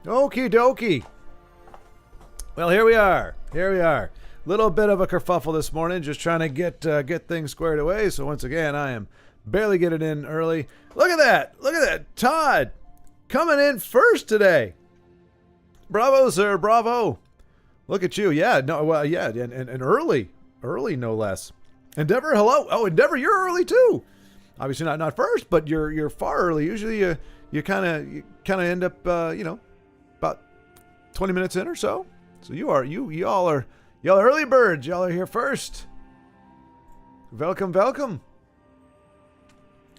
Okie dokie. Well, here we are. Here we are. Little bit of a kerfuffle this morning, just trying to get things squared away. So once again, I am barely getting in early. Look at that. Look at that. Todd coming in first today. Bravo, sir. Bravo. Look at you. Yeah. No. Well. Yeah. And early. Early, no less. Endeavor. Hello. Oh, Endeavor. You're early too. Obviously not first, but you're far early. Usually you kind of end up about 20 minutes in or so. So y'all are early birds. Y'all are here first. Welcome.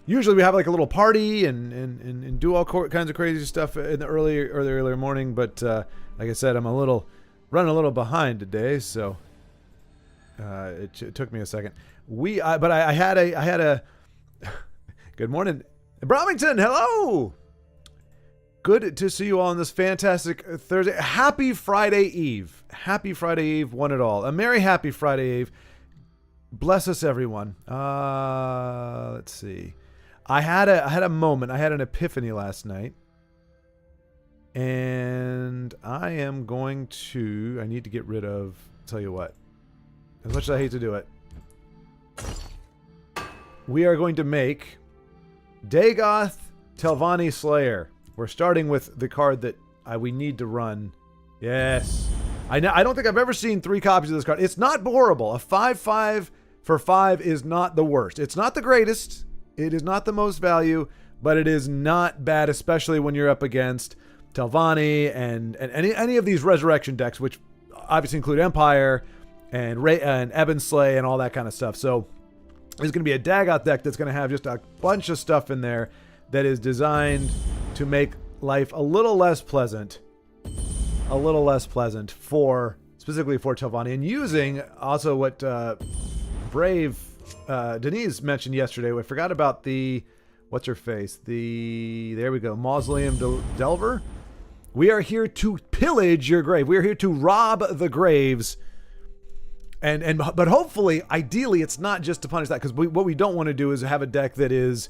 Usually we have like a little party and do all kinds of crazy stuff in the earlier morning, but like I said, I'm running a little behind today, so it took me a second. But I had a good morning, Bromington. Hello. Good to see you all on this fantastic Thursday. Happy Friday Eve. Happy Friday Eve, one and all. A merry happy Friday Eve. Bless us, everyone. Let's see. I had a moment. I had an epiphany last night. And I need to get rid of, tell you what. As much as I hate to do it. We are going to make Dagoth Telvanni Slayer. We're starting with the card that we need to run. Yes. I don't think I've ever seen 3 copies of this card. It's not horrible. A 5/5 for 5 is not the worst. It's not the greatest. It is not the most value, but it is not bad, especially when you're up against Telvanni and any of these resurrection decks, which obviously include Empire and Ebon Slay and all that kind of stuff. So there's going to be a Dagoth deck that's going to have just a bunch of stuff in there that is designed to make life a little less pleasant specifically for Telvanni, and using also what Brave Denise mentioned yesterday. I forgot about what's her face? There we go, Mausoleum Delver. We are here to pillage your grave. We are here to rob the graves. But hopefully, ideally, it's not just to punish that, because what we don't want to do is have a deck that is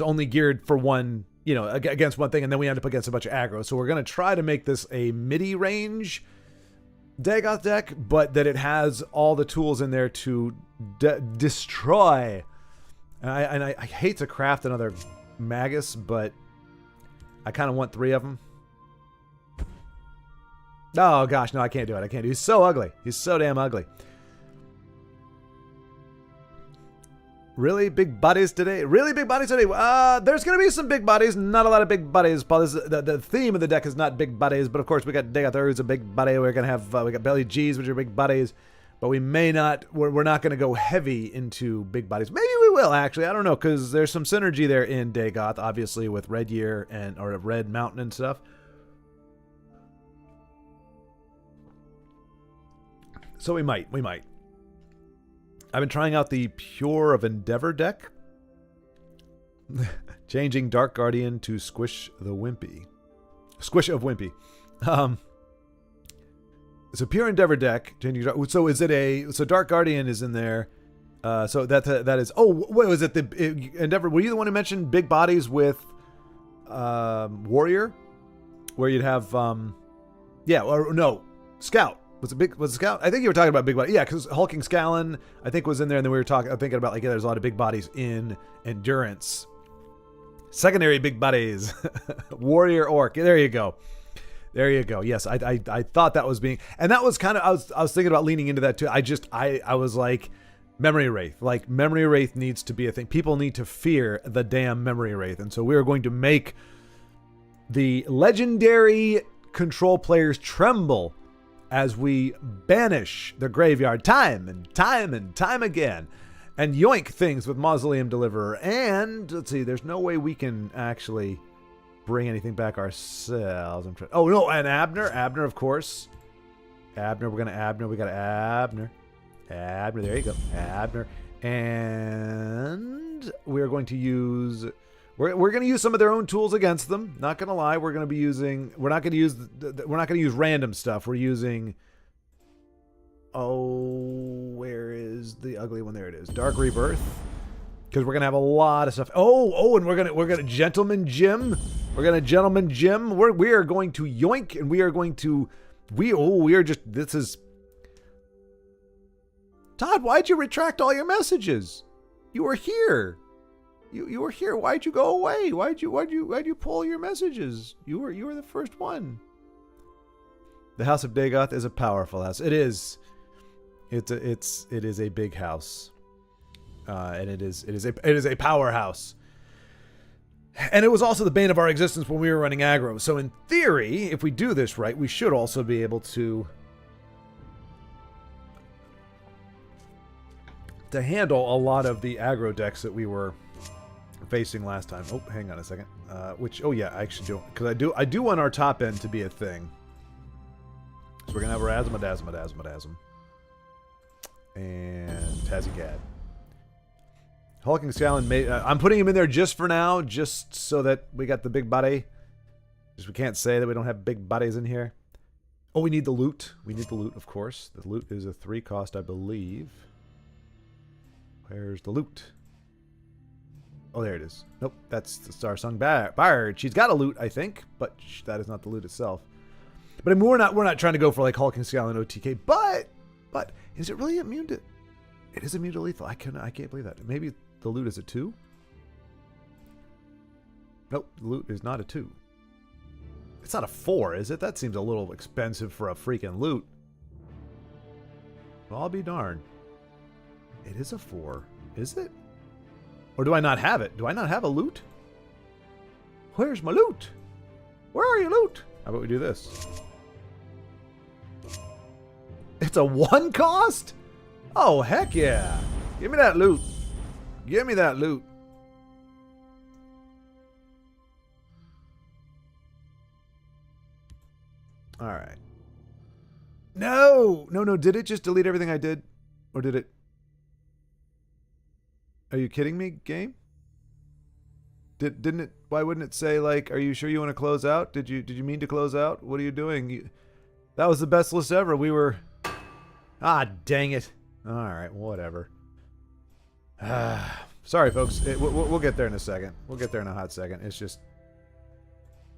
only geared for one, against one thing, and then we end up against a bunch of aggro. So we're going to try to make this a midi range Dagoth deck, but that it has all the tools in there to destroy. And I hate to craft another Magus, but I kind of want 3 of them. Oh gosh, no, I can't do it. He's so ugly. He's so damn ugly. Really big bodies today? There's going to be some big bodies. Not a lot of big bodies. Paul, the theme of the deck is not big bodies, but of course we got Dagoth, who's a big body. We're going to have we got Belly G's, which are big bodies, but we're not going to go heavy into big bodies. Maybe we will, actually. I don't know, because there's some synergy there in Dagoth, obviously with Red Year or Red Mountain and stuff. So we might. I've been trying out the Pure of Endeavor deck. Changing Dark Guardian to Squish of Wimpy. It's a Pure Endeavor deck. So Dark Guardian is in there. So that is. Oh, what was it? The Endeavor. Were you the one who mentioned big bodies with Warrior, where you'd have Scout. Was it Scout? I think you were talking about big body. Yeah, because Hulking Scallon, I think, was in there, and then we were thinking about there's a lot of big bodies in Endurance. Secondary big bodies. Warrior Orc. There you go. Yes, I thought that was being, and that was kind of, I was thinking about leaning into that too. I was like, Memory Wraith. Like, Memory Wraith needs to be a thing. People need to fear the damn Memory Wraith, and so we are going to make the legendary control players tremble as we banish the graveyard time and time again, and yoink things with Mausoleum Deliverer. And let's see, there's no way we can actually bring anything back ourselves. Oh no, and Abner, of course. Abner, we got Abner. There you go, Abner. And we're going to use. We're going to use some of their own tools against them. Not going to lie, we're not going to use random stuff. We're using. Oh, where is the ugly one? There it is. Dark Rebirth, because we're going to have a lot of stuff. Oh, and we're going to Gentleman Jim. We're gonna Gentleman Jim. We are going to yoink, and we are going to... we are just... this is... Todd, why'd you retract all your messages? You were here. You were here. Why'd you go away? Why'd you pull your messages? You were the first one. The House of Dagoth is a powerful house. It is. It is a big house. And it is a powerhouse. And it was also the bane of our existence when we were running aggro. So in theory, if we do this right, we should also be able to handle a lot of the aggro decks that we were facing last time. Oh, hang on a second. Oh yeah, I actually do, because I do want our top end to be a thing. So we're gonna have Razmadazmadazmadazm and Tazigad. Hulking Scallon, I'm putting him in there just for now, just so that we got the big body. Just we can't say that we don't have big bodies in here. Oh, we need the loot. We need the loot, of course. The loot is a 3 cost, I believe. Where's the loot? Oh, there it is. Nope, that's the Starsung Bard. She's got a loot, I think, but that is not the loot itself. But I mean, we're not trying to go for like Hulking Scallon OTK, but is it really immune to? It is immune to lethal. I can't believe that. Maybe the loot is a 2? Nope, the loot is not a 2. It's not a 4, is it? That seems a little expensive for a freaking loot. Well, I'll be darned. It is a 4. Is it? Or do I not have it? Do I not have a loot? Where's my loot? Where are you, loot? How about we do this? It's a 1 cost? Oh, heck yeah. Give me that loot. Give me that loot. All right. No. Did it just delete everything I did? Or did it? Are you kidding me, game? Didn't it? Why wouldn't it say, like, are you sure you want to close out? Did you mean to close out? What are you doing? That was the best list ever. We were... Ah, dang it. All right, whatever. Sorry, folks. We'll get there in a second. We'll get there in a hot second. It's just...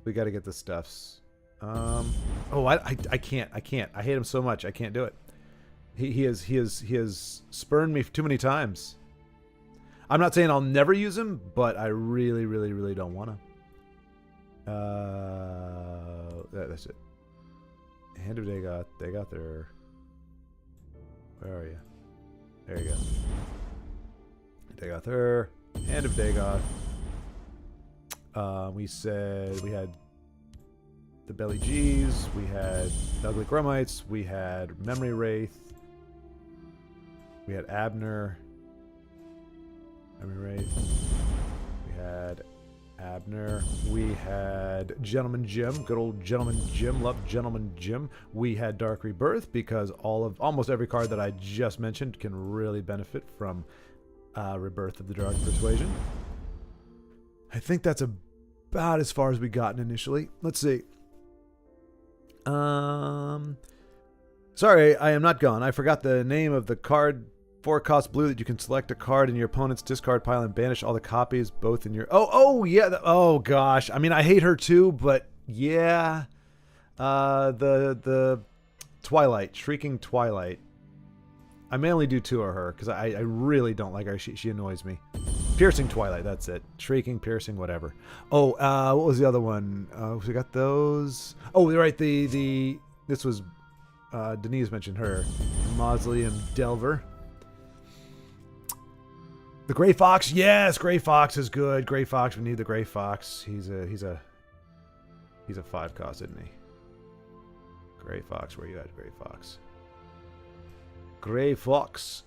we got to get the stuffs. Oh, I can't. I hate him so much. I can't do it. He has spurned me too many times. I'm not saying I'll never use him, but I really, really, really don't want to. That's it. Hand of Dagoth. Dagoth there. Where are you? There you go. Dagoth there. Hand of Dagoth. We said we had the Belly G's. We had the Ugly Chromites. We had Memory Wraith. We had Abner. Memory Wraith. We had Abner. We had Gentleman Jim. Good old Gentleman Jim. Love Gentleman Jim. We had Dark Rebirth because almost every card that I just mentioned can really benefit from Rebirth of the Dark Persuasion. I think that's about as far as we gotten initially. Let's see. Sorry, I am not gone. I forgot the name of the card. 4 cost blue that you can select a card in your opponent's discard pile and banish all the copies both in your... Oh yeah. Oh gosh. I mean, I hate her too, but yeah. The Twilight, Shrieking Twilight. I mainly do 2 of her because I really don't like her. She annoys me. Piercing Twilight, that's it. Shrieking, piercing, whatever. Oh, what was the other one? We got those. Oh, right. This was Denise mentioned her. Mausoleum Delver. The Gray Fox, yes, Gray Fox is good. Gray Fox, we need the Gray Fox. He's a 5 cost, isn't he? Gray Fox, where you at, Gray Fox? Gray Fox.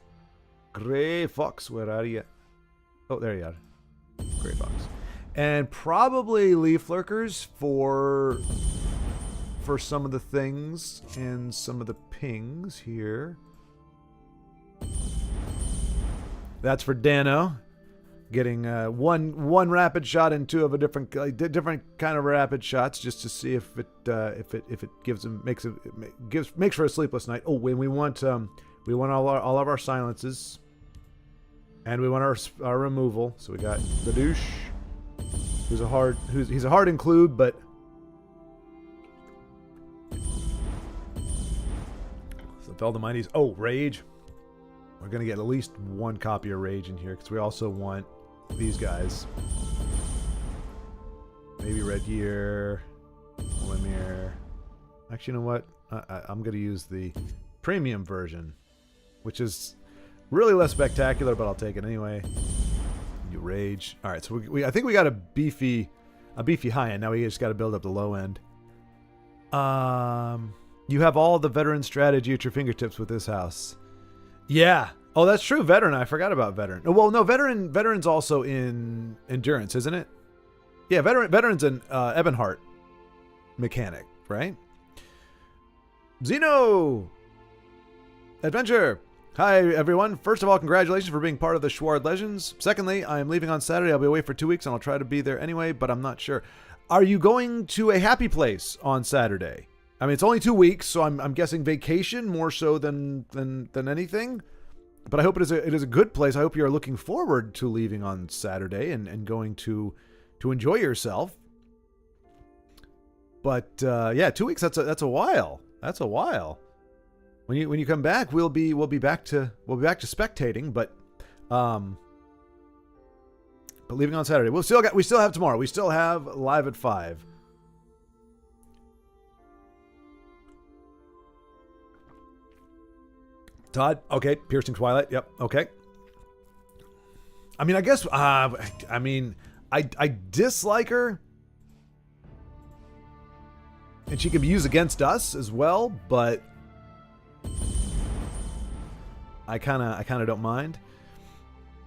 Gray Fox, where are you? Oh, there you are. Gray Fox. And probably Leaf Lurkers for some of the things and some of the pings here. That's for Dano, getting one rapid shot and 2 of a different kind of rapid shots, just to see if it gives him makes for a sleepless night. Oh, when we want all of our silences, and we want our removal. So we got the douche, He's a hard include, but so Fel the Mighties. Oh, Rage. We're gonna get at least one copy of Rage in here because we also want these guys. Maybe Red Year, Lemire. Actually, you know what? I'm gonna use the premium version, which is really less spectacular, but I'll take it anyway. You Rage. All right, so I think we got a beefy high end. Now we just got to build up the low end. You have all the veteran strategy at your fingertips with this house. Yeah. Oh, that's true. Veteran. I forgot about veteran. Well, no, veteran's also in endurance, isn't it? Yeah, veteran's an Ebonheart mechanic, right? Xeno Adventure. Hi, everyone. First of all, congratulations for being part of the Schward Legends. Secondly, I am leaving on Saturday. I'll be away for 2 weeks, and I'll try to be there anyway, but I'm not sure. Are you going to a happy place on Saturday? I mean, it's only 2 weeks, so I'm guessing vacation more so than anything. But I hope it is a good place. I hope you are looking forward to leaving on Saturday and going to enjoy yourself. But yeah, 2 weeks. That's a while. That's a while. When you come back, we'll be back to spectating, but leaving on Saturday. We still have tomorrow. We still have live at 5. Todd, okay. Piercing Twilight, yep, okay. I mean, I guess I dislike her, and she can be used against us as well, but I kind of don't mind.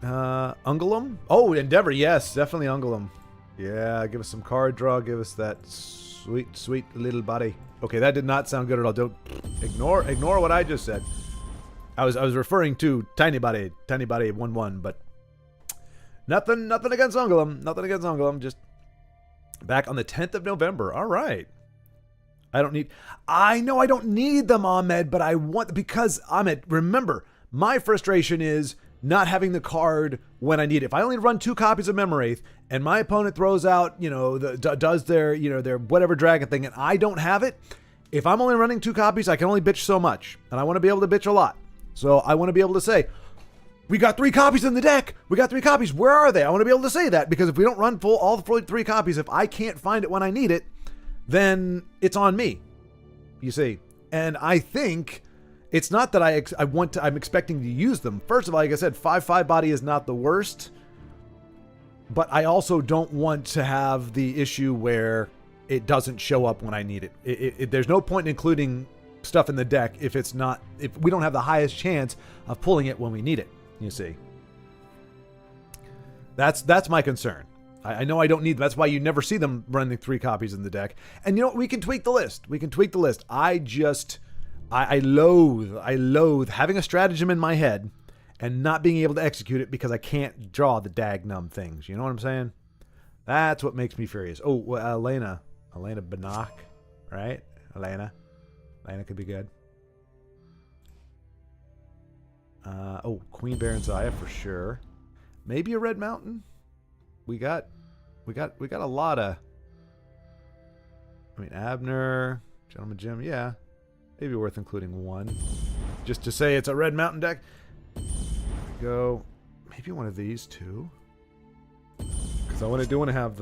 Ungulum? Oh, Endeavor, yes, definitely Ungulum. Yeah, give us some card draw, give us that sweet little body. Okay, that did not sound good at all. Don't ignore what I just said. I was referring to Tiny Body 1/1, but nothing against Ungulum. Nothing against Ungulum, just back on the 10th of November. All right. I know I don't need them, Ahmed, but I want, because Ahmed, remember, my frustration is not having the card when I need it. If I only run 2 copies of Memorwraith and my opponent throws out, does their whatever dragon thing, and I don't have it, if I'm only running 2 copies, I can only bitch so much, and I want to be able to bitch a lot. So I want to be able to say, we got 3 copies in the deck. We got 3 copies. Where are they? I want to be able to say that, because if we don't run all 3 copies, if I can't find it when I need it, then it's on me. You see, and I think it's not that I'm expecting to use them. First of all, like I said, 5/5 body is not the worst, but I also don't want to have the issue where it doesn't show up when I need it. There's no point in including stuff in the deck if we don't have the highest chance of pulling it when we need it. You see, that's my concern. I know I don't need them. That's why you never see them running 3 copies in the deck. And you know what? We can tweak the list. I loathe having a stratagem in my head and not being able to execute it because I can't draw the dagnum things. You know what I'm saying? That's what makes me furious. Oh, well, Elena Banach, right? Elena could be good. Queen Baron Zaya for sure. Maybe a Red Mountain. We got a lot of. I mean, Abner, Gentleman Jim, yeah, maybe worth including one, just to say it's a Red Mountain deck. There we go. Maybe one of these two, because I want to have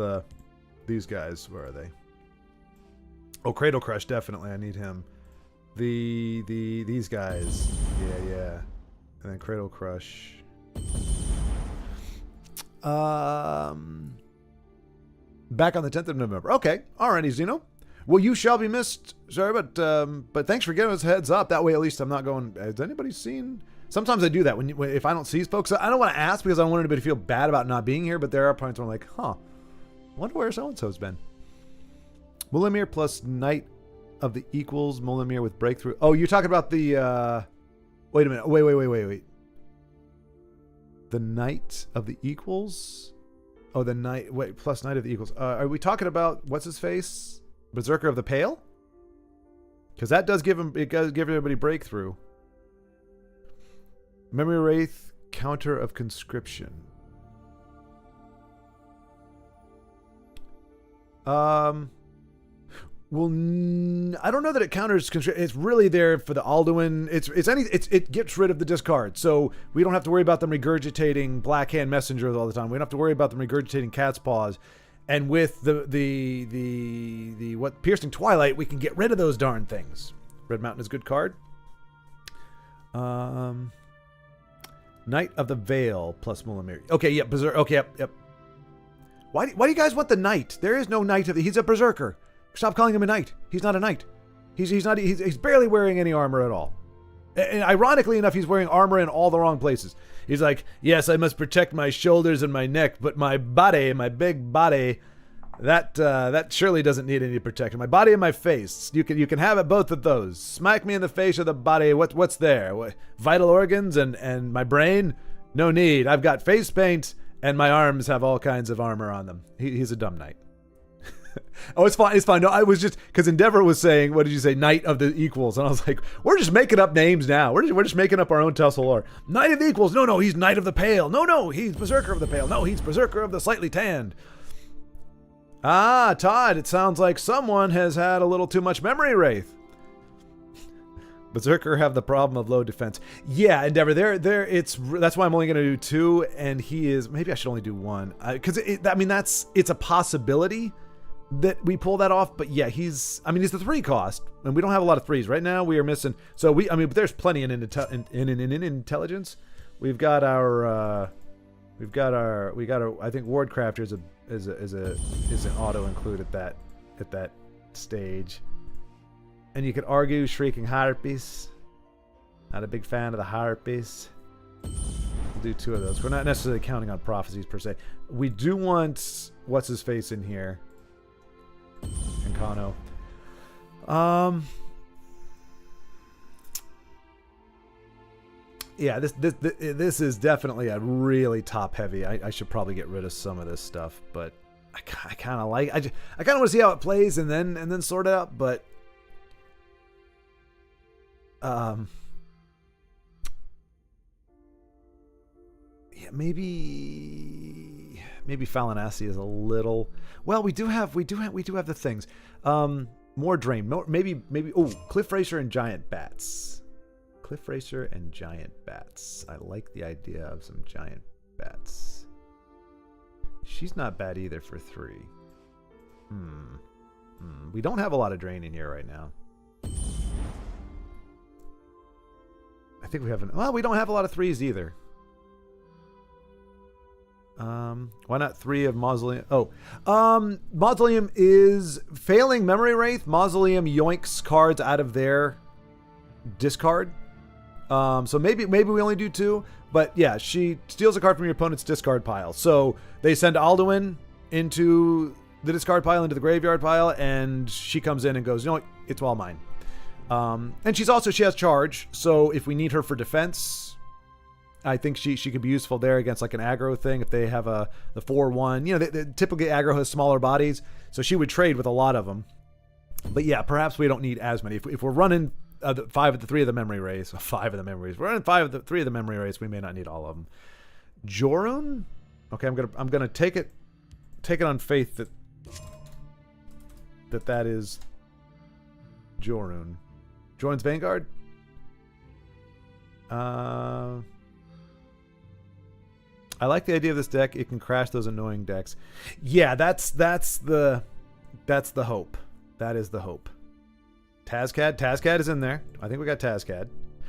these guys. Where are they? Oh, Cradle Crush, definitely. I need him. These guys, yeah, and then Cradle Crush. Back on the 10th of November. Okay. Alrighty, Xeno. Well, you shall be missed, sir, but thanks for giving us a heads up. That way, at least I'm not going, has anybody seen? Sometimes I do that if I don't see folks. I don't want to ask because I don't want anybody to feel bad about not being here, but there are points where I'm like, I wonder where so-and-so's been. Mulamir plus Knight of the Equals. Mulamir with Breakthrough. Oh, you're talking about the, wait a minute. Wait. The Knight of the Equals? Oh, the Knight. Wait, plus Knight of the Equals. Are we talking about what's his face? Berserker of the Pale? Because that does give everybody breakthrough. Memory Wraith, Counter of Conscription. Well, I don't know that it counters. It's really there for the Alduin. It gets rid of the discard, so we don't have to worry about them regurgitating Black Hand Messengers all the time. We don't have to worry about them regurgitating Cat's Paws. And with the what Piercing Twilight, we can get rid of those darn things. Red Mountain is a good card. Knight of the Veil plus Mulamiri. Okay, yep, Berserker. Okay, yep. Why do you guys want the Knight? There is no Knight of the. He's a Berserker. Stop calling him a Knight. He's not a Knight. He's barely wearing any armor at all. And ironically enough, he's wearing armor in all the wrong places. He's like, yes, I must protect my shoulders and my neck, but my body, my big body, that surely doesn't need any protection. My body and my face, you can have it, both of those. Smack me in the face or the body. What's there? Vital organs and my brain? No need. I've got face paint and my arms have all kinds of armor on them. He's a dumb Knight. Oh, it's fine. It's fine. No, I was just because Endeavor was saying, what did you say? Knight of the Equals. And I was like, we're just making up names now. We're just making up our own TESL lore. Knight of the Equals. No, he's Knight of the Pale. No, he's Berserker of the Pale. No, he's Berserker of the Slightly Tanned. Ah, Todd, it sounds like someone has had a little too much memory wraith. Berserker have the problem of low defense. Yeah, Endeavor, that's why I'm only going to do 2, and he is, maybe I should only do 1. Because, it's a possibility that we pull that off, but yeah, he's the 3 cost, and we don't have a lot of 3s right now. We are missing, but there's plenty in intelligence. We've got our I think Wardcrafter is an auto include at that stage, and you could argue Shrieking Harpies. Not a big fan of the Harpies. We'll do 2 of those. We're not necessarily counting on prophecies per se. We do want what's his face in here. And Kano. Yeah, this is definitely a really top heavy. I should probably get rid of some of this stuff, but I kind of like. I kind of want to see how it plays and then sort it out. But yeah, maybe Falinasi is a little. Well, we do have the things. More drain. Maybe. Oh, Cliff Racer and Giant Bats. Cliff Racer and Giant Bats. I like the idea of some Giant Bats. She's not bad either for 3. We don't have a lot of drain in here right now. I think we haven't. Well, we don't have a lot of 3s either. Why not 3 of Mausoleum? Mausoleum is failing Memory Wraith. Mausoleum yoinks cards out of their discard. So maybe we only do 2, but yeah, she steals a card from your opponent's discard pile. So they send Alduin into the discard pile, into the graveyard pile, and she comes in and goes, you know what, it's all mine. And she has charge, so if we need her for defense, I think she could be useful there against like an aggro thing if they have the 4/1. Typically aggro has smaller bodies, so she would trade with a lot of them. But yeah, perhaps we don't need as many. If we're running 5 of the 3 of the memory rays, 5 of the memories. We're running 5 of the 3 of the memory rays. We may not need all of them. Jorun? Okay, I'm gonna take it on faith that is Jorun. Jorun's Vanguard? I like the idea of this deck. It can crash those annoying decks. Yeah, that's the hope. That is the hope. Tazcad is in there. I think we got Tazcad.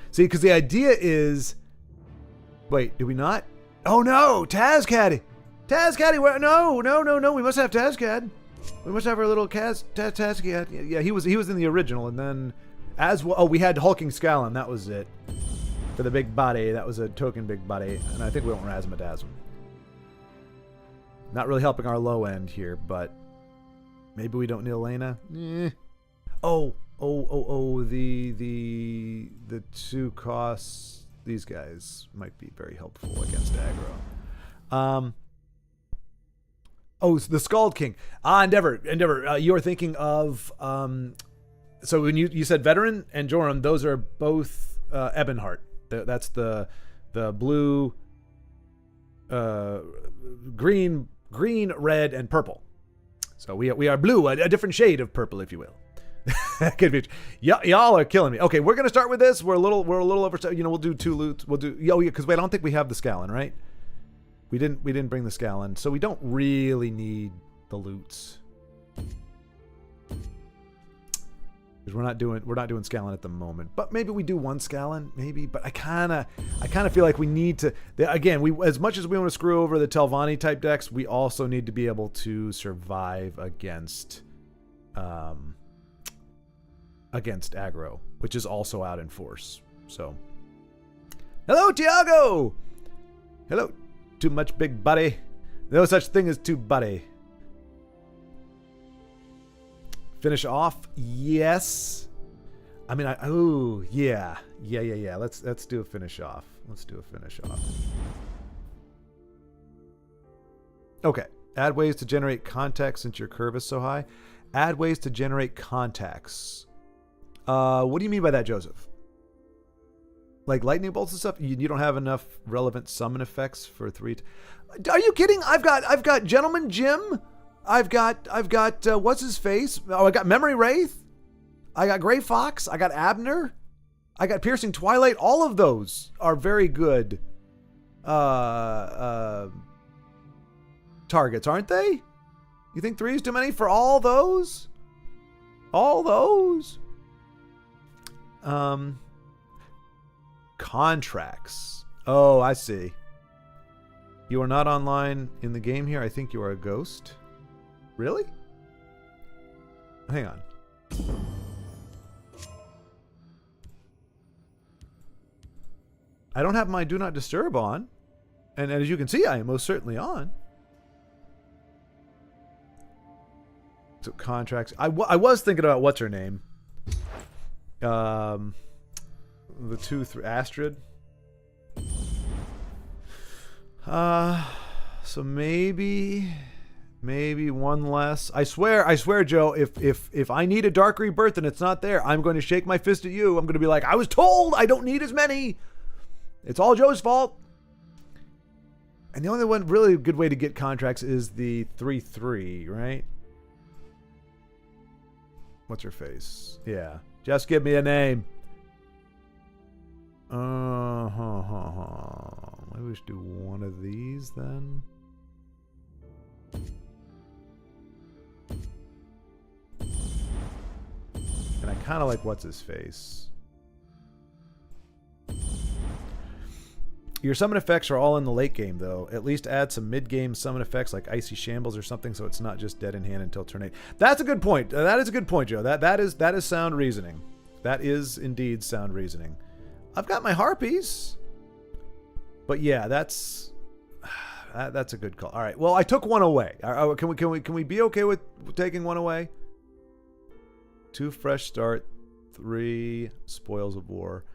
See, because the idea is... Wait, did we not? Oh no, Tazcad! No, we must have Tazcad. We must have our little Tazcad. Yeah, he was in the original, and then as well. Oh, we had Hulking Scallon. That was it. For the big body, that was a token big body, and I think we won't Razzmatazz him. Not really helping our low end here, but maybe we don't need Elena. Oh, the 2 costs. These guys might be very helpful against aggro. Oh, the Scald King. Endeavor. You were thinking of so when you said Veteran and Joram, those are both Ebonheart. That's the blue, green, red, and purple. So we are blue, a different shade of purple, if you will. Y'all are killing me. Okay, we're gonna start with this. We're a little over. You know, we'll do 2 loots. We'll do because wait, I don't think we have the scallon, right? We didn't bring the scallon, so we don't really need the loots. Because we're not doing scallon at the moment. But maybe we do 1 scallon, maybe. But I kind of feel like we need to. Again, as much as we want to screw over the Telvanni type decks, we also need to be able to survive against aggro, which is also out in force. So, hello, Tiago. Hello, too much big buddy. No such thing as too buddy. Finish off? Yes. I mean, yeah. Let's do a finish off. Okay. Add ways to generate contacts since your curve is so high. Add ways to generate contacts. What do you mean by that, Joseph? Like lightning bolts and stuff? You don't have enough relevant summon effects for 3. Are you kidding? I've got Gentleman Jim. I've got what's his face? Oh, I got Memory Wraith. I got Gray Fox. I got Abner. I got Piercing Twilight. All of those are very good targets, aren't they? You think 3 is too many for all those? All those? Contracts. Oh, I see. You are not online in the game here. I think you are a ghost. Really? Hang on. I don't have my Do Not Disturb on. And as you can see, I am most certainly on. So contracts. I was thinking about what's her name. The 2-3 Astrid. So maybe 1 less. I swear, Joe, if I need a Dark Rebirth and it's not there, I'm going to shake my fist at you. I'm going to be like, I was told I don't need as many. It's all Joe's fault. And the only one really good way to get contracts is the 3-3, right? What's her face? Yeah. Just give me a name. Maybe we should do one of these then. And I kind of like what's his face. Your summon effects are all in the late game, though. At least add some mid-game summon effects like Icy Shambles or something, so it's not just dead in hand until turn 8. That's a good point. That is a good point, Joe. That is sound reasoning. That is indeed sound reasoning. I've got my Harpies, but yeah, that's a good call. All right. Well, I took 1 away. Can we be okay with taking 1 away? 2 fresh start, 3 spoils of war.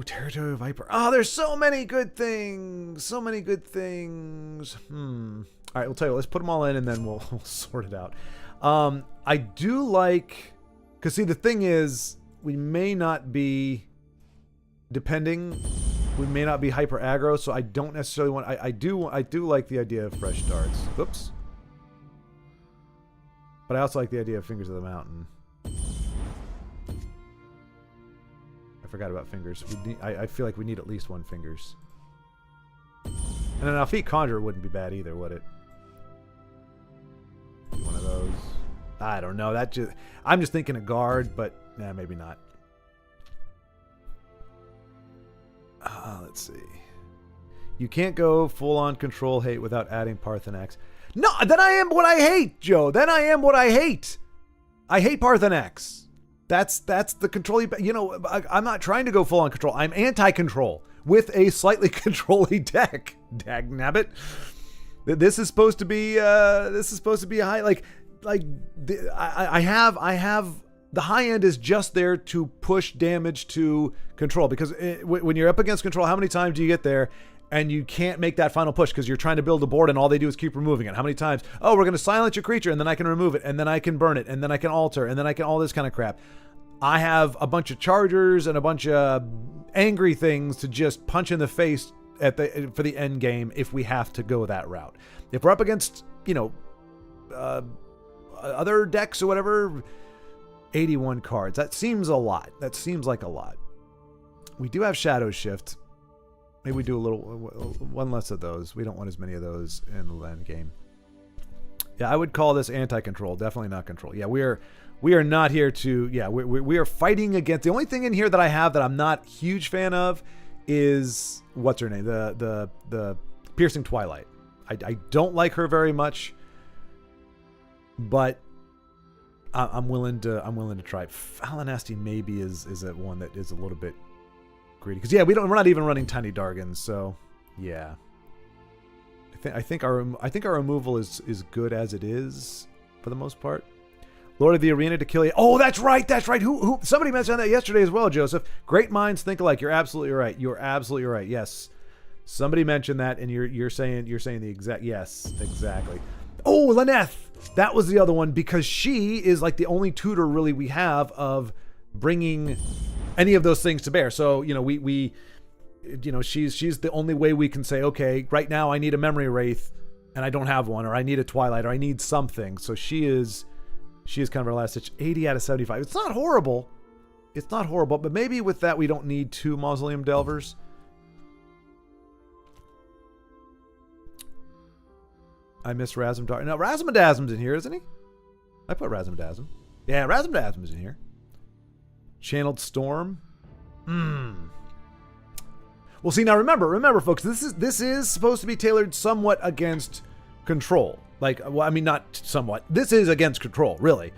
Territory Viper. Oh, there's so many good things. All right, we'll tell you what, let's put them all in and then we'll sort it out. I do like, because see, the thing is, we may not be hyper aggro, so I don't necessarily want, I do like the idea of fresh starts. Whoops. But I also like the idea of Fingers of the Mountain. I forgot about Fingers. I feel like we need at least 1 Fingers. And an Alfie Conjurer wouldn't be bad either, would it? One of those. I don't know. I'm just thinking a guard, but nah, maybe not. Let's see. You can't go full-on control hate without adding Parthenax. No, then I am what I hate, Joe. Then I am what I hate. I hate Parthenax. That's the control. You know, I'm not trying to go full on control. I'm anti-control with a slightly control-y deck. Dagnabbit. This is supposed to be a high. I have the high end is just there to push damage to control, because when you're up against control, how many times do you get there and you can't make that final push because you're trying to build a board and all they do is keep removing it? How many times? Oh, we're going to silence your creature and then I can remove it and then I can burn it and then I can alter and then I can all this kind of crap. I have a bunch of chargers and a bunch of angry things to just punch in the face for the end game if we have to go that route. If we're up against, other decks or whatever. 81 cards. That seems a lot. That seems like a lot. We do have Shadow Shift. Maybe we do a little, one less of those. We don't want as many of those in the land game. Yeah, I would call this anti-control. Definitely not control. Yeah, we are not here to. Yeah, we are fighting against. The only thing in here that I have that I'm not a huge fan of is what's her name? The Piercing Twilight. I don't like her very much, but I'm willing to try it. Falinasti maybe is a one that is a little bit greedy, because yeah, we're not even running Tiny Dargans, so yeah. I think our removal is good as it is for the most part. Lord of the Arena to kill you. Oh, that's right. Who? Somebody mentioned that yesterday as well, Joseph. Great minds think alike. You're absolutely right. You're absolutely right. Yes, somebody mentioned that, and you're saying the exact. Yes, exactly. Oh, Lyneth. That was the other one, because she is like the only tutor really we have of bringing any of those things to bear. So we she's the only way we can say, okay, right now I need a Memory Wraith and I don't have one, or I need a Twilight, or I need something. So she is kind of our last ditch. 80 out of 75. It's not horrible. But maybe with that we don't need 2 Mausoleum Delvers. I miss Razmdar. Now Razmdazm's in here, isn't he? I put Razmdazm. Yeah, Razmdazm's in here. Channeled Storm. Well, see, now remember, folks, this is supposed to be tailored somewhat against control. Like, well, I mean, not somewhat. This is against control, really.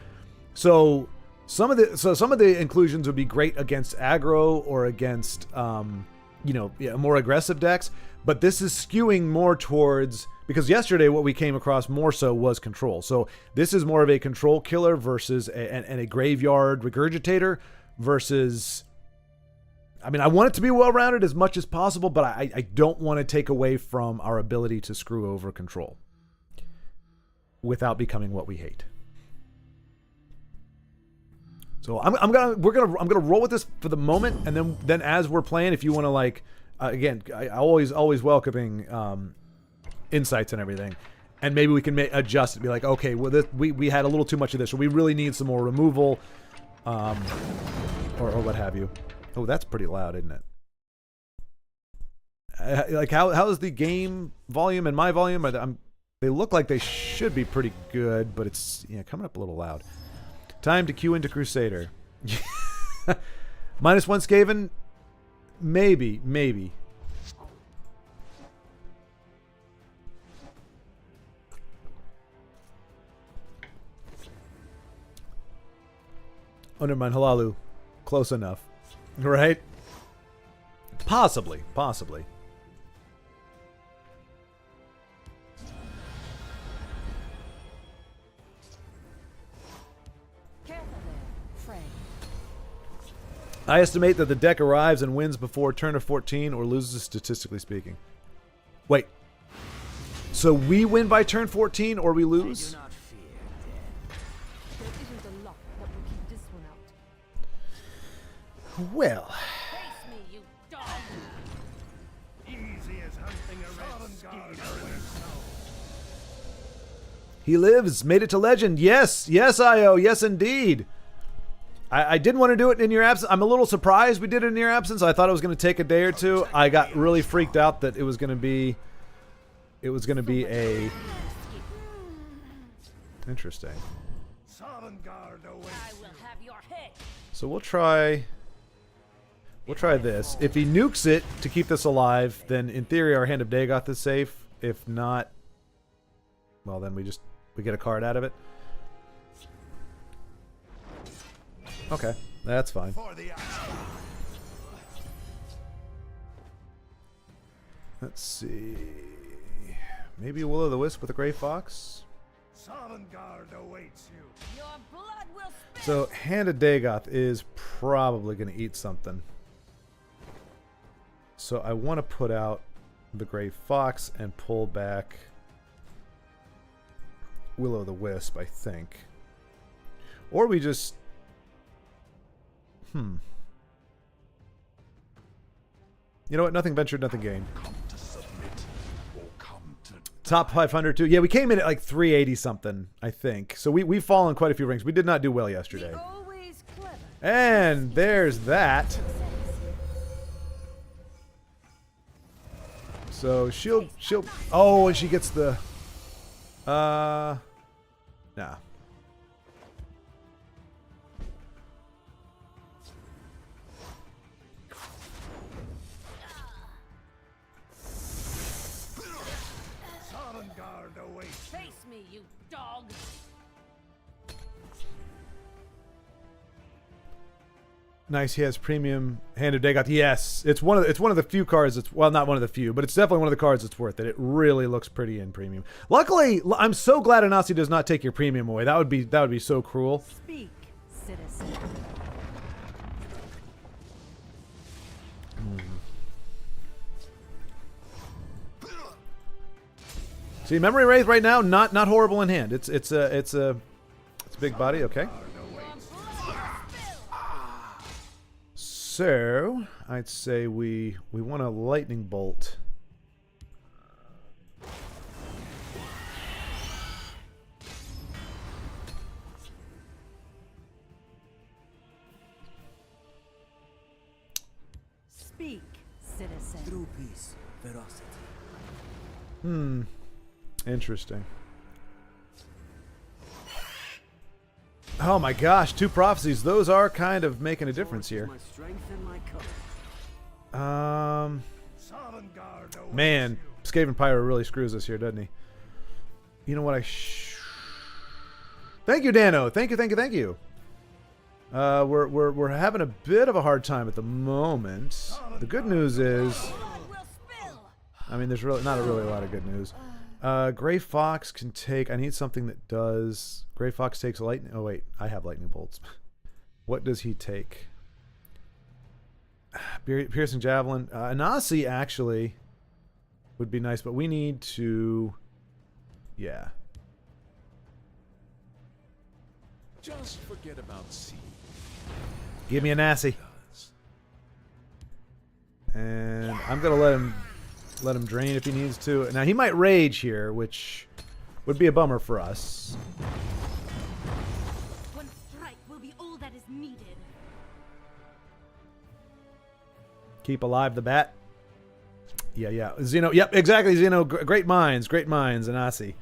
So some of the inclusions would be great against aggro or against more aggressive decks. But this is skewing more towards, because yesterday what we came across more so was control. So this is more of a control killer versus a graveyard regurgitator versus. I mean, I want it to be well-rounded as much as possible, but I don't want to take away from our ability to screw over control without becoming what we hate. So I'm gonna roll with this for the moment, and then as we're playing, if you want to like, again, I always welcoming insights and everything, and maybe we can adjust it, be like, okay, well, we had a little too much of this, or we really need some more removal, or what have you. Oh, that's pretty loud, isn't it? Like, how is the game volume and my volume? They look like they should be pretty good, but it's coming up a little loud. Time to queue into Crusader. -1 Skaven? Maybe. Oh, never mind. Halalu. Close enough. Right? Possibly. I estimate that the deck arrives and wins before turn of 14 or loses statistically speaking. Wait. So we win by turn 14 or we lose? Well. He lives, made it to legend. Yes, IO, yes indeed. I didn't want to do it in your absence. I'm a little surprised we did it in your absence. I thought it was going to take a day or two. I got really freaked out that it was going to be a interesting. So we'll try this. If he nukes it to keep this alive, then in theory our Hand of Dagoth is safe. If not, well, then we get a card out of it. Okay, that's fine. Let's see. Maybe a Will-O-the-Wisp with a Grey Fox? So, Hand of Dagoth is probably going to eat something. So I want to put out the Grey Fox and pull back Will-O-the-Wisp, I think. Or we just... You know what? Nothing ventured, nothing gained. Top 500 too. Yeah, we came in at like 380 something, I think. So we've fallen quite a few ranks. We did not do well yesterday. And there's that. So she'll oh, and she gets the nah. Face me, you dog. Nice, he has premium Hand of Dagoth. Yes, it's one of the few cards that's, well, not one of the few, but it's definitely one of the cards that's worth it. It really looks pretty in premium. Luckily, I'm so glad Anasi does not take your premium away. That would be so cruel. Speak, citizen. See, Memory Wraith right now, not horrible in hand. It's a big body. Okay. So I'd say we want a lightning bolt. Speak, citizen. True peace, ferocity. Interesting. Oh my gosh, 2 prophecies. Those are kind of making a difference here. My strength and my courage. Man, Skaven Pyro really screws us here, doesn't he? You know what? Thank you, Dano. Thank you. We're having a bit of a hard time at the moment. The good news is, I mean, there's really not really a lot of good news. Gray Fox can take. I need something that does. Gray Fox takes lightning. Oh wait, I have lightning bolts. What does he take? Piercing javelin. Anasi actually would be nice, but we need to. Yeah. Just forget about C. Give me a Anasi. And I'm gonna let him drain if he needs to. Now he might rage here, which would be a bummer for us. One strike will be all that is needed. Keep alive the bat. Yeah. Xeno. Yep, exactly. Xeno. Great minds, Anasi.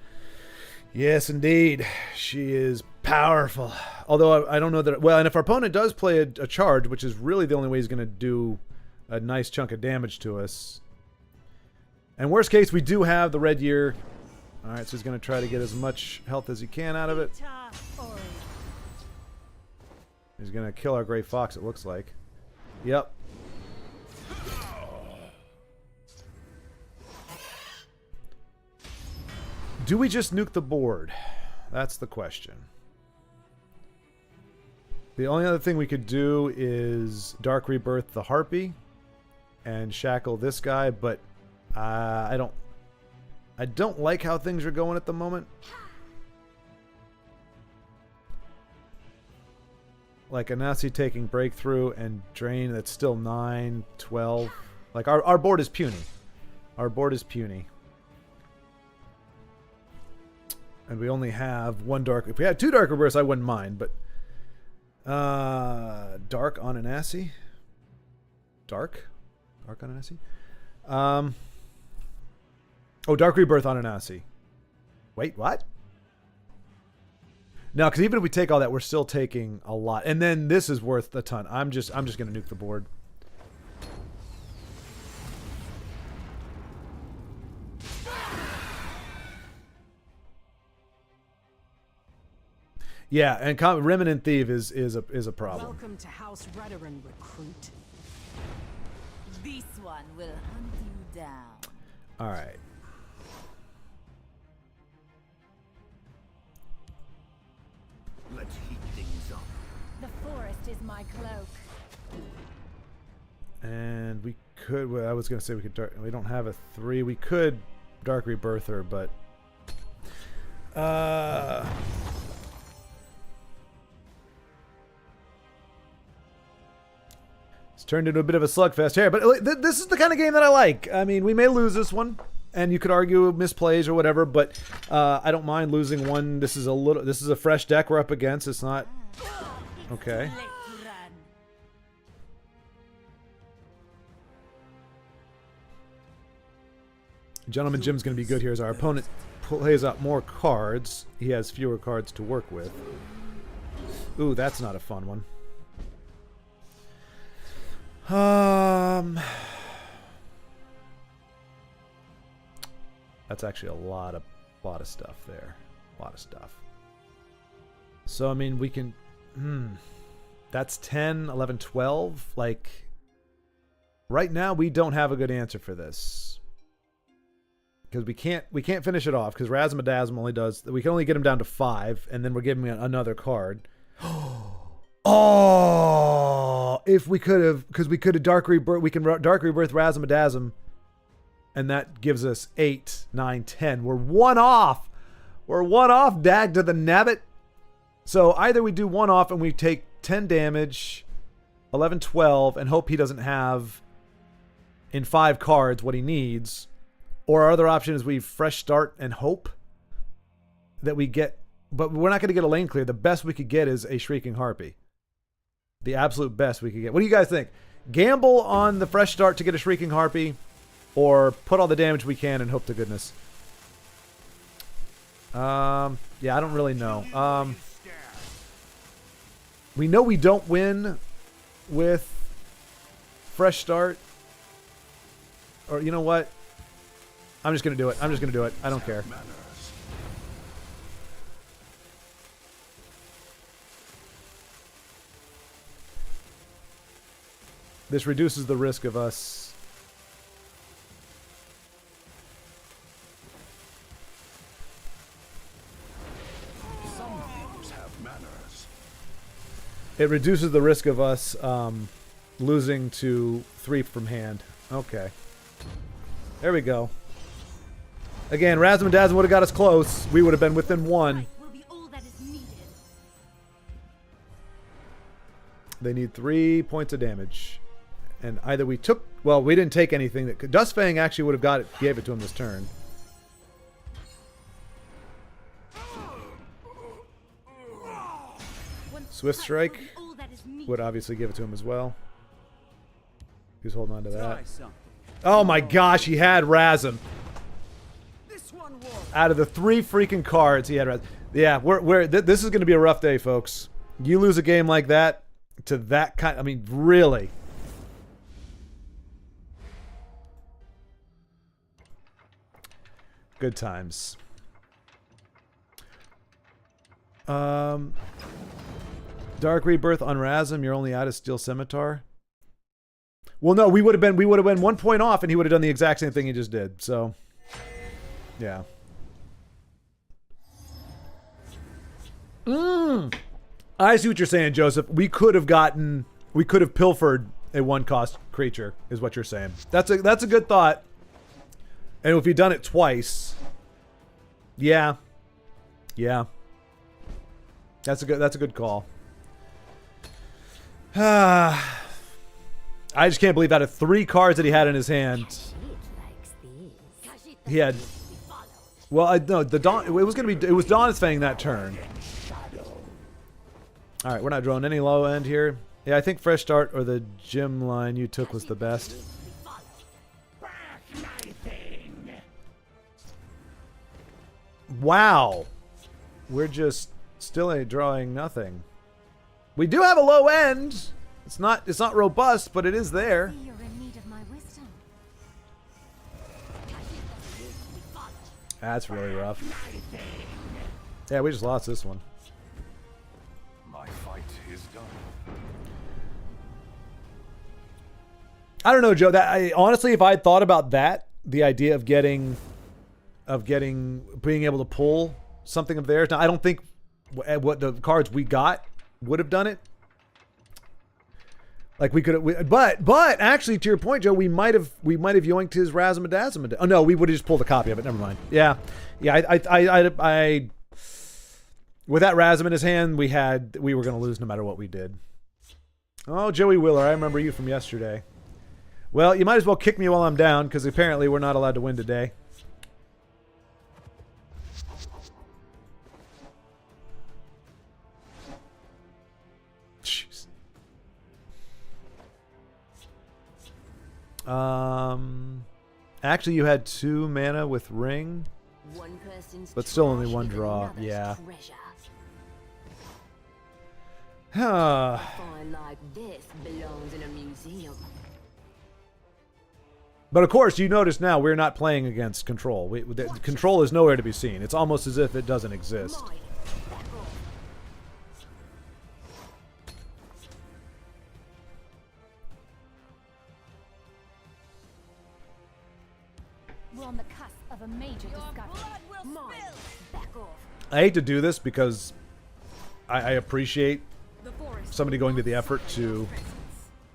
Yes, indeed. She is powerful. Although I don't know that. Well, and if our opponent does play a charge, which is really the only way he's going to do a nice chunk of damage to us. And worst case, we do have the red year. All right, so he's going to try to get as much health as he can out of it. He's going to kill our Gray Fox, it looks like. Yep. Do we just nuke the board? That's the question. The only other thing we could do is Dark Rebirth the Harpy and shackle this guy, but I don't like how things are going at the moment. Like Anasi taking Breakthrough and Drain, that's still 9, 12. Like our board is puny. Our board is puny. And we only have one Dark. If we had 2 Dark Rebirths, I wouldn't mind, but Dark on Anasi. Dark on Anasi. Oh, Dark Rebirth on Anasi. Wait, what? No, because even if we take all that, we're still taking a lot. And then this is worth a ton. I'm just gonna nuke the board. Yeah, and Remnant Thief is a problem. Welcome to House Redoran, recruit. This one will hunt you down. All right. Let's heat things up. The forest is my cloak. And we could. Well, I was gonna say we could. We don't have a 3. We could Dark Rebirth her, but it's turned into a bit of a slugfest here. But this is the kind of game that I like. I mean, we may lose this one, and you could argue misplays or whatever, but I don't mind losing one. This is a fresh deck we're up against. It's not okay. Gentleman Jim's going to be good here as our opponent plays out more cards. He has fewer cards to work with. Ooh, that's not a fun one. That's actually a lot of stuff there. A lot of stuff. So, I mean, we can... That's 10, 11, 12. Like, right now, we don't have a good answer for this. Because we can't finish it off, because Razzmatazz only does... We can only get him down to 5, and then we're giving him another card. Oh! If we could have... Because we could have Dark Rebirth... We can Dark Rebirth Razzmatazz, and that gives us 8, 9, 10. We're one off! We're one off, dag to the nabbit. So either we do one off and we take 10 damage, 11, 12, and hope he doesn't have in 5 cards what he needs. Or our other option is we fresh start and hope that we get... But we're not going to get a lane clear. The best we could get is a Shrieking Harpy. The absolute best we could get. What do you guys think? Gamble on the fresh start to get a Shrieking Harpy, or put all the damage we can and hope to goodness? Yeah, I don't really know. We know we don't win with fresh start. Or you know what? I'm just going to do it. I'm just going to do it. I don't care. This reduces the risk of us. Some things have manners. It reduces the risk of us losing to 3 from hand. Okay. There we go. Again, Razzmatazz would have got us close. We would have been within 1. They need 3 points of damage. And either we took... Well, we didn't take anything that could... Dustfang actually would have gave it to him this turn. Swift Strike would obviously give it to him as well. He's holding on to that. Oh my gosh, he had Razm. Out of the 3 freaking cards, he had Razm. Yeah, this is going to be a rough day, folks. You lose a game like that to that kind... I mean, really... Good times. Dark Rebirth on Razm. You're only out of Steel Scimitar. Well, no, we would have been 1 point off, and he would have done the exact same thing he just did. So, yeah. I see what you're saying, Joseph. We could have pilfered a 1-cost creature, is what you're saying. That's a good thought. And if you've done it twice, yeah. That's a good call. I just can't believe out of 3 cards that he had in his hand, he had... Well, no, the Dawn... It was Dawn's Fang that turn. Alright, we're not drawing any low end here. Yeah, I think Fresh Start or the gym line you took was the best. Wow. We're just still drawing nothing. We do have a low end. It's not robust, but it is there. You're in need of my wisdom. That's really rough. Yeah, we just lost this one. My fight is done. I don't know, Joe. Honestly, if I had thought about that, the idea of being able to pull something of theirs. Now, I don't think what the cards we got would have done it. Like we could have, but actually, to your point, Joe, we might have yoinked his Razzmatazz. Oh no, we would have just pulled a copy of it. Never mind. Yeah. I with that Razm in his hand, we were going to lose no matter what we did. Oh, Joey Wheeler, I remember you from yesterday. Well, you might as well kick me while I'm down, because apparently we're not allowed to win today. Actually, you had 2 mana with Ring, One person's but still only trash 1 is draw. another's Yeah. treasure. Huh. A find like this belongs in a museum. But of course, you notice now we're not playing against Control. Control is nowhere to be seen. It's almost as if it doesn't exist. Mine. Back off. We're on the cusp of a major discovery. Mine. Back off. I hate to do this because I appreciate somebody going to the effort to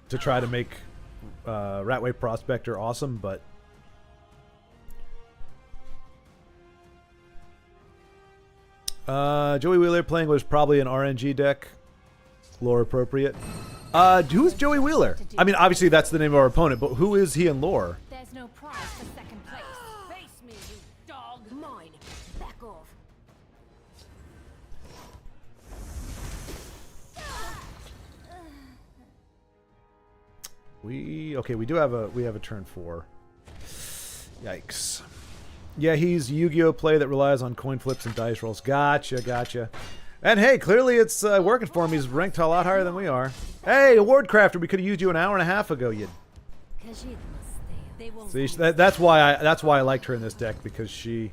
try to make Ratway Prospector awesome, but Joey Wheeler playing was probably an RNG deck, lore appropriate. Who's Joey Wheeler? I mean, obviously that's the name of our opponent, but who is he in lore? There's no prize for second place. Face me, you dog. Mine. Back off. We do have a turn 4. Yikes. Yeah, he's Yu-Gi-Oh play that relies on coin flips and dice rolls. Gotcha. And hey, clearly it's working for him. He's ranked a lot higher than we are. Hey, Award Crafter, we could have used you an hour and a half ago. You They won't see, that's why I liked her in this deck, because she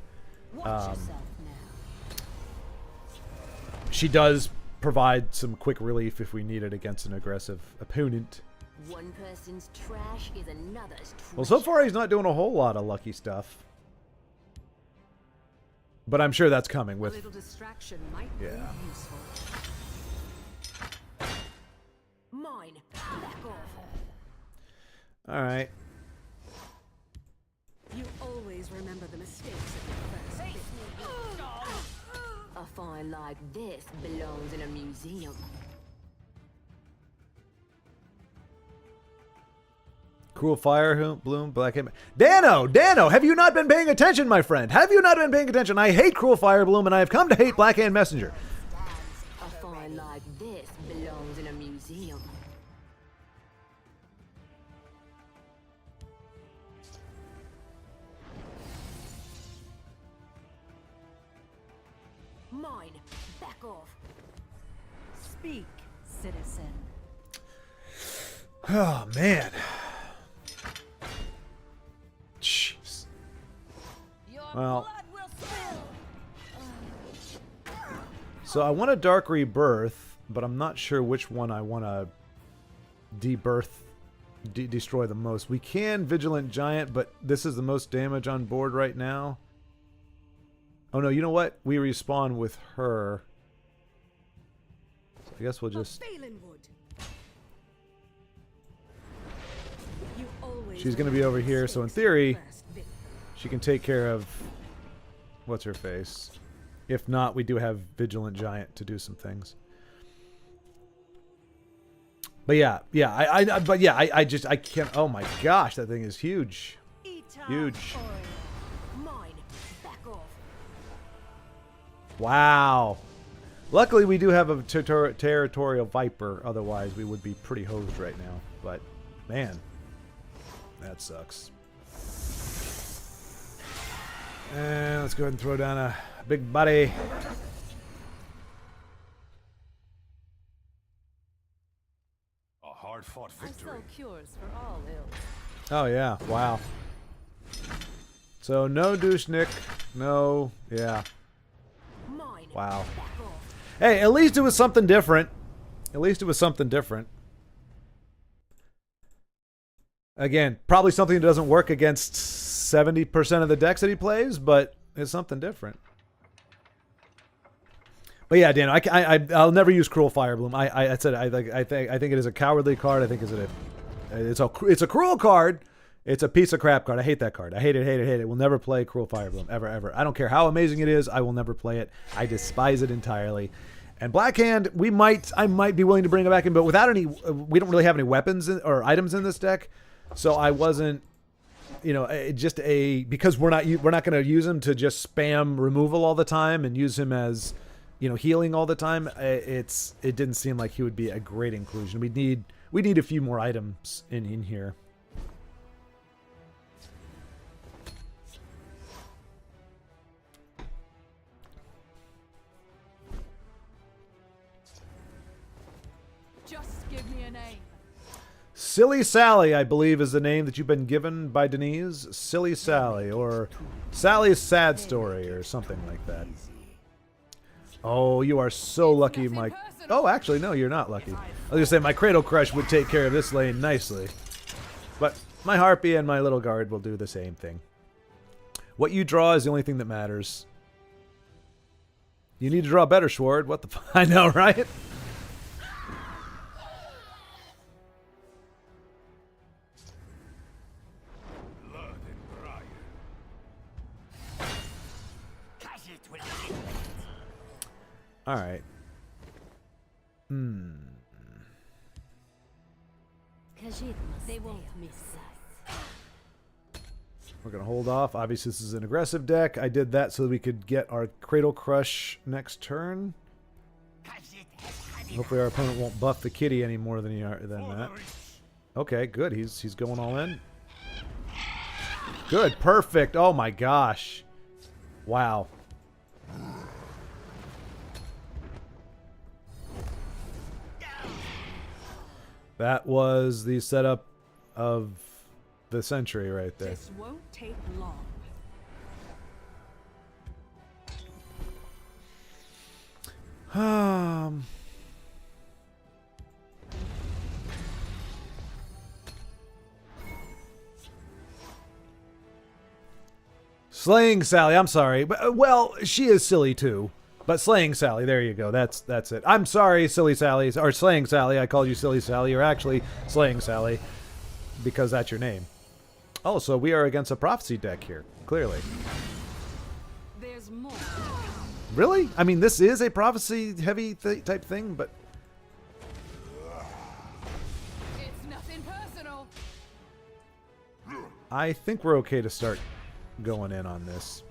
watch yourself now. she does provide some quick relief if we need it against an aggressive opponent. One person's trash is another's treasure. Well, so far he's not doing a whole lot of lucky stuff. But I'm sure that's coming A with... little distraction might Yeah. be useful. Mine. Back off. Alright. You always remember the mistakes of your first bit. A find like this belongs in a museum. Cruel Fire Bloom, Black Hand. Dano, have you not been paying attention, my friend? Have you not been paying attention? I hate Cruel Fire Bloom, and I have come to hate Black Hand Messenger. A find like this belongs in a museum. Mine. Back off. Speak, citizen. Oh, man. Jeez. Well, so I want a Dark Rebirth, but I'm not sure which one I want to destroy the most. We can Vigilant Giant, but this is the most damage on board right now. Oh no, you know what? We respawn with her. So I guess we'll just... She's going to be over here, so in theory, she can take care of... What's her face? If not, we do have Vigilant Giant to do some things. But yeah, I can't... Oh my gosh, that thing is huge. Huge. Mine. Back off. Wow. Luckily, we do have a Territorial Viper. Otherwise, we would be pretty hosed right now. But, man, that sucks. And let's go ahead and throw down a big buddy. A hard-fought I victory. sell cures for all ills. Oh, yeah. Wow. So, no Douchnik. No... Yeah. Mine. Wow. Back off. Hey, at least it was something different. At least it was something different. Again, probably something that doesn't work against 70% of the decks that he plays, but it's something different. But yeah, Dan, I'll never use Cruel Firebloom. I said I think it is a cowardly card. I think it's a cruel card. It's a piece of crap card. I hate that card. I hate it. We'll never play Cruel Firebloom ever. I don't care how amazing it is. I will never play it. I despise it entirely. And Blackhand, I might be willing to bring it back in, but without any, we don't really have any weapons or items in this deck. So I wasn't, because we're not going to use him to just spam removal all the time and use him as, healing all the time. It didn't seem like he would be a great inclusion. We need a few more items in here. a name. Silly Sally, I believe, is the name that you've been given by Denise. Silly Sally, or Sally's Sad Story, or something like that. Oh, you are so lucky, Mike. Oh, actually, no, you're not lucky. I was going to say, my Cradle Crush would take care of this lane nicely. But my Harpy and my Little Guard will do the same thing. What you draw is the only thing that matters. You need to draw better, Sword. What the I know, right? All right. They won't miss us. We're going to hold off. Obviously, this is an aggressive deck. I did that so that we could get our Cradle Crush next turn. Hopefully our opponent won't buff the kitty any more than that. Okay, good. He's going all in. Good. Perfect. Oh, my gosh. Wow. That was the setup of the century right there. This won't take long. Slaying Sally, I'm sorry. But, well, she is silly too. But Slaying Sally, there you go. That's it. I'm sorry, Silly Sally, or Slaying Sally. I called you Silly Sally. You're actually Slaying Sally because that's your name. Oh, so we are against a prophecy deck here, clearly. There's more. Really? I mean, this is a prophecy-heavy type thing, but... It's nothing personal. I think we're okay to start going in on this.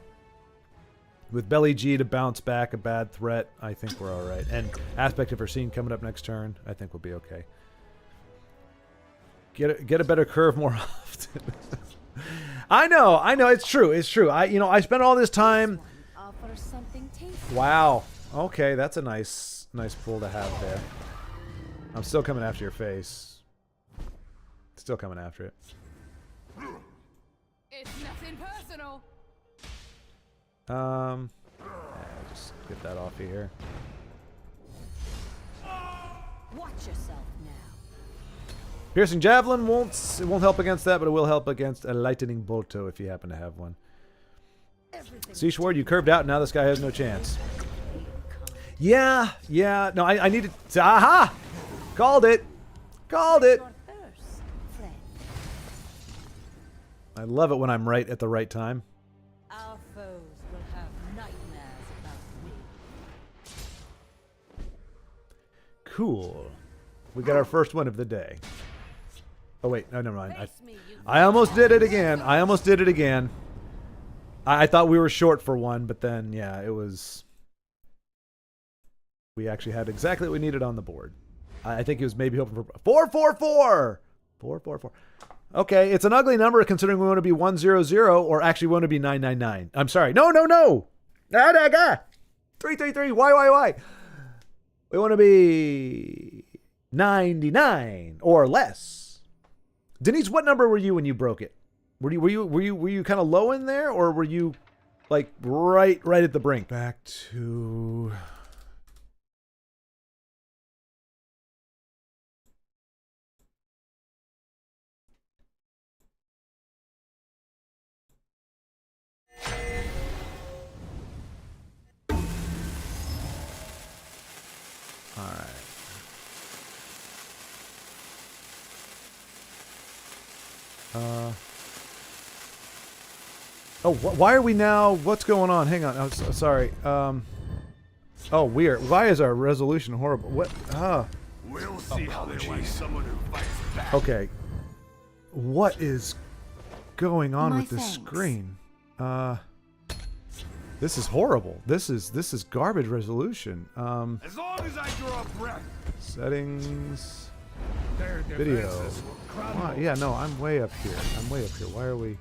With Belly G to bounce back a bad threat, I think we're alright. And Aspect of Ursine coming up next turn, I think we'll be okay. Get a better curve more often. I know, it's true. I spent all this time... Offer something tasty. Wow. Okay, that's a nice pull to have there. I'm still coming after your face. Still coming after it. It's nothing personal. Just get that off of here. Watch yourself now. Piercing Javelin won't help against that, but it will help against a Lightning Bolto if you happen to have one. See, Sword, you curved out, and now this guy has no chance. Yeah. No, I needed to... Aha! Called it! Called it! Your thirst, friend. I love it when I'm right at the right time. Our foes will have nightmares about me. Cool. We got our first one of the day. Oh, wait. No, never mind. Face me, you I almost did it again. I thought we were short for one, but then, yeah, it was... We actually had exactly what we needed on the board. I think he was maybe hoping for 444. 444. Okay, it's an ugly number considering we want to be 100 or actually we want to be 999. I'm sorry. No. 333. Why? We want to be 99 or less. Denise, what number were you when you broke it? Were you kind of low in there, or were you like right at the brink? Back to... All right. Oh, why are we now? What's going on? Hang on. I'm sorry. Oh, weird. Why is our resolution horrible? What? We'll see how they like someone who fights back. Okay. What is going on My with this thanks. screen? This is horrible. This is garbage resolution. As long as I draw breath, Settings. their Video. defenses will crumble. Why? Yeah, no, I'm way up here. Why are we...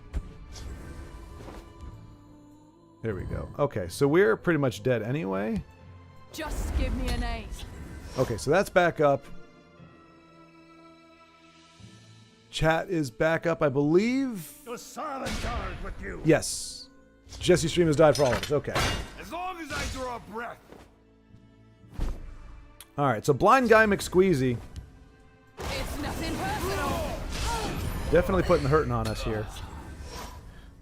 There we go. Okay, so we're pretty much dead anyway. Just give me a name. Okay, so that's back up. Chat is back up, I believe. The silent guard with you. Yes. Jesse Stream has died for all of us. Okay. As long as I draw breath. All right. So Blind Guy McSqueezy It's nothing personal. definitely putting the hurting on us here.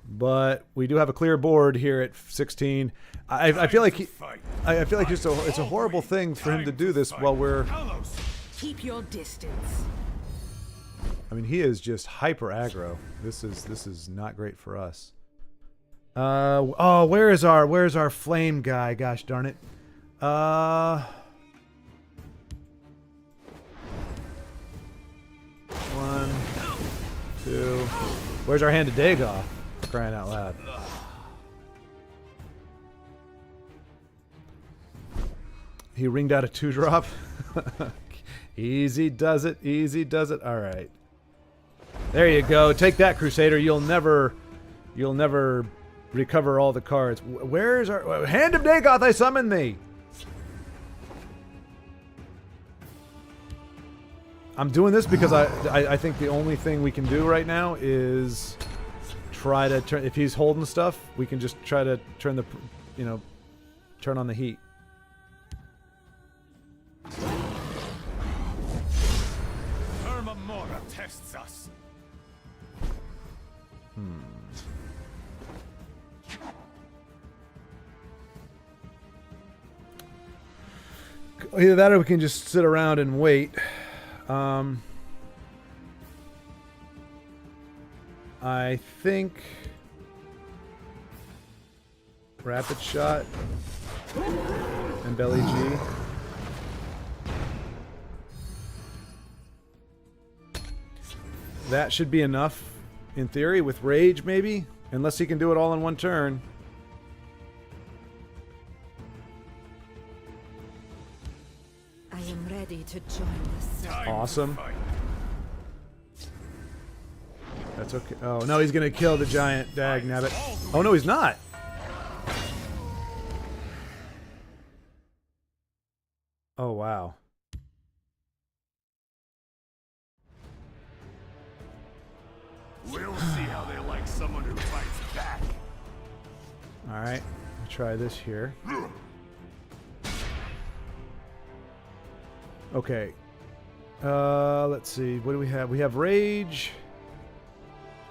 But we do have a clear board here at 16. I feel like I feel like it's a horrible thing for him to do this while we're. Keep your distance. I mean, he is just hyper aggro. This is not great for us. Oh, where's our flame guy? Gosh darn it. 1, 2. Where's our hand of Dagoth? Crying out loud. He ringed out a 2-drop. Easy does it. Easy does it. All right. There you go. Take that, Crusader. You'll never recover all the cards. Where's our Hand of Dagoth? I summon thee. I'm doing this because I think the only thing we can do right now is try to turn. If he's holding stuff, we can just try to turn the, turn on the heat. Terma Mora tests us. Either that or we can just sit around and wait. I think Rapid Shot and Belly G. That should be enough, in theory, with Rage maybe? Unless he can do it all in one turn. I am ready to join the circle. Awesome. That's okay. Oh, no, he's going to kill the giant dag nabbit. Oh, no, he's not. Oh, wow. We'll see how they like someone who fights back. All right. I'll try this here. Okay. Let's see. What do we have? We have Rage.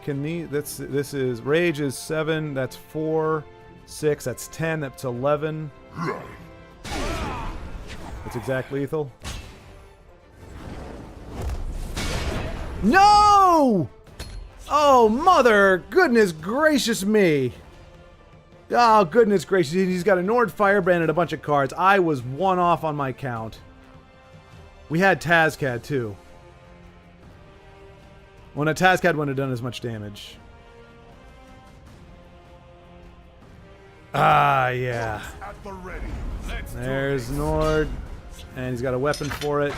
This is Rage is 7. That's 4, 6. That's 10. That's 11. That's exact lethal. No! Oh, mother! Goodness gracious me! Oh, goodness gracious. He's got a Nord Firebrand and a bunch of cards. I was 1 off on my count. We had Tazcad, too. Well, a Tazcad wouldn't have done as much damage. Ah, yeah. At the ready. There's Nord. And he's got a weapon for it.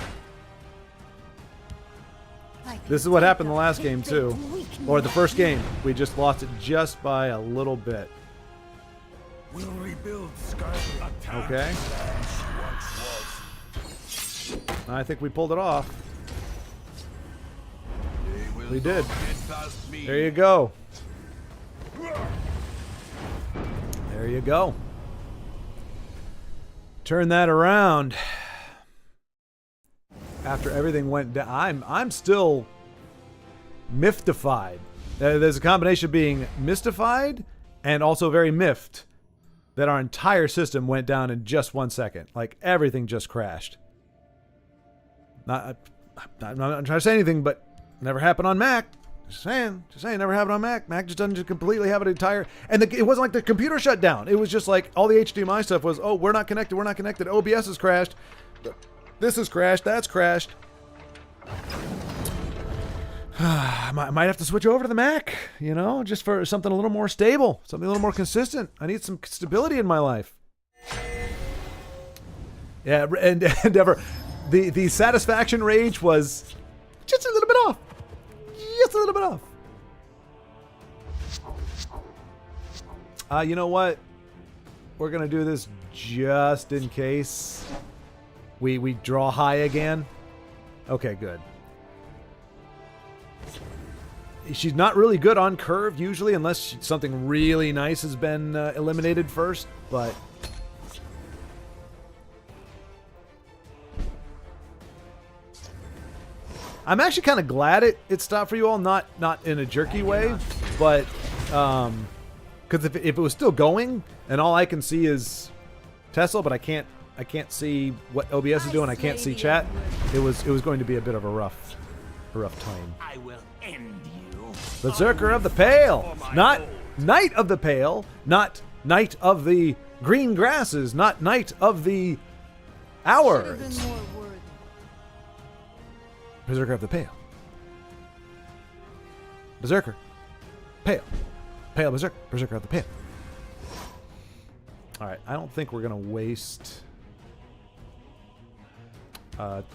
This is what happened the last game, too. Or the first game. We just lost it just by a little bit. We'll rebuild Skyrim. Okay. I think we pulled it off. We did. There you go. There you go. Turn that around. After everything went down, I'm still mystified. There's a combination of being mystified and also very miffed that our entire system went down in just 1 second. Like, everything just crashed. I'm not trying to say anything, but never happened on Mac. Just saying, never happened on Mac. Mac just doesn't just completely have an entire... And it wasn't like the computer shut down. It was just like all the HDMI stuff was, oh, we're not connected. OBS has crashed. This has crashed. That's crashed. I might have to switch over to the Mac, just for something a little more stable, something a little more consistent. I need some stability in my life. Yeah, and Endeavor, the satisfaction range was just a little bit off. Just a little bit off. You know what? We're going to do this just in case we draw high again. Okay, good. She's not really good on curve usually, unless something really nice has been eliminated first. But I'm actually kind of glad it stopped for you all, not in a jerky way, but because if it was still going and all I can see is TESL, but I can't see what OBS is doing, I can't see chat. It was going to be a bit of a rough time. I will end you. Berserker of the Pale, not Knight of the Pale, not Knight of the Green Grasses, not Knight of the Hours. Berserker of the Pale. Berserker. Pale. Pale Berserker. Berserker of the Pale. Alright, I don't think we're going to waste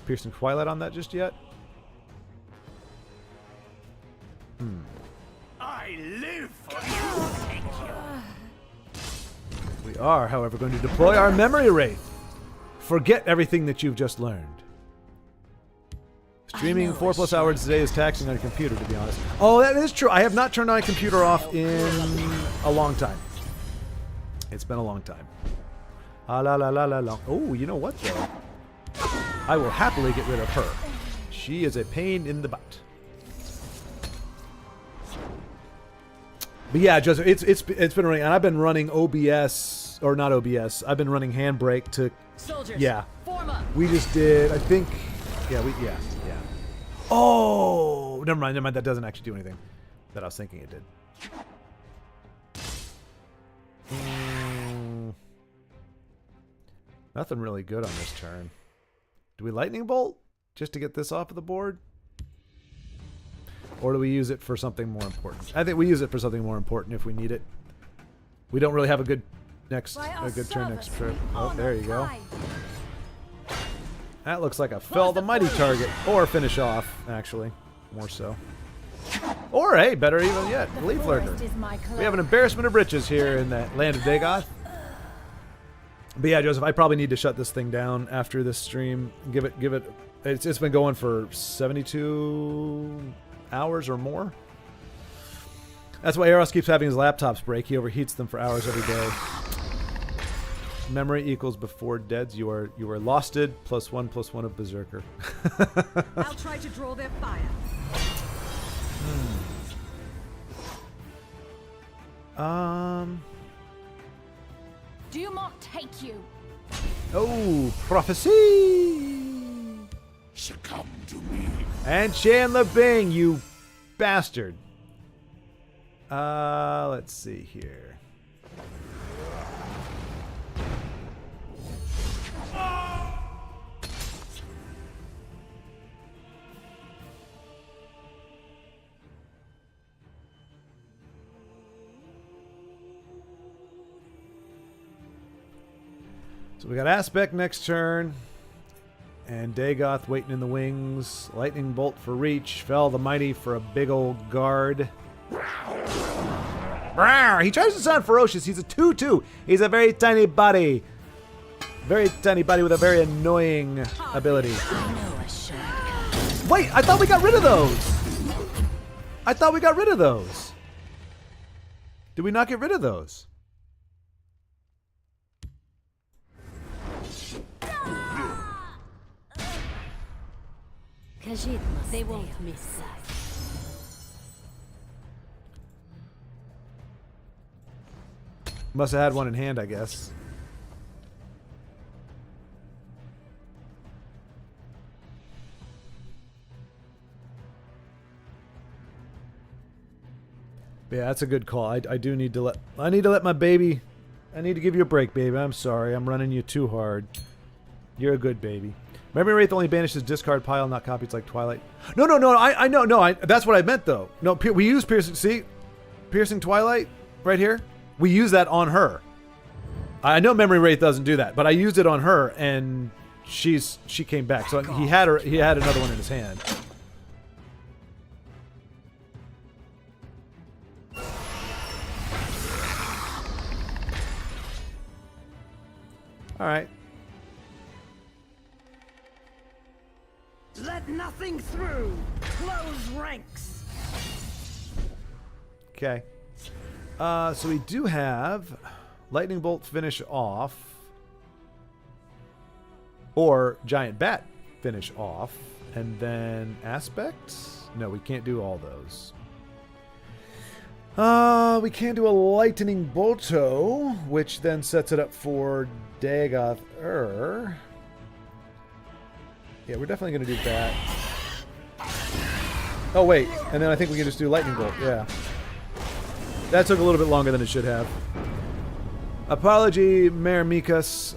Piercing Twilight on that just yet. I live for you. Thank you. We are, however, going to deploy our Memory Wraith. Forget everything that you've just learned. Streaming 4+ hours a day is taxing on your computer, to be honest. Oh, that is true. I have not turned my computer off in a long time. It's been a long time. Ah la la la la la. Oh, you know what though? I will happily get rid of her. She is a pain in the butt. But yeah, Joseph, it's been running, and I've been running OBS or not OBS. I've been running Handbrake to. Soldiers, yeah. form up. We just did. I think. Yeah. Yeah. Oh, never mind. That doesn't actually do anything that I was thinking it did. Nothing really good on this turn. Do we lightning bolt just to get this off of the board? Or do we use it for something more important? I think we use it for something more important if we need it. We don't really have a good turn next turn. Oh, there you go. That looks like a Fell the Mighty target. Or finish off, actually. More so. Or, hey, better even yet, Leaf Lurker. We have an embarrassment of riches here in the land of Dagoth. But yeah, Joseph, I probably need to shut this thing down after this stream. Give it. It's been going for 72 hours or more. That's why Eros keeps having his laptops break. He overheats them for hours every day. Memory equals before deads. You are losted +1/+1 of Berserker. I'll try to draw their fire. Dumont take you. Oh, prophecy! Succumb to me. And Chandler Bing, you bastard. Let's see here. So we got Aspect next turn. And Dagoth waiting in the wings. Lightning Bolt for reach. Fell the Mighty for a big old guard. He tries to sound ferocious. He's a 2/2. He's a very tiny body. Very tiny body with a very annoying ability. Wait, I thought we got rid of those. Did we not get rid of those? They won't miss sight. Must have had one in hand, I guess. But yeah, that's a good call. I do need to let my baby. I need to give you a break, baby. I'm sorry. I'm running you too hard. You're a good baby. Memory Wraith only banishes discard pile, not copies like Twilight. No. I know. No, that's what I meant though. No, we use Piercing. See, Piercing Twilight right here. We use that on her. I know Memory Wraith doesn't do that, but I used it on her, and she came back. So he had another one in his hand. All right. Let nothing through. Close ranks. Okay. So we do have lightning bolt finish off, or giant bat finish off, and then aspect. No, we can't do all those. We can do a lightning bolto, which then sets it up for Dagoth. Yeah, we're definitely going to do that. Oh, wait. And then I think we can just do lightning bolt. Yeah. That took a little bit longer than it should have. Apology, Mayor Mikas.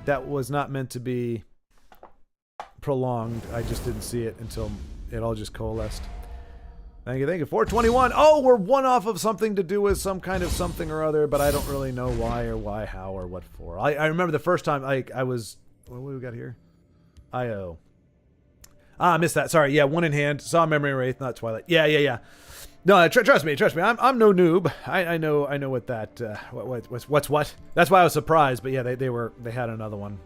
That was not meant to be prolonged. I just didn't see it until it all just coalesced. Thank you, thank you. 421. Oh, we're one off of something to do with some kind of something or other, but I don't really know why, how, or what for. I remember the first time I was... What do we got here? I.O. I missed that. Sorry. Yeah, one in hand. Saw Memory Wraith, not Twilight. Yeah. No, trust me. I'm no noob. I know what that... what's what? That's why I was surprised, but yeah, they had another one.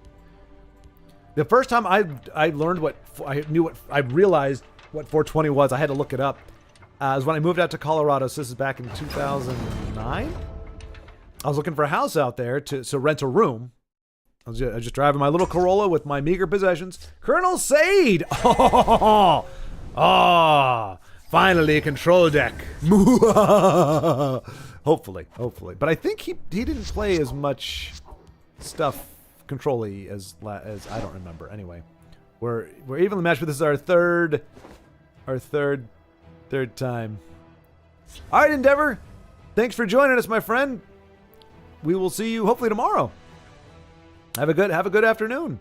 The first time I learned I realized what 420 was, I had to look it up. Was when I moved out to Colorado. So this is back in 2009. I was looking for a house out there to rent a room. I was just driving my little Corolla with my meager possessions. Colonel Sade! Oh, finally a control deck. Hopefully. But I think he didn't play as much stuff control-y as I don't remember. Anyway, we're evenly matched, but this is our third time. All right, Endeavor. Thanks for joining us, my friend. We will see you hopefully tomorrow. Have a good afternoon.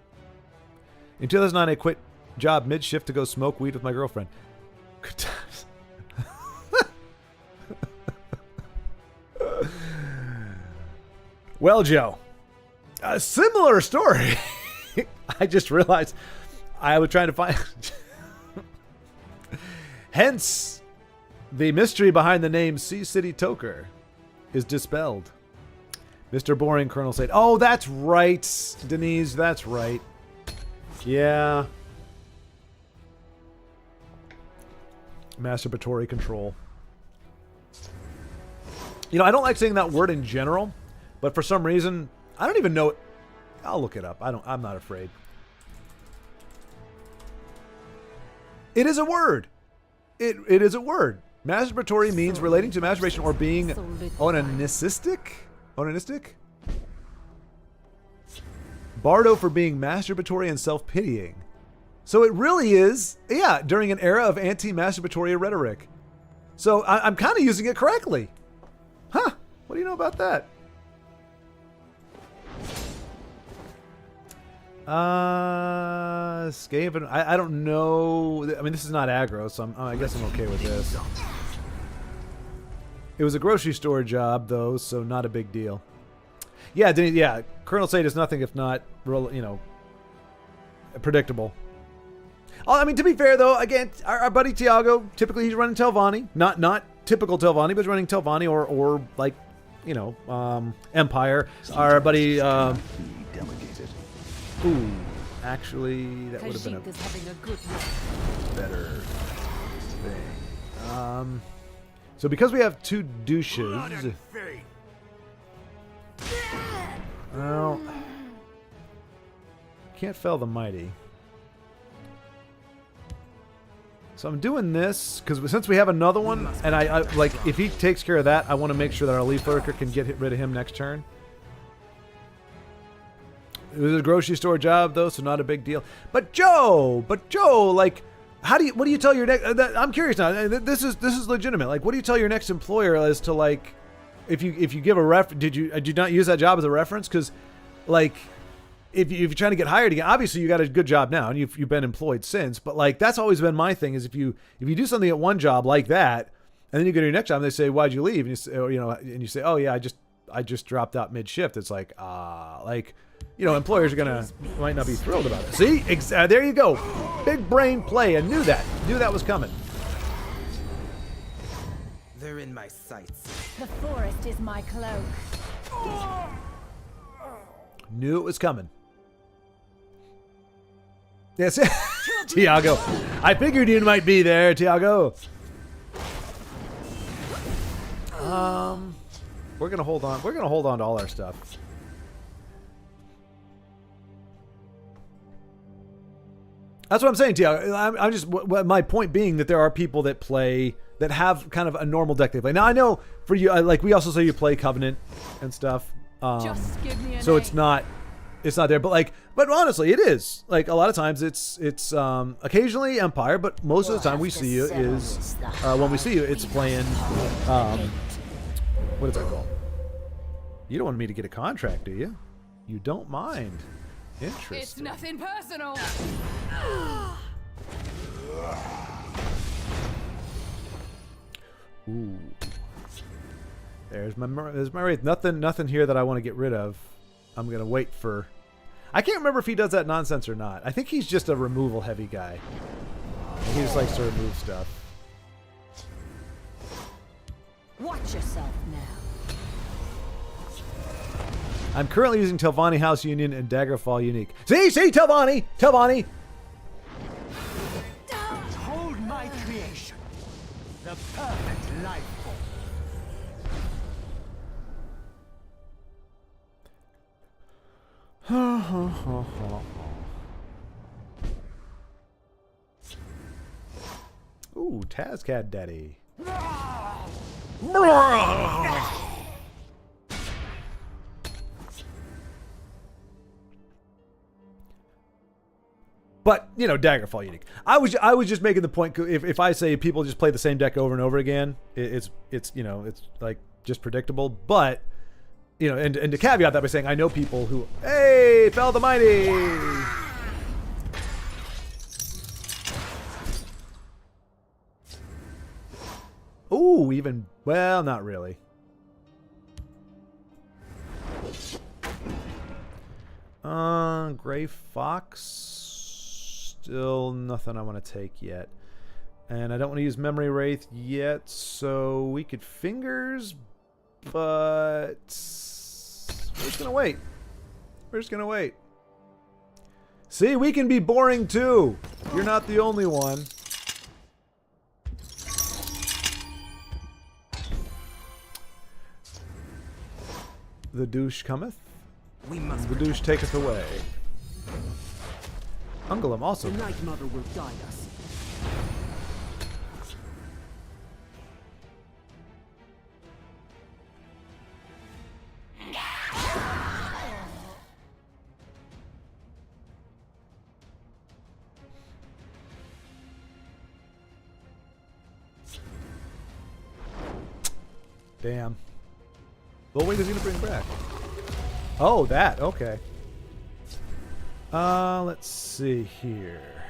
In 2009, I quit job mid-shift to go smoke weed with my girlfriend. Good times. Well, Joe, a similar story. I just realized I was trying to find... Hence, the mystery behind the name Sea City Toker is dispelled. Mr. Boring Colonel said, oh, that's right, Denise, that's right. Yeah. Masturbatory control. You know, I don't like saying that word in general, but for some reason, I don't even know it. I'll look it up. I'm not afraid. It is a word. It is a word. Masturbatory means relating to masturbation or being onanistic? Onanistic? Bardo for being masturbatory and self-pitying. So it really is, yeah, during an era of anti-masturbatory rhetoric. So I'm kind of using it correctly. Huh. What do you know about that? Skaven. I don't know. I mean, this is not aggro, so I guess I'm okay with this. It was a grocery store job, though, so not a big deal. Yeah, yeah. Colonel Sade is nothing if not, predictable. Oh, I mean, to be fair, though, again, our buddy Tiago, typically he's running Telvanni. Not typical Telvanni, but he's running Telvanni or like, Empire. Our buddy... Ooh, actually, that would have been a better thing. So because we have two douches... Well... Can't fell the mighty. So I'm doing this, because since we have another one, and I like, if he takes care of that, I want to make sure that our Leaf Lurker can get rid of him next turn. It was a grocery store job, though, so not a big deal. But Joe, like, what do you tell your next? I'm curious now. This is legitimate. Like, what do you tell your next employer as to, like, if you give a ref? Did you not use that job as a reference? Because, like, if you're trying to get hired again, obviously you got a good job now and you've been employed since. But like, that's always been my thing is if you do something at one job like that, and then you go to your next job and they say, "Why'd you leave?" And you say, and you say, "Oh yeah, I just dropped out mid shift." It's like, employers might not be thrilled about it. See, there you go, big brain play. I knew that was coming. They're in my sights. The forest is my cloak. Knew it was coming. Yes, Tiago. I figured you might be there, Tiago. We're gonna hold on. We're gonna hold on to all our stuff. That's what I'm saying, Tia. I'm just my point being that there are people that play that have kind of a normal deck they play. Now I know for you, like we also say you play Covenant and stuff. Just give me a So name. it's not there, but honestly, it is. Like a lot of times, it's occasionally Empire, but most of the time we see you is when we see you, it's playing. What is that called? You don't want me to get a contract, do you? You don't mind. It's Interesting. nothing personal. Ooh. There's my wraith. Nothing here that I want to get rid of. I'm gonna wait for. I can't remember if he does that nonsense or not. I think he's just a removal heavy guy. He just likes to remove stuff. Watch yourself now. I'm currently using Telvanni House Union and Daggerfall Unique. See, Telvanni! Hold my creation. The perfect life form. Ooh, Tazcad Daddy. But you know, Daggerfall Unique. I was just making the point. If I say people just play the same deck over and over again, it's you know, it's like just predictable. But you know, and to caveat that by saying I know people who, hey, Fell the Mighty. Ooh, even, well, not really. Gray Fox. Still nothing I want to take yet. And I don't want to use Memory Wraith yet, so we could Fingers, but we're just going to wait. We're just going to wait. See, we can be boring too. You're not the only one. The douche cometh. We must The douche taketh away. Ungolem also. The Night Mother will guide us. Damn. Well, wait, is he gonna bring back? Oh, that. Okay. Let's see here.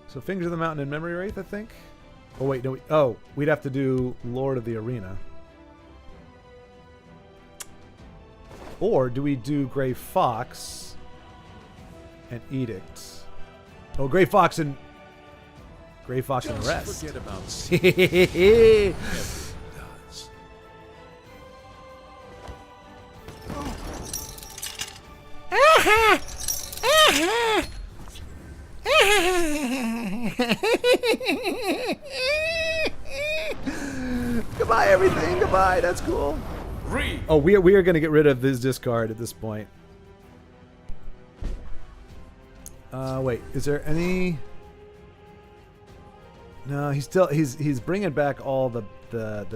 So Fingers of the Mountain and Memory Wraith, I think. Oh wait, no. We'd have to do Lord of the Arena. Or do we do Gray Fox and Edict? Oh, Gray Fox and Rest. Forget about does. Goodbye, everything. Goodbye. That's cool. Read. Oh, we are going to get rid of this discard at this point. Wait. Is there any? No, he's bringing back all the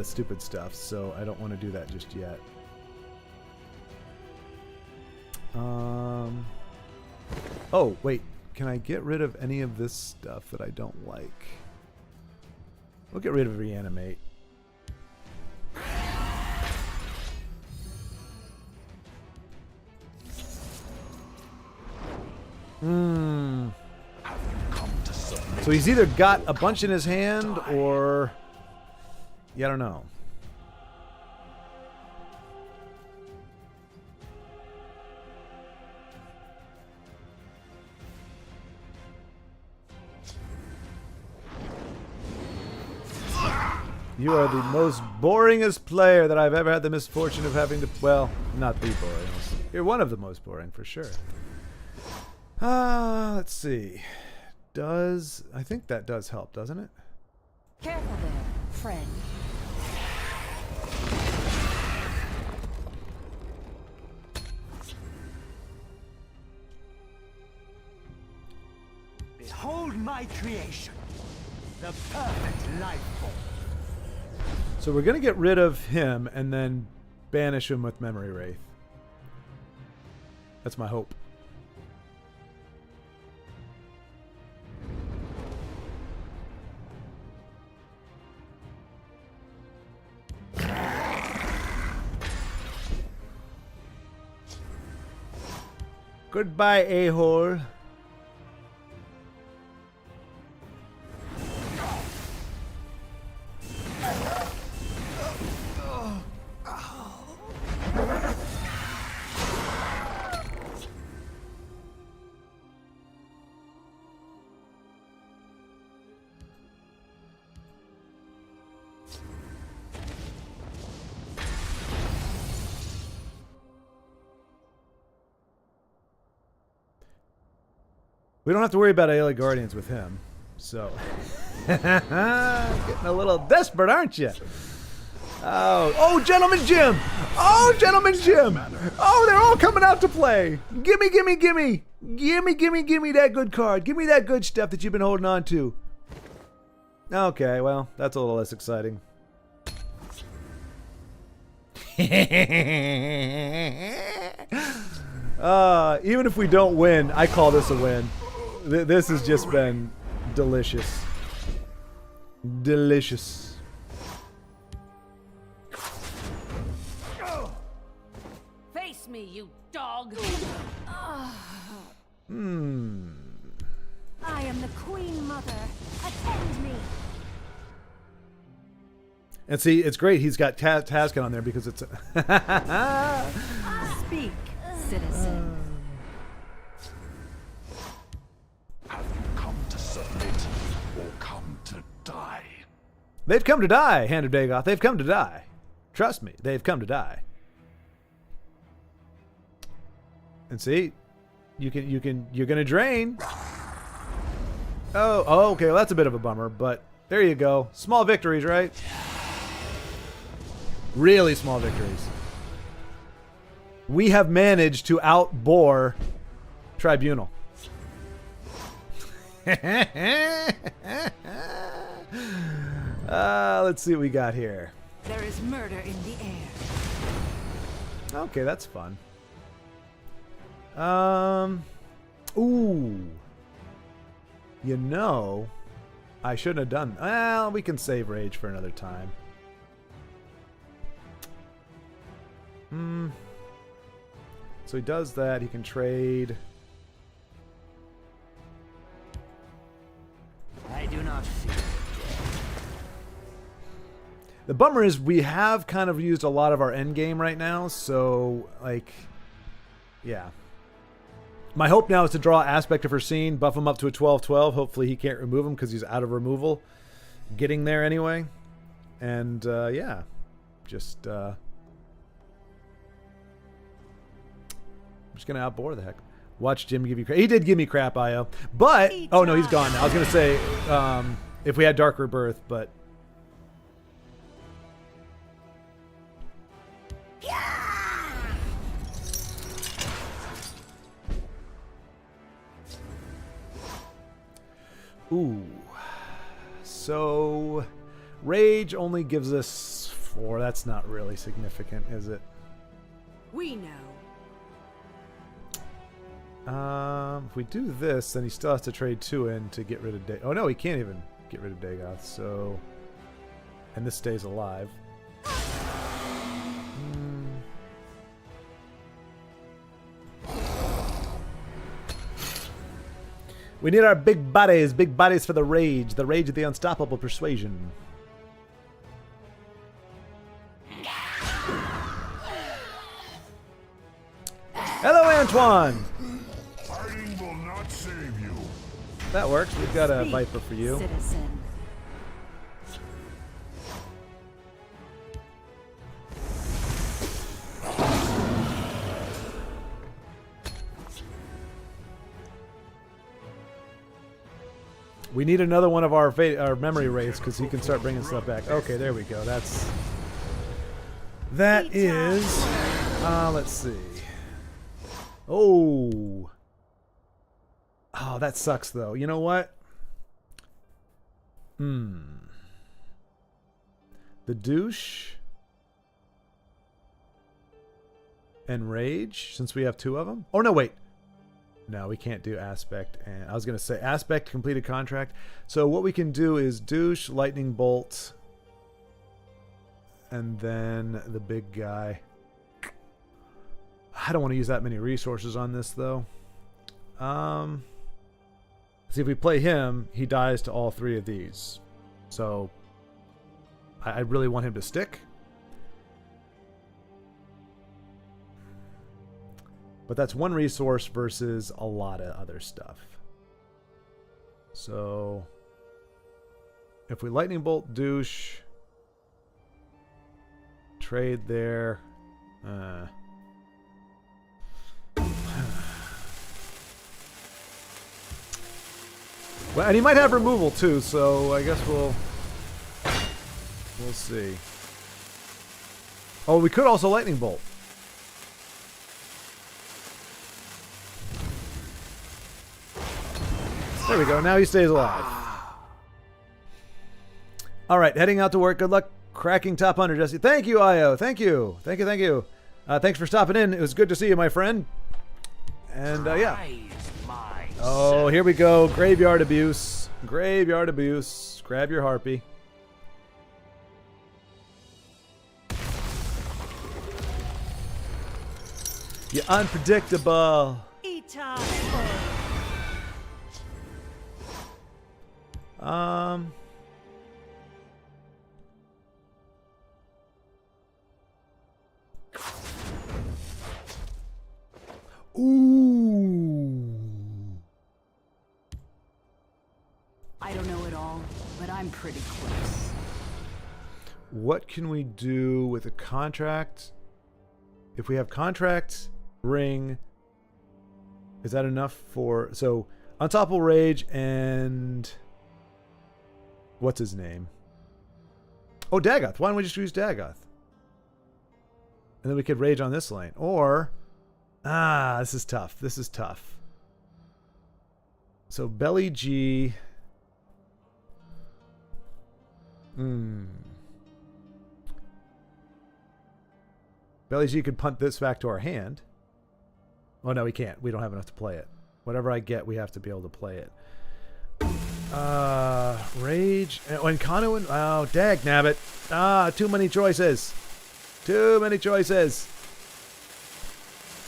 stupid stuff, so I don't want to do that just yet. Oh, wait. Can I get rid of any of this stuff that I don't like? We'll get rid of Reanimate. So he's either got a bunch in his hand or... Yeah, I don't know. You are the most boringest player that I've ever had the misfortune of having to... Well, not the boringest. You're one of the most boring, for sure. Let's see. I think that does help, doesn't it? Careful there, friend. Behold my creation. The perfect life form. So we're gonna get rid of him and then banish him with Memory Wraith. That's my hope. Goodbye, a-hole. We don't have to worry about Aeolic Guardians with him, so getting a little desperate, aren't you? Oh, Gentleman Jim! Oh, Gentleman Jim! Oh, they're all coming out to play. Gimme that good card. Give me that good stuff that you've been holding on to. Okay, well, that's a little less exciting. Even if we don't win, I call this a win. This has just been delicious. Delicious. Face me, you dog. I am the Queen Mother. Attend me. And see, it's great he's got Taskin on there because it's... Speak, citizen. Have you come to submit or come to die? They've come to die, Hand of Dagoth. They've come to die. Trust me, they've come to die. And see, you're gonna drain. Oh, okay, well, that's a bit of a bummer, but there you go. Small victories, right? Really small victories. We have managed to outbore Tribunal. Let's see what we got here. There is murder in the air. Okay, that's fun. Ooh. You know, I shouldn't have done... Well, we can save Rage for another time. So he does that. He can trade... I do not fear. The bummer is we have kind of used a lot of our end game right now, so, like, yeah. My hope now is to draw Aspect of Foreseen, buff him up to a 12-12. Hopefully he can't remove him because he's out of removal. Getting there anyway. And, yeah. Just, I'm just going to outbore the heck. Watch Jim give you crap. He did give me crap, IO. But, oh no, he's gone now. I was going to say, if we had Dark Rebirth, but... Ooh. So, Rage only gives us 4. That's not really significant, is it? We know. If we do this, then he still has to trade 2 in to get rid of Dagoth. Oh no, he can't even get rid of Dagoth, so... And this stays alive. We need our big bodies for the rage of the unstoppable persuasion. Hello, Antoine! Fighting will not save you. That works. We've got a Speak, Viper for you. Citizen. We need another one of our memory wraiths because he can start bringing stuff back. Okay, there we go. That is. Let's see. Oh, that sucks though. You know what? The douche and rage, since we have 2 of them. Oh no, wait. No, we can't do aspect. And I was going to say aspect completed contract. So what we can do is douche, lightning bolt, and then the big guy. I don't want to use that many resources on this though. See, if we play him, he dies to all 3 of these. So I really want him to stick. But that's 1 resource versus a lot of other stuff. So if we lightning bolt douche, trade there. Well, and he might have removal too, so I guess we'll see. Oh, we could also lightning bolt. There we go. Now he stays alive. All right, heading out to work. Good luck cracking top 100, Jesse. Thank you, Io. Thank you. Thank you. Thanks for stopping in. It was good to see you, my friend. And yeah. Oh, here we go. Graveyard abuse. Graveyard abuse. Grab your harpy. You're unpredictable. Ooh. I don't know it all, but I'm pretty close. What can we do with a contract? If we have contract, ring, is that enough for... So, Unstoppable Rage and... What's his name? Oh, Dagoth. Why don't we just use Dagoth? And then we could rage on this lane. Or... this is tough. This is tough. So, Belly G... Belly G could punt this back to our hand. Oh, no, we can't. We don't have enough to play it. Whatever I get, we have to be able to play it. Rage. And Kano and... Oh, dag nabbit. Too many choices. Too many choices.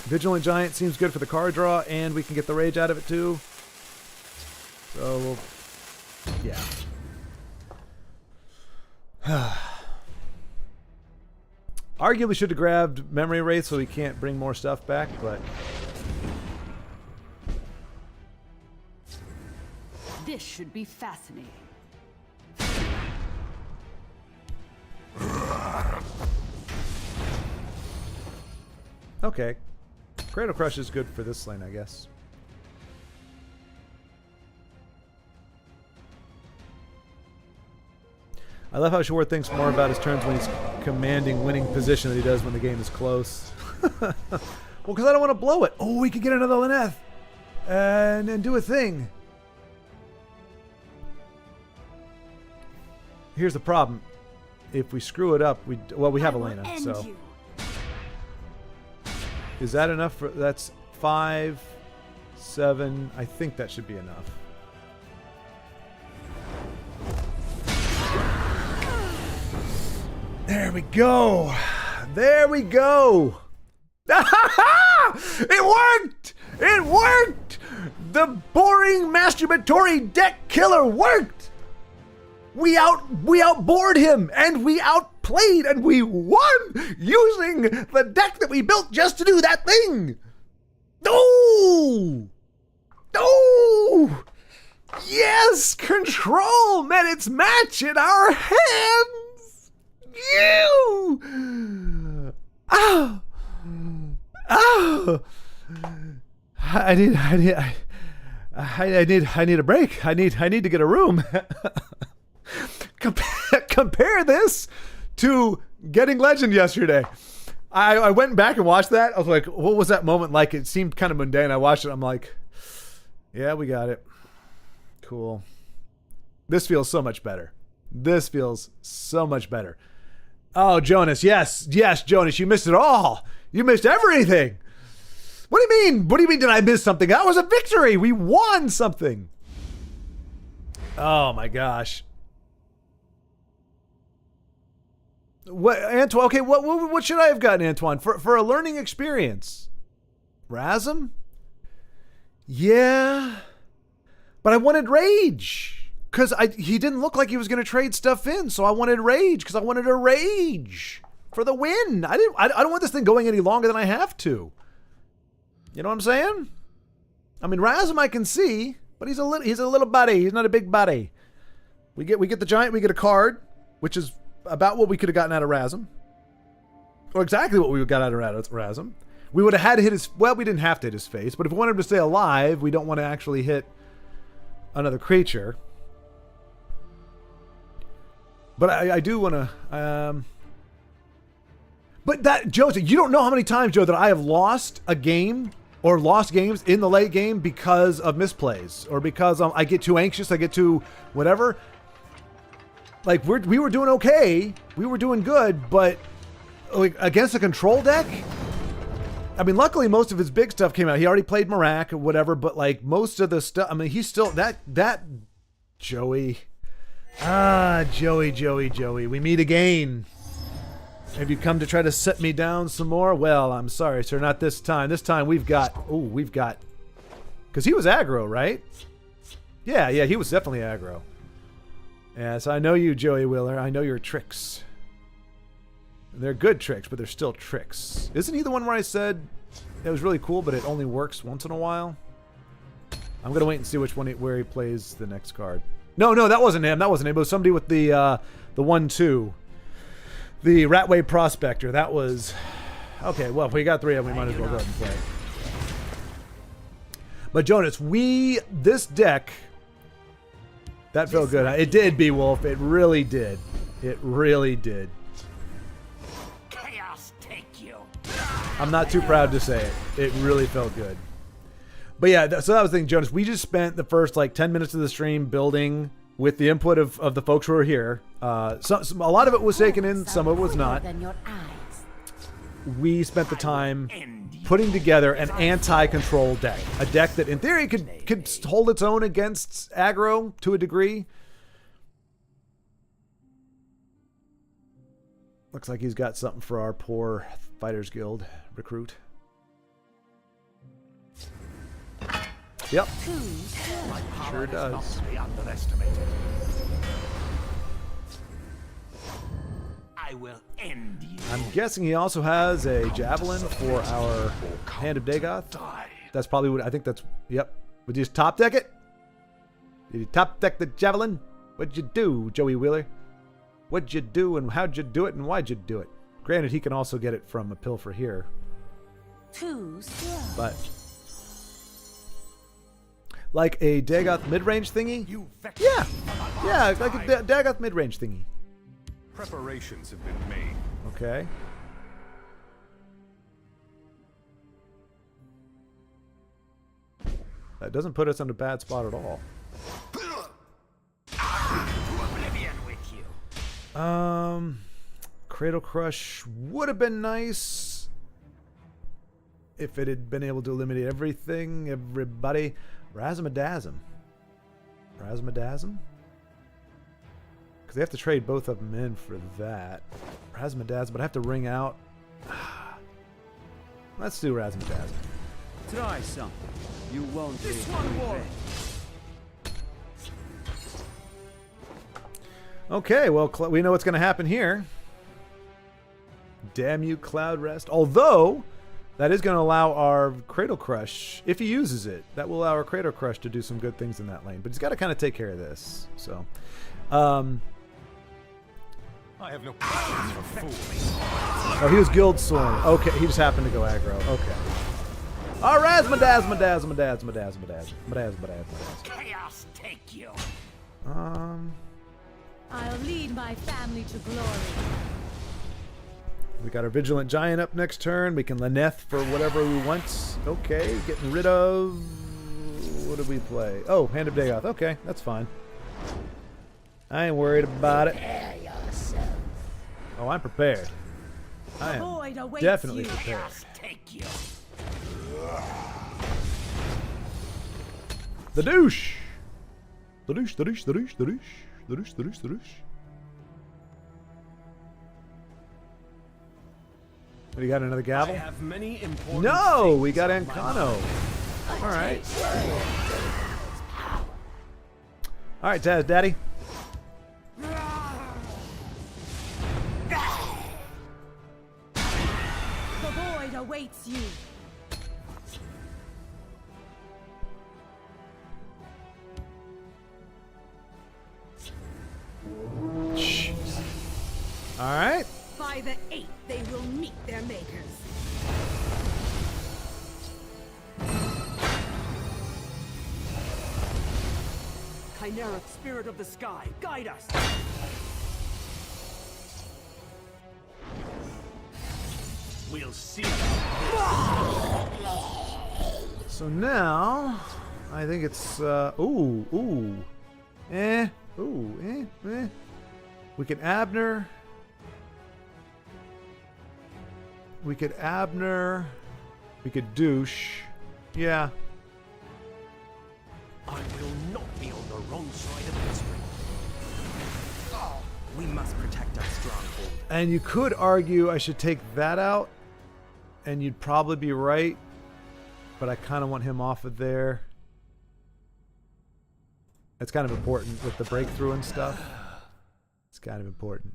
Vigilant Giant seems good for the card draw, and we can get the rage out of it, too. So, we'll... Yeah. Arguably should have grabbed Memory Wraith so we can't bring more stuff back, but... This should be fascinating. Okay. Cradle Crush is good for this lane, I guess. I love how Shore thinks more about his turns when he's commanding winning position than he does when the game is close. Well, because I don't want to blow it. Oh, we could get another Lineth and do a thing. Here's the problem. If we screw it up, we have Elena, so... Is that enough for... That's 5, 7... I think that should be enough. There we go. There we go. It worked. It worked. The boring masturbatory deck killer worked. We outboard him and we outplayed and we won using the deck that we built just to do that thing. Oh. Oh. Yes, control met its match in our hands. You! Oh! I I need a break. I need to get a room. Compare this to getting Legend yesterday. I went back and watched that. I was like, what was that moment like? It seemed kind of mundane. I watched it. I'm like, yeah, we got it. Cool. This feels so much better. This feels so much better. Oh, Jonas. Yes, Jonas. You missed it all. You missed everything. What do you mean? What do you mean did I miss something? That was a victory. We won something. Oh, my gosh. What, Antoine? Okay, what should I have gotten, Antoine, for a learning experience? Razum? Yeah, but I wanted Rage because he didn't look like he was going to trade stuff in, so I wanted Rage because I wanted a Rage for the win. I don't want this thing going any longer than I have to. You know what I'm saying? I mean, Razum I can see, but he's a little buddy. He's not a big buddy. We get the giant. We get a card, which is about what we could have gotten out of Razum. Or exactly what we got out of Razum. We would have had to hit his... Well, we didn't have to hit his face, but if we wanted him to stay alive, we don't want to actually hit another creature. But I do want to... But that, Joe, you don't know how many times, Joe, that I have lost a game or lost games in the late game because of misplays or because I get too anxious, I get too whatever. Like, we were doing okay. We were doing good, but like against a control deck, I mean, luckily most of his big stuff came out. He already played Marak or whatever, but like most of the stuff, I mean, he's still that Joey. Joey. We meet again. Have you come to try to set me down some more? Well, I'm sorry, sir. Not this time. This time we've got, because he was aggro, right? Yeah, he was definitely aggro. Yes, I know you, Joey Wheeler. I know your tricks. They're good tricks, but they're still tricks. Isn't he the one where I said it was really cool, but it only works once in a while? I'm gonna wait and see which one where he plays the next card. No, that wasn't him. That wasn't him. It was somebody with the 1/2, the Ratway Prospector. That was okay. Well, if we got 3 of them, we might as well go ahead and play. But Jonas, this deck. That felt good. It did, Beowulf. It really did. It really did. Chaos take you. I'm not too proud to say it. It really felt good. But yeah, so that was the thing, Jonas. We just spent the first like 10 minutes of the stream building with the input of the folks who were here. A lot of it was taken in, some of it was not. We spent the time putting together an anti-control deck. A deck that in theory could hold its own against aggro to a degree. Looks like he's got something for our poor Fighters Guild recruit. Yep. Sure does. I will end you. I'm guessing he also has a javelin for our Hand of Dagoth. That's probably what I think. That's yep. Would you just top deck it? Did you top deck the javelin? What'd you do, Joey Wheeler? What'd you do and how'd you do it and why'd you do it? Granted, he can also get it from a pilfer here. But like a Dagoth mid-range thingy? Yeah, like a Dagoth mid-range thingy. Preparations have been made. Okay. That doesn't put us in a bad spot at all. Cradle Crush would have been nice if it had been able to eliminate everybody. Razzmatazz. Because they have to trade both of them in for that. Razzmatazz, but I have to ring out. Let's do Razzmatazz. Try something. You won't be able to revenge. Okay, well, we know what's going to happen here. Damn you, Cloud Rest. Although, that is going to allow our Cradle Crush, if he uses it, that will allow our Cradle Crush to do some good things in that lane. But he's got to kind of take care of this. So, I have no patience for fools. oh, he was Guild Sworn. Okay, he just happened to go aggro. Okay. Oh, Razzmadazz, madazz, madazz, madazz, madazz, madazz, madazz, madazz. Chaos take you. I'll lead my family to glory. We got our Vigilant Giant up next turn. We can Lyneth for whatever we want. Okay, getting rid of... What did we play? Oh, Hand of Dagoth. Okay, that's fine. I ain't worried about it. Oh, I'm prepared. I am definitely prepared. Chaos take you. The douche! The douche, the douche, the douche, the douche. The douche, the douche, the douche. What, you got another gavel? I have many important No, things we got on my Ancano. mind. Alright. Alright, Taz, Daddy. The void awaits you. Alright. By the 8th, they will meet their makers. Chimeric spirit of the sky, guide us. We'll see. So now, I think it's, ooh. We can Abner. We could Abner. We could douche. Yeah. I will not be on the wrong side of history. We must protect our stronghold. And you could argue I should take that out, and you'd probably be right, but I kind of want him off of there. That's kind of important with the breakthrough and stuff. It's kind of important.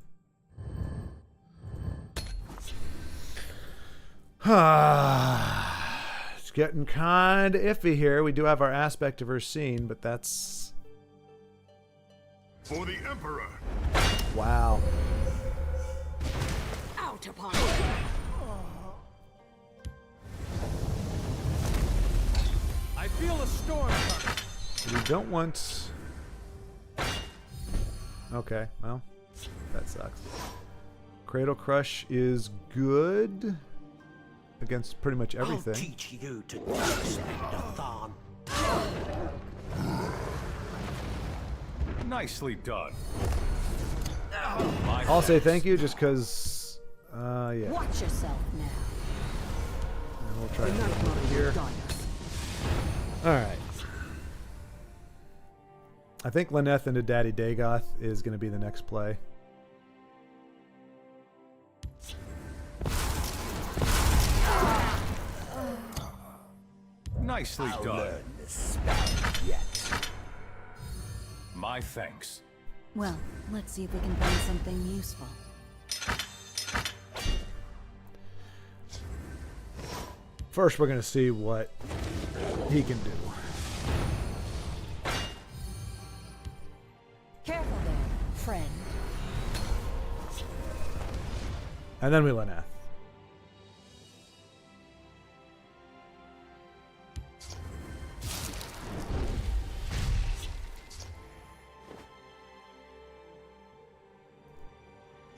It's getting kind of iffy here. We do have our aspect of her scene, but that's... For the Emperor. Wow. Out upon you. I feel a storm coming. We don't want... Okay, well, that sucks. Cradle Crush is good against pretty much everything. I'll teach you to disrespect a thorn. Nicely done. I'll say thank you just because, yeah. Watch yourself now. And we'll try to get him over here. Alright. I think Lyneth into Daddy Dagoth is going to be the next play. Nicely done. My thanks. Well, let's see if we can find something useful. First, we're going to see what he can do. Careful there, friend. And then we Lyneth.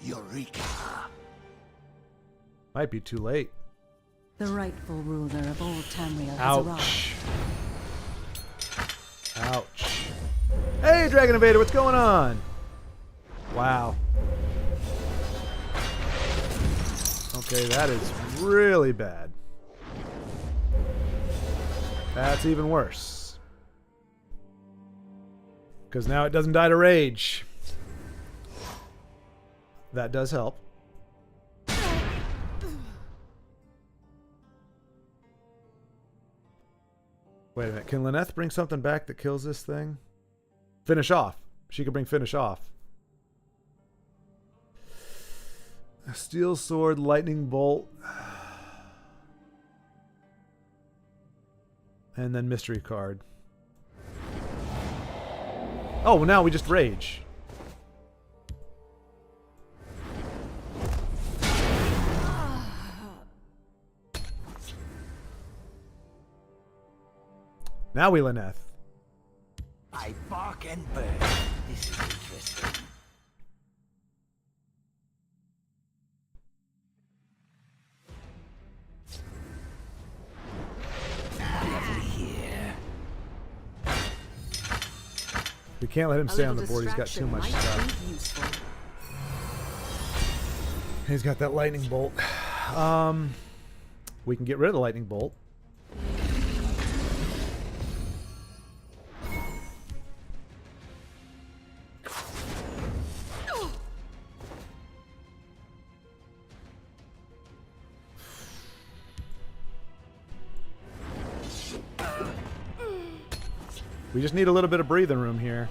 Eureka! Might be too late. The rightful ruler of old Tamriel has arrived. Ouch. Ouch. Hey, Dragon Invader, what's going on? Wow. Okay, that is really bad. That's even worse. Because now it doesn't die to rage. That does help. Wait a minute. Can Lyneth bring something back that kills this thing? Finish off. She could bring finish off. A steel sword, lightning bolt. And then mystery card. Oh, well, now we just rage. Now we Lyneth. I bark and burn. This is interesting. Lovely here. We can't let him A stay on little the board. He's got too distraction much might stuff. prove useful. He's got that lightning bolt. We can get rid of the lightning bolt. We just need a little bit of breathing room here.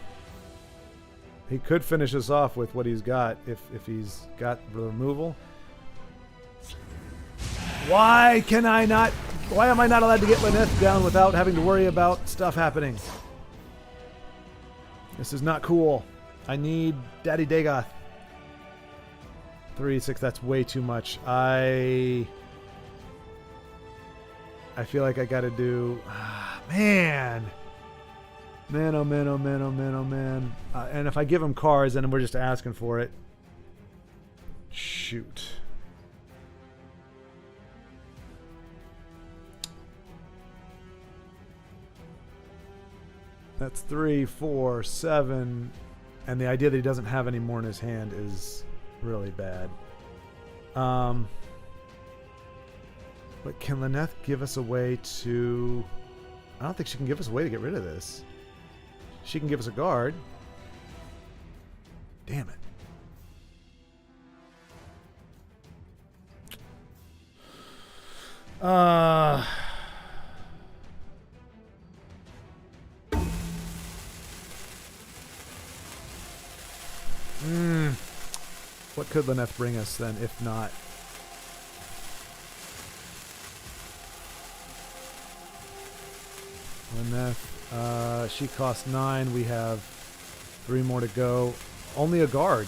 He could finish us off with what he's got if he's got the removal. Why can I not? Why am I not allowed to get Lyneth down without having to worry about stuff happening? This is not cool. I need Daddy Dagoth. 3-6, that's way too much. I feel like I gotta do... man! Man, oh man, oh man, oh man, oh man. And if I give him cards, then we're just asking for it. Shoot. That's 3, 4, 7. And the idea that he doesn't have any more in his hand is really bad. But can Lyneth give us a way to... I don't think she can give us a way to get rid of this. She can give us a guard. Damn it. What could Lyneth bring us then, if not? Lyneth, she costs 9. We have 3 more to go. Only a guard.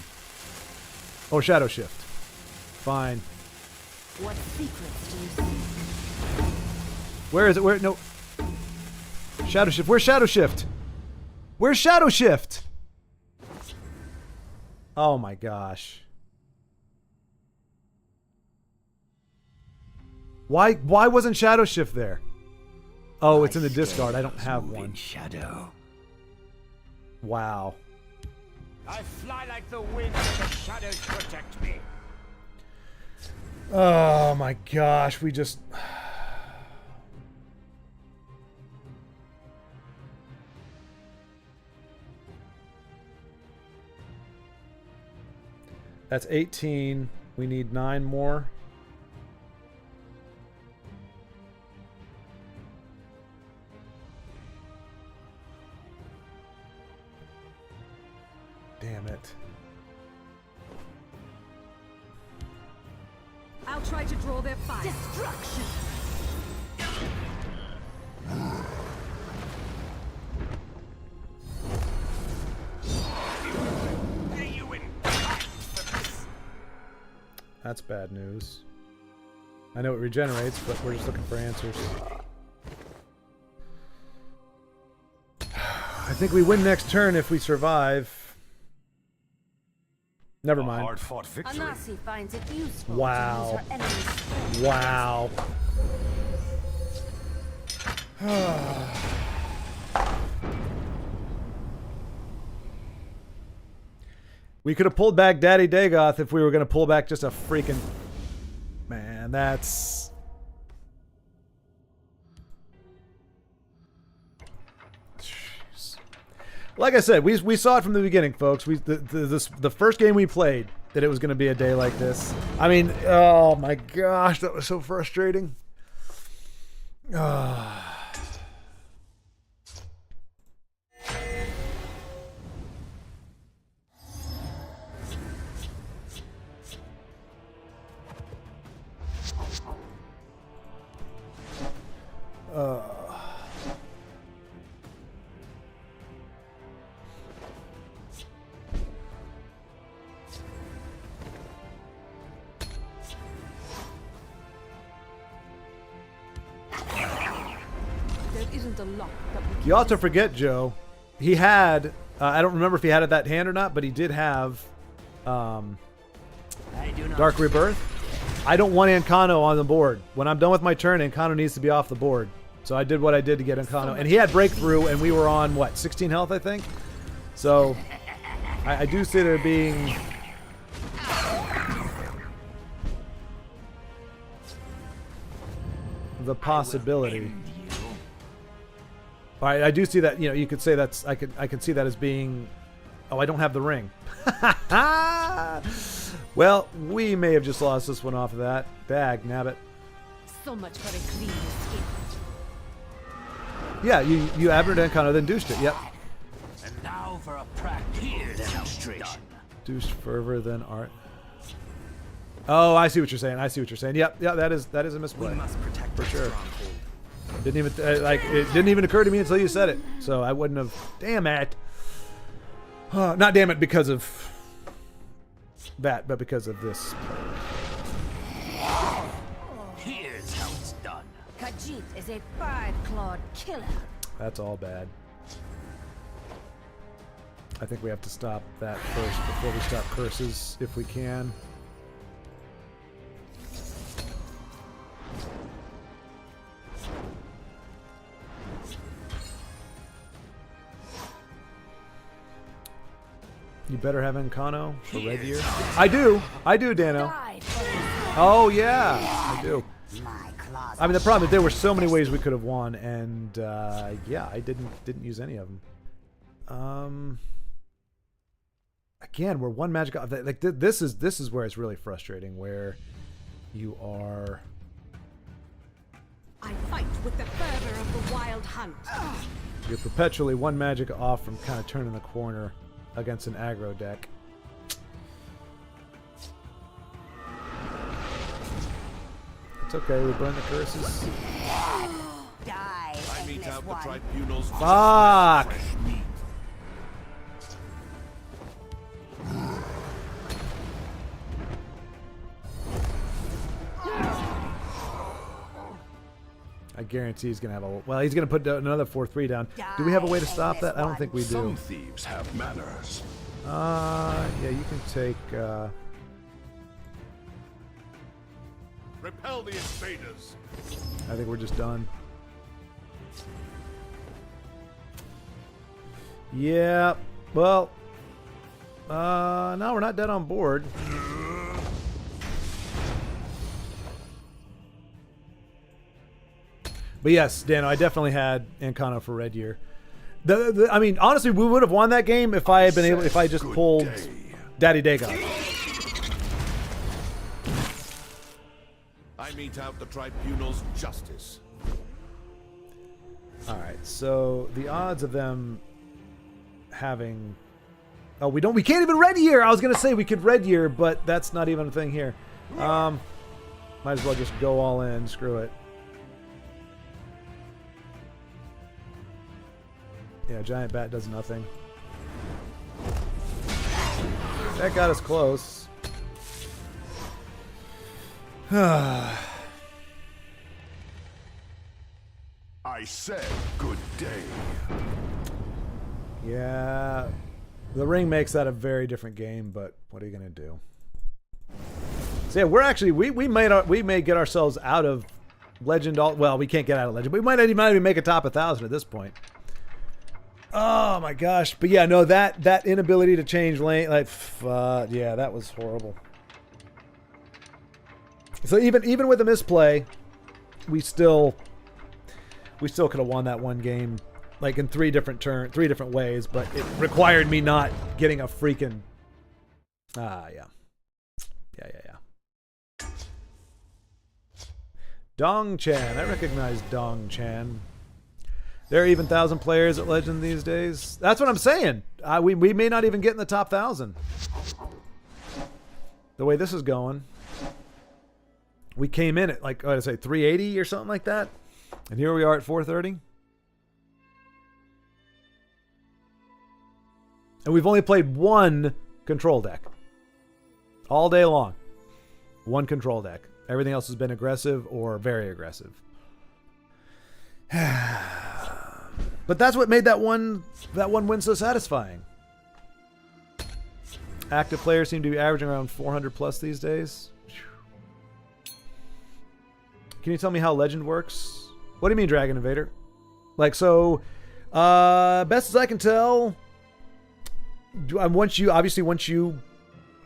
Oh, Shadow Shift. Fine. What secrets do you see? Where is it? Where? No. Shadow Shift. Where's Shadow Shift? Where's Shadow Shift? Oh my gosh. Why wasn't Shadow Shift there? Oh, it's in the discard. I don't have one. Shadow. Wow. I fly like the wind and the shadows protect me. Oh my gosh, we just... That's 18. We need 9 more. Damn it. I'll try to draw their fire. Destruction! That's bad news. I know it regenerates, but we're just looking for answers. I think we win next turn if we survive. Never mind. Hard-fought victory. Anasi finds it useful Wow. to use her enemy's strength. Wow. We could have pulled back Daddy Dagoth if we were going to pull back just a freaking... Man, that's... Jeez. Like I said, we saw it from the beginning, folks. The first game we played, that it was going to be a day like this. I mean, oh my gosh, that was so frustrating. isn't a lock that we You also forget, Joe, he had, I don't remember if he had it that hand or not, but he did have Dark Rebirth. I don't want Ancano on the board. When I'm done with my turn, Ancano needs to be off the board. So I did what I did to get Ancano. And he had Breakthrough, and we were on, what, 16 health, I think? So I do see there being... the possibility. All right, I do see that. You know, you could say that's. I can see that as being. Oh, I don't have the ring. Well, we may have just lost this one off of that. Dag nabbit. So much for a clean escape. Yeah, you Abernethy Ancano, then douched it. Yep. And now for a practical demonstration. Douched Fervor, then Art. Oh, I see what you're saying. I see what you're saying. Yep, yeah, that is a misplay. We must protect For our sure. stronghold. Didn't even it didn't even occur to me until you said it. So I wouldn't have. Damn it. Not damn it because of that, but because of this. Here's how it's done. Khajiit is a five-clawed killer. That's all bad. I think we have to stop that first before we stop curses, if we can. You better have Ancano for Red Year. I do, Dano. Oh yeah, I do. I mean, the problem is there were so many ways we could have won, and yeah, I didn't use any of them. Again, we're one magic off. Like this is where it's really frustrating, where you are. I fight with the fervor of the wild hunt. You're perpetually one magic off from kind of turning the corner against an aggro deck. It's okay, we burn the curses. Die. I meet out the tribunals. Fuck! I guarantee he's gonna have a. Well, he's gonna put another 4/3 down. Do we have a way to stop that? I don't think we do. Some thieves have manners. Yeah, you can take. Repel the invaders. I think we're just done. Yeah. Well. No, we're not dead on board. But yes, Dano, I definitely had Ancano for Red Year. I mean, honestly, we would have won that game if I had been able, if I just pulled Daddy Dagon. I mete out the tribunal's justice. All right, so the odds of them having, oh, we can't even Red Year. I was gonna say we could Red Year, but that's not even a thing here. Might as well just go all in. Screw it. Yeah, Giant Bat does nothing. That got us close. I said good day. Yeah, the ring makes that a very different game, but what are you gonna do? So yeah, we're actually we may get ourselves out of Legend. Well, we can't get out of Legend. But we might even make a top 1,000 at this point. Oh my gosh! But yeah, no, that inability to change lane, like, yeah, that was horrible. So even with a misplay, we still could have won that one game, like in three different ways. But it required me not getting a freaking. Yeah. Dong Chan, I recognize Dong Chan. There are even 1,000 players at Legend these days. That's what I'm saying. We may not even get in the top 1,000. The way this is going. We came in at, like, what did I say, 380 or something like that? And here we are at 430. And we've only played one control deck. All day long. One control deck. Everything else has been aggressive or very aggressive. But that's what made that one win so satisfying. Active players seem to be averaging around 400 plus these days. Can you tell me how Legend works? What do you mean, Dragon Invader? Like, so, best as I can tell, once you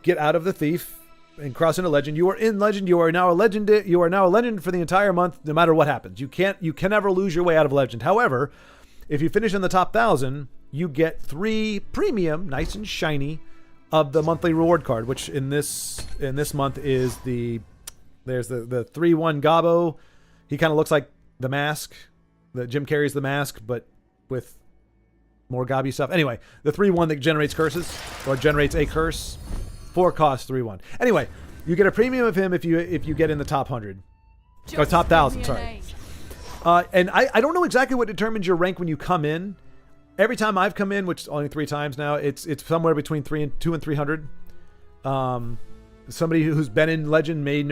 get out of the Thief and cross into Legend, you are in Legend. You are now a Legend. You are now a Legend for the entire month, no matter what happens. You can never lose your way out of Legend. However, if you finish in the top 1,000, you get 3 premium, nice and shiny, of the monthly reward card, which in this month is there's the 3-1 Gabo. He kind of looks like the Mask. The Jim Carrey's The Mask, but with more Gabi stuff. Anyway, the 3-1 that generates curses, or generates a curse, 4 cost 3-1. Anyway, you get a premium of him if you get in the top 100. Or top 1,000, sorry. And I don't know exactly what determines your rank when you come in. Every time I've come in, which is only 3 times now, it's somewhere between 200 and 300. Somebody who's been in Legend may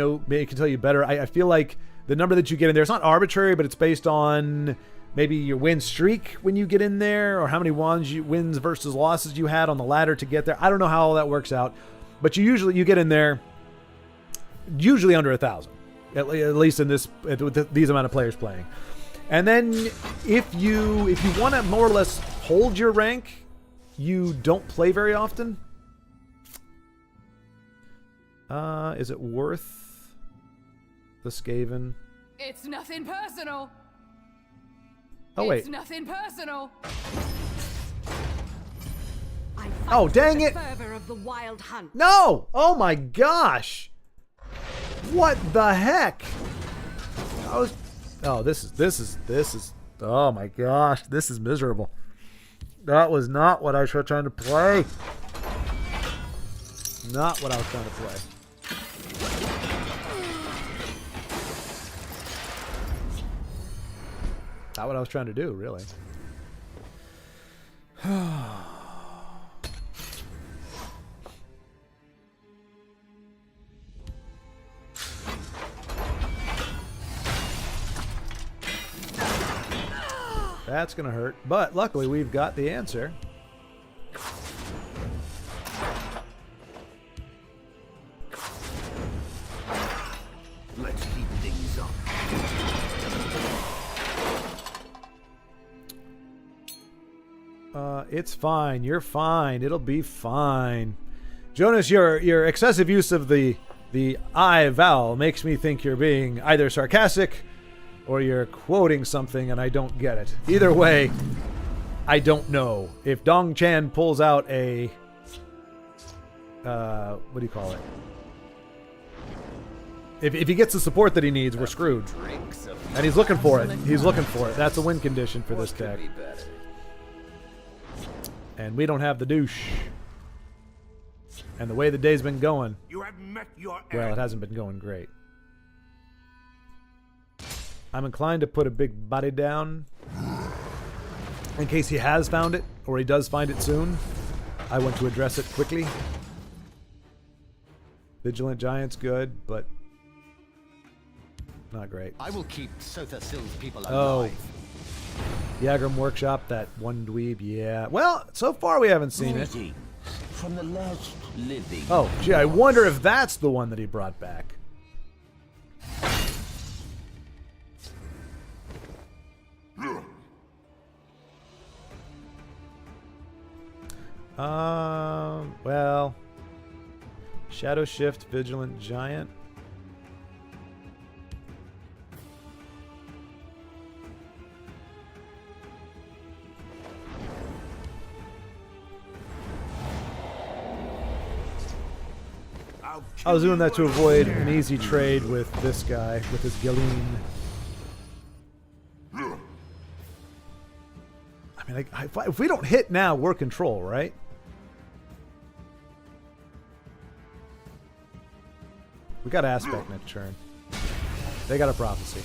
can tell you better. I feel like the number that you get in there, it's not arbitrary, but it's based on maybe your win streak when you get in there, or how many wins versus losses you had on the ladder to get there. I don't know how all that works out, but you get in there usually under 1,000, at least in with these amount of players playing. And then if you want to more or less hold your rank, you don't play very often. Is it worth the Skaven? It's nothing personal. Oh wait. It's nothing personal. Oh, dang it. Fervor of the wild hunt. No! Oh my gosh! What the heck? This is oh my gosh, this is miserable. That was not what I was trying to play. Not what I was trying to play. Not what I was trying to do, really. That's gonna hurt, but luckily we've got the answer. Let's heat things up. It's fine. You're fine. It'll be fine. Jonas, your excessive use of the I vowel makes me think you're being either sarcastic or you're quoting something and I don't get it. Either way, I don't know. If Dong Chan pulls out a what do you call it? If he gets the support that he needs, we're screwed. And he's looking for it. He's looking for it. That's a win condition for this deck. And we don't have the douche. And the way the day's been going, You have met your well, it hasn't been going great. I'm inclined to put a big body down in case he has found it, or he does find it soon. I want to address it quickly. Vigilant Giant's good, but not great. I will keep Sotha Sill's people Oh. alive. Yagram Workshop, that one dweeb, yeah. Well, so far we haven't seen it. From the last living. Oh, gee, I wonder if that's the one that he brought back. Well, Shadow Shift, Vigilant Giant. I was doing that to avoid an easy trade with this guy, with his Gilleen. I mean, if we don't hit now, we're control, right? We got Aspect next turn. They got a Prophecy.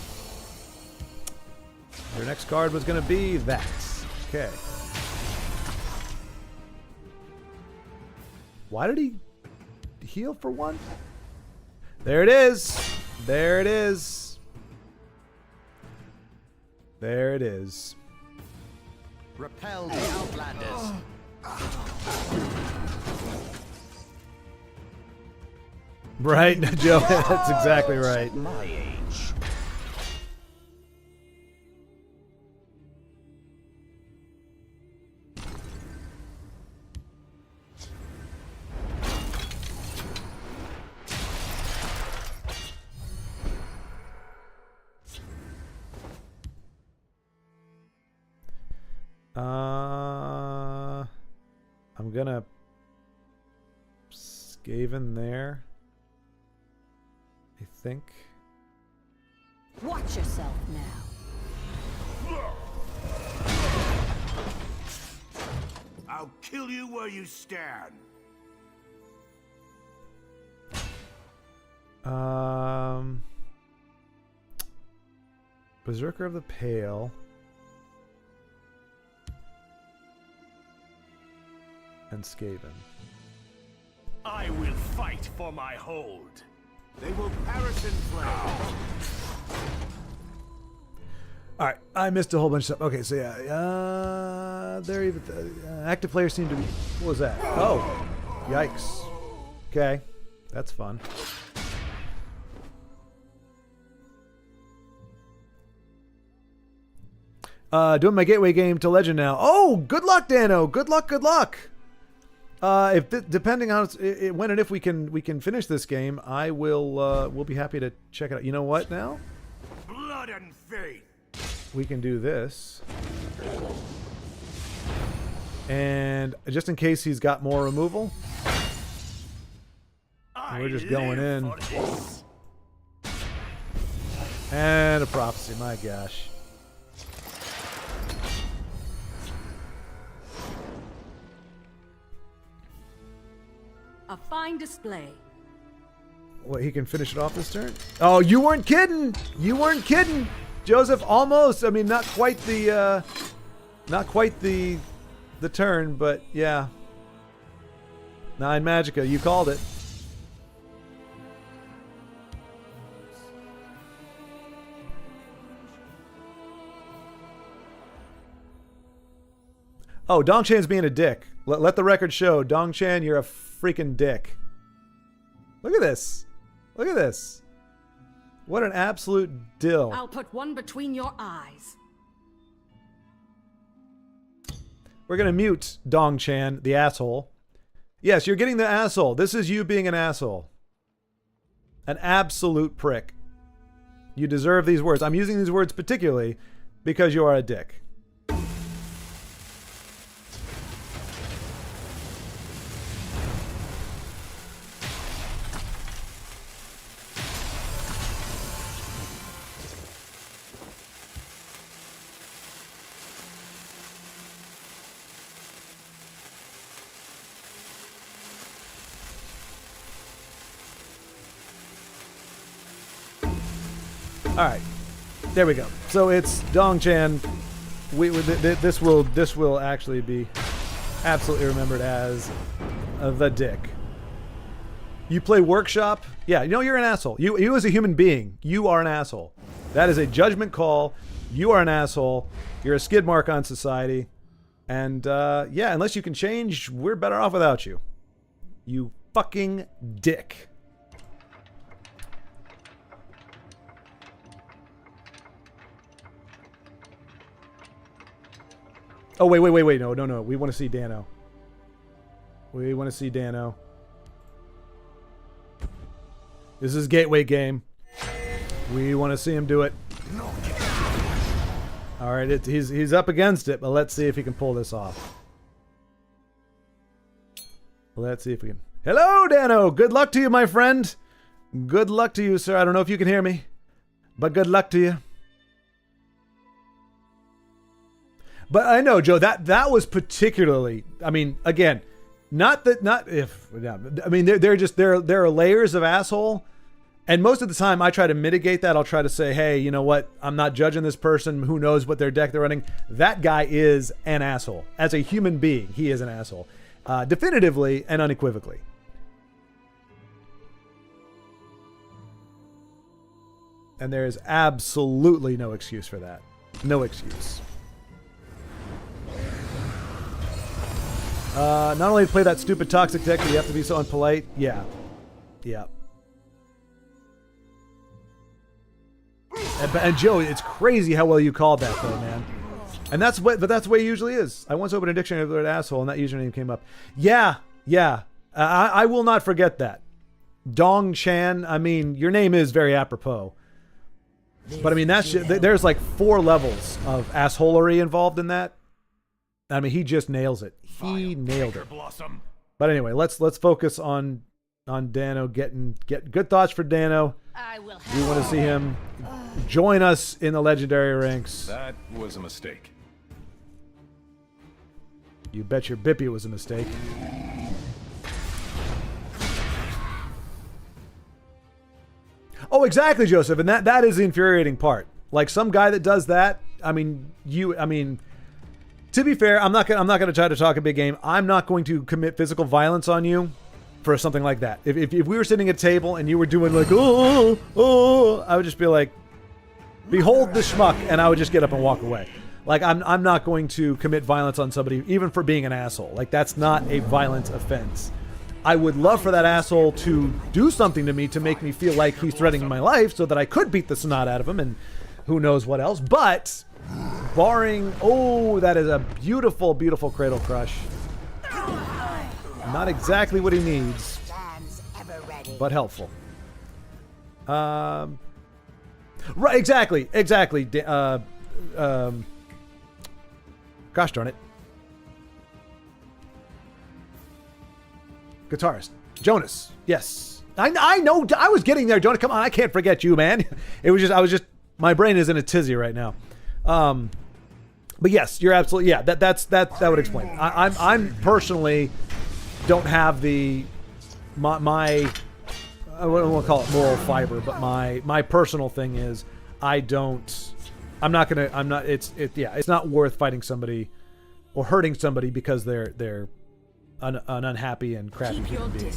Their next card was going to be that. Okay. Why did he heal for 1? There it is. There it is. There it is. Repel the Outlanders. Right, Joe? That's exactly right. My age. I'm gonna Skaven there. I think. Watch yourself now. I'll kill you where you stand. Berserker of the Pale. And Skaven. I will fight for my hold. They will perish in flames. All right, I missed a whole bunch of stuff. Okay, so yeah, they're even active players seem to be. What was that? Oh, yikes. Okay, that's fun. Doing my gateway game to Legend now. Oh, good luck, Dano. Good luck. Good luck. Depending on when and if we can finish this game, I will we'll be happy to check it out. You know what? Now Blood and faith. we can do this, and just in case he's got more removal, we're just going in. And a prophecy. My gosh. A fine display. What, he can finish it off this turn? Oh, you weren't kidding! You weren't kidding! Joseph, almost. I mean, not quite the turn, but yeah. 9 Magicka, you called it. Oh, Dongchan's being a dick. Let the record show. Dongchan, you're a freaking dick. Look at this. Look at this. What an absolute dill. I'll put one between your eyes. We're going to mute Dongchan, the asshole. Yes, you're getting the asshole. This is you being an asshole. An absolute prick. You deserve these words. I'm using these words particularly because you are a dick. All right, there we go. So it's Dongchan. This will actually be absolutely remembered as the dick. You play Workshop? Yeah, you know you're an asshole. You as a human being, you are an asshole. That is a judgment call. You are an asshole. You're a skid mark on society. And yeah, unless you can change, we're better off without you. You fucking dick. Oh, wait. No. We want to see Dano. We want to see Dano. This is gateway game. We want to see him do it. All right, he's up against it, but let's see if he can pull this off. Let's see if we can. Hello, Dano. Good luck to you, my friend. Good luck to you, sir. I don't know if you can hear me, but good luck to you. But I know, Joe, that was particularly, I mean, again, not if, I mean, there are layers of asshole. And most of the time I try to mitigate that. I'll try to say, hey, you know what? I'm not judging this person. Who knows what their deck they're running. That guy is an asshole. As a human being, he is an asshole. Definitively and unequivocally. And there is absolutely no excuse for that. No excuse. Not only play that stupid toxic deck, but you have to be so unpolite. Yeah. Yeah. And Joe, it's crazy how well you called that, though, man. And that's what, but that's the way it usually is. I once opened a dictionary of the word asshole, and that username came up. Yeah, yeah. I will not forget that. Dong Chan. I mean, your name is very apropos. But I mean, that's there's like 4 levels of assholery involved in that. I mean, he just nails it. He nailed it. But anyway, let's focus on Dano. Get good thoughts for Dano. We want to see him join us in the legendary ranks. That was a mistake. You bet your bippy it was a mistake. Oh, exactly, Joseph, and that is the infuriating part. Like some guy that does that. I mean, to be fair, I'm not gonna try to talk a big game. I'm not going to commit physical violence on you for something like that. If we were sitting at a table and you were doing like oh, I would just be like, behold the schmuck, and I would just get up and walk away. Like I'm not going to commit violence on somebody even for being an asshole. Like that's not a violent offense. I would love for that asshole to do something to me to make me feel like he's threatening my life so that I could beat the snot out of him and who knows what else. But barring, oh, that is a beautiful, beautiful cradle crush. Not exactly what he needs, but helpful. Right, exactly. Gosh darn it. Guitarist. Jonas. Yes. I know. I was getting there, Jonas. Come on. I can't forget you, man. I was just, my brain is in a tizzy right now. But yes, you're absolutely, yeah, that would explain it. I'm personally don't have my I won't call it moral fiber, but my personal thing is it's not worth fighting somebody or hurting somebody because they're an unhappy and crappy human being.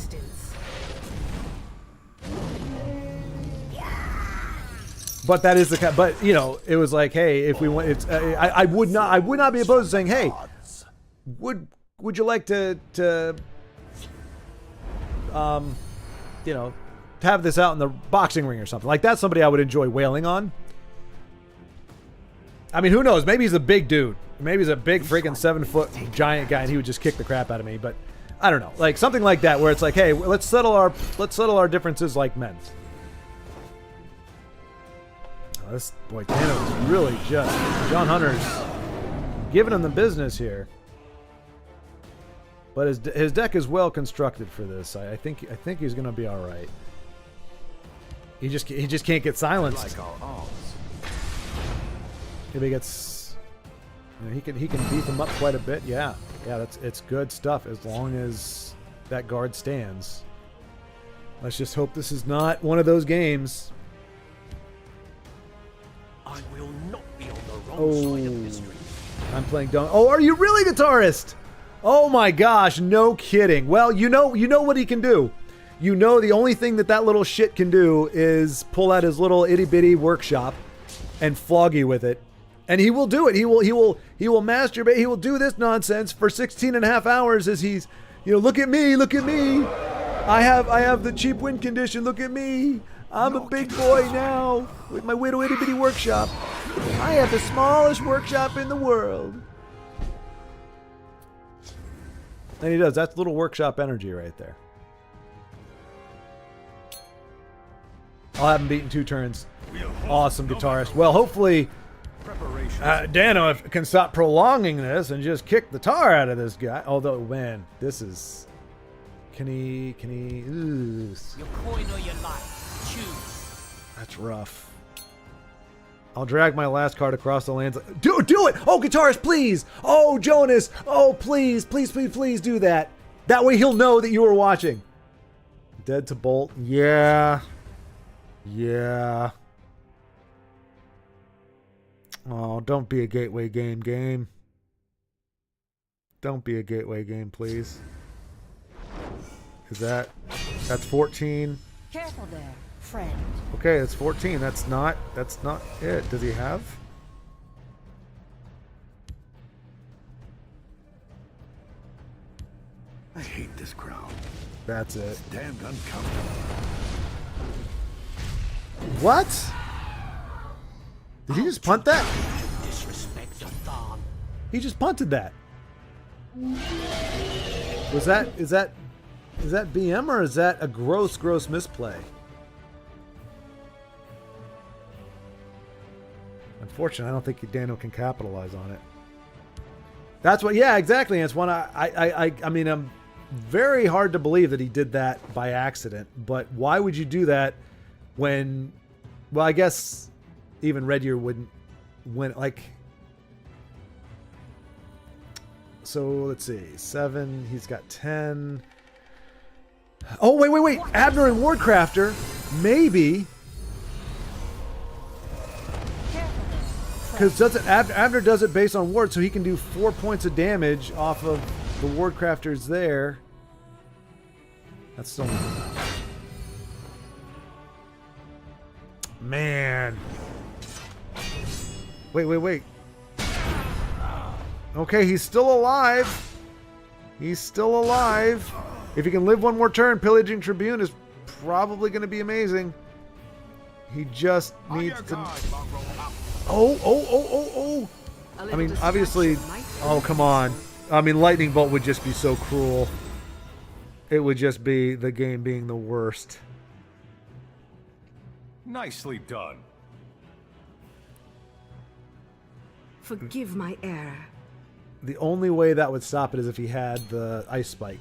But that is the but you know, it was like, hey, if we want, it's I would not be opposed to saying, hey, would you like to you know, have this out in the boxing ring or something like that's somebody I would enjoy wailing on. I mean, who knows? Maybe he's a big dude. Maybe he's a big freaking 7-foot giant guy, and he would just kick the crap out of me. But I don't know, like something like that, where it's like, hey, let's settle our differences like men. Oh, this boy Dano is really just John Hunter's giving him the business here. But his deck is well constructed for this. I think he's gonna be all right. He just can't get silenced. Like our arms. If he gets, you know, he can beef him up quite a bit. Yeah, it's good stuff as long as that guard stands. Let's just hope this is not one of those games. I will not be on the wrong side of history. I'm playing dumb. Oh, are you really, guitarist? Oh my gosh, no kidding. Well, you know what he can do. You know the only thing that little shit can do is pull out his little itty bitty workshop and flog you with it. And he will do it. He will masturbate. He will do this nonsense for 16 and a half hours as he's, you know, look at me. I have the cheap win condition. Look at me. I'm a big boy now with my little itty bitty workshop. I have the smallest workshop in the world. And he does. That's little workshop energy right there. I'll have him beaten 2 turns. Awesome guitarist. Well, hopefully Dano can stop prolonging this and just kick the tar out of this guy. Although, man, this is... Can he... Ooh. Your coin or your life. Choose. That's rough. I'll drag my last card across the lands. Do it! Oh, guitarist, please! Oh, Jonas! Oh, please do that. That way he'll know that you were watching. Dead to Bolt. Yeah. Oh, don't be a gateway game. Don't be a gateway game, please. Is that's 14. Careful there, friend. Okay, that's 14. That's not it. Does he have? I hate this crowd. That's it. It's damned uncomfortable. What? Did he just punt that? Disrespect the Thon. He just punted that. Was that is that BM or is that a gross misplay? Unfortunately, I don't think Daniel can capitalize on it. That's what. Yeah, exactly. It's one. I mean, I'm very hard to believe that he did that by accident. But why would you do that when? Well, I guess even Red Year wouldn't win. Like, so let's see. 7. He's got 10. Oh wait! Abner and Wardcrafter, maybe. Because Abner does it based on ward, so he can do 4 points of damage off of the Wardcrafters there. That's still not enough. Man. Wait. Okay, he's still alive. He's still alive. If he can live one more turn, Pillaging Tribune is probably going to be amazing. He just needs to... Oh. I mean, obviously... Oh, come on. I mean, Lightning Bolt would just be so cruel. It would just be the game being the worst. Nicely done. Forgive my error. The only way that would stop it is if he had the Ice Spike.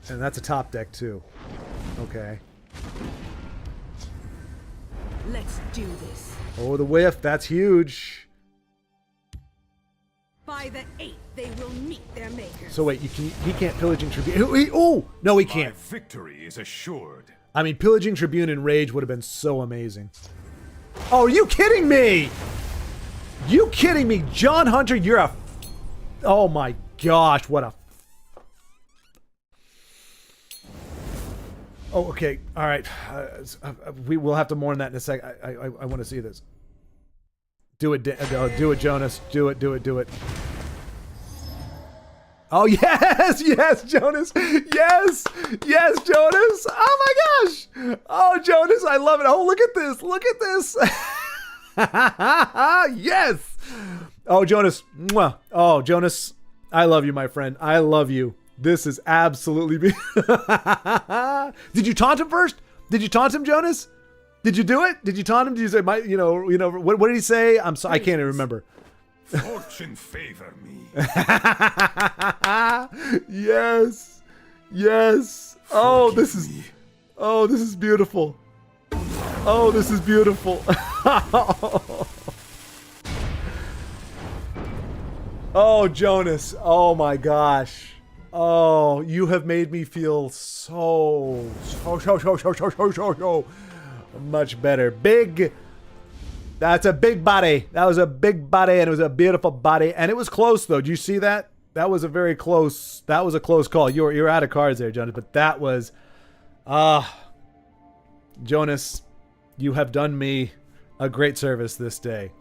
And that's a top deck, too. Okay. Let's do this. Oh, the whiff. That's huge. By the 8th, they will meet their maker. So wait, he can't Pillaging Tribune. Oh! No, he can't. My victory is assured. I mean, Pillaging Tribune and Rage would have been so amazing. Oh, are you kidding me? You kidding me? John Hunter, you're a... Oh my gosh, what a... Oh, okay. All right. We will have to mourn that in a sec. I want to see this. Do it, do it, Jonas. Do it. Oh, yes, Jonas. Yes, Jonas. Oh, my gosh. Oh, Jonas, I love it. Oh, look at this. Yes. Oh, Jonas. Mwah. Oh, Jonas, I love you, my friend. I love you. This is absolutely... Did you taunt him first? Did you taunt him, Jonas? Did you do it? Did you taunt him? Did you say, what did he say? I'm sorry, I can't even remember. Fortune favor me. Yes. Oh, this is beautiful. Oh, this is beautiful. Oh, Jonas. Oh my gosh. Oh, you have made me feel so much better. Big. That's a big body. That was a big body, and it was a beautiful body, and it was close though. Did you see that? That was a very close. That was a close call. You're out of cards there, Jonas, but that was, Jonas, you have done me a great service this day.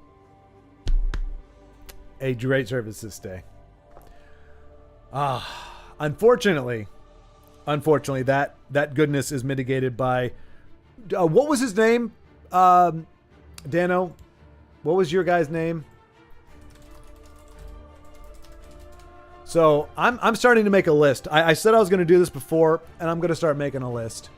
A great service this day. Unfortunately, that goodness is mitigated by what was his name? Dano, what was your guy's name? So I'm starting to make a list. I said I was going to do this before, and I'm going to start making a list.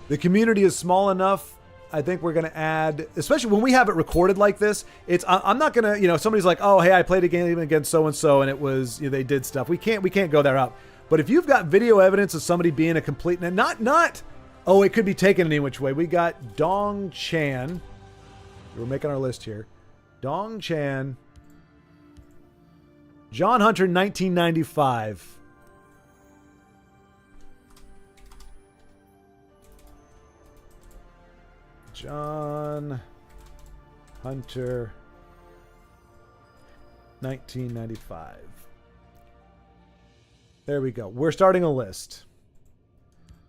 The community is small enough. I think we're going to add, especially when we have it recorded like this. I'm not going to, somebody's like, oh, hey, I played a game against so and so, and it was they did stuff. We can't go that route. But if you've got video evidence of somebody being a complete, not, oh, it could be taken any which way. We got Dong Chan. We're making our list here. Dong Chan. John Hunter, 1995. John Hunter, 1995. There we go. We're starting a list.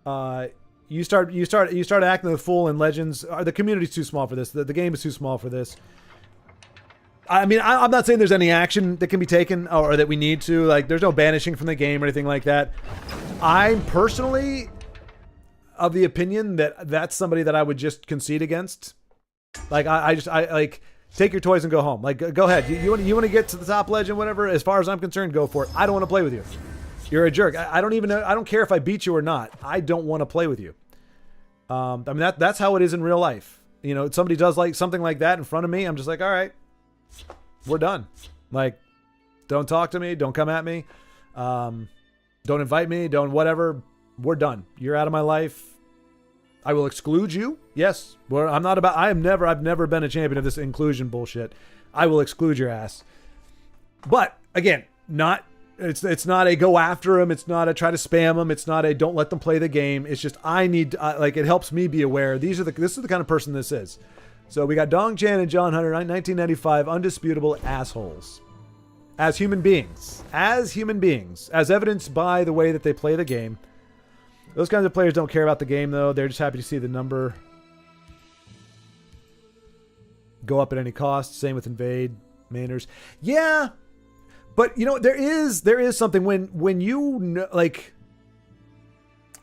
You start acting the fool in Legends. The community's too small for this. The game is too small for this. I mean, I'm not saying there's any action that can be taken or that we need to. Like, there's no banishing from the game or anything like that. I'm personally of the opinion that that's somebody that I would just concede against. Like, I like, take your toys and go home. Like, go ahead. You want to get to the top legend, whatever. As far as I'm concerned, go for it. I don't want to play with you. You're a jerk. I don't even know. I don't care if I beat you or not. I don't want to play with you. I mean, that's how it is in real life. You know, somebody does like something like that in front of me. I'm just like, all right, we're done. Like, don't talk to me. Don't come at me. Don't invite me. Don't whatever. We're done. You're out of my life. I will exclude you. Yes. Well, I've never been a champion of this inclusion bullshit. I will exclude your ass. But again, it's not a go after him. It's not a try to spam him. It's not a don't let them play the game. It's just I need like it helps me be aware. This is the kind of person this is. So we got Dong Chan and John Hunter, 1995, undisputable assholes. As human beings, as evidenced by the way that they play the game. Those kinds of players don't care about the game, though. They're just happy to see the number go up at any cost. Same with Invade, Manners. Yeah, but you know there is something when you know, like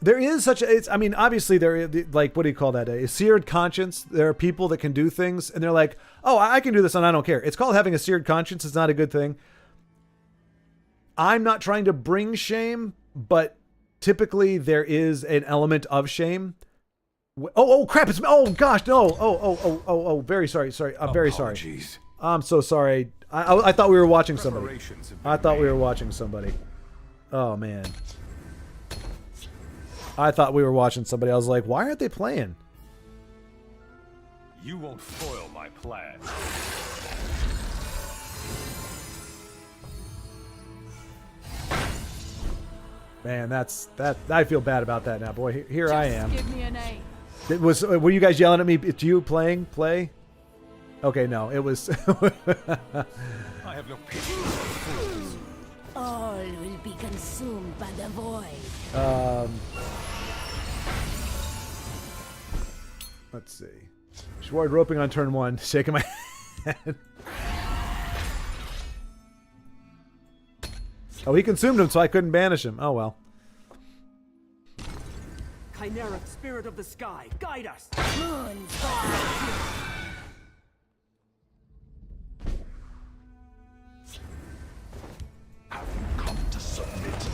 there is such a. It's, I mean, obviously there like what do you call that? A seared conscience. There are people that can do things, and they're like, oh, I can do this, and I don't care. It's called having a seared conscience. It's not a good thing. I'm not trying to bring shame, but typically there is an element of shame. Oh crap! It's oh gosh no! Oh! Very sorry. I'm very sorry. I'm so sorry. I thought we were watching somebody. I thought we were watching somebody. Oh man. I thought we were watching somebody. I was like, why aren't they playing? You won't foil my plan. Man, that. I feel bad about that now, boy. Here I am. Give me an A. Were you guys yelling at me? It's you playing? Play? Okay, no, it was. I have no pity. All will be consumed by the void. Let's see. Schward roping on turn 1, shaking my head. Oh, he consumed him, so I couldn't banish him. Oh well. Chimeric spirit of the sky, guide us! Have you come to submit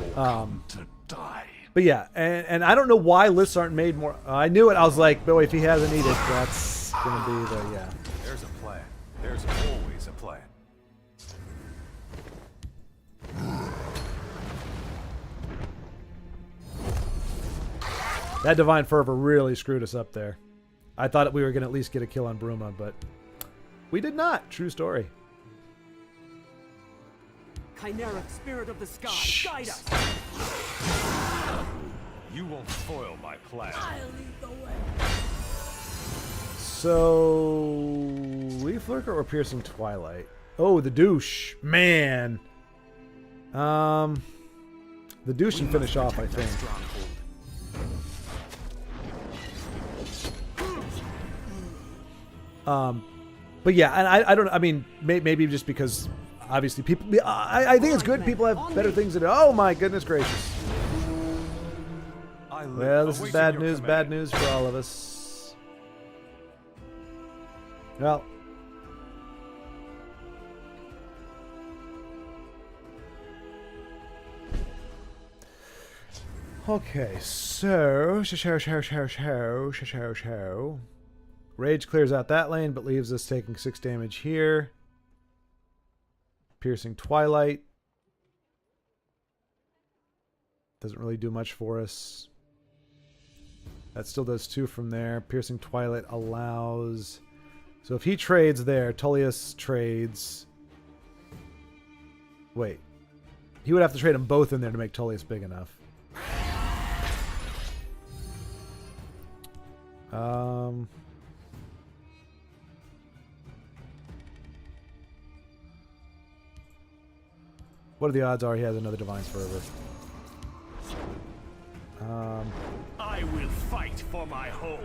or come to die? But yeah, and I don't know why lists aren't made more. I knew it. I was like, boy, if he hasn't eaten, that's gonna be the yeah. There's a plan. There's always a plan. That Divine Fervor really screwed us up there. I thought we were going to at least get a kill on Bruma, but we did not. True story. Chimeric spirit of the sky, guide us! You won't foil my plan. So, Leaf Lurker or Piercing Twilight? Oh, the douche. Man. The douche can finish off, I think. But yeah, and I don't. I mean, maybe just because obviously people. I think it's good. People have better things to do. Oh my goodness gracious! Well, this is bad news. Bad news for all of us. Well. Okay, so Rage clears out that lane, but leaves us taking 6 damage here. Piercing Twilight doesn't really do much for us. That still does 2 from there. Piercing Twilight allows... So if he trades there, Tullius trades... Wait. He would have to trade them both in there to make Tullius big enough. What are the odds he has another Divine's Fervor? I will fight for my hold.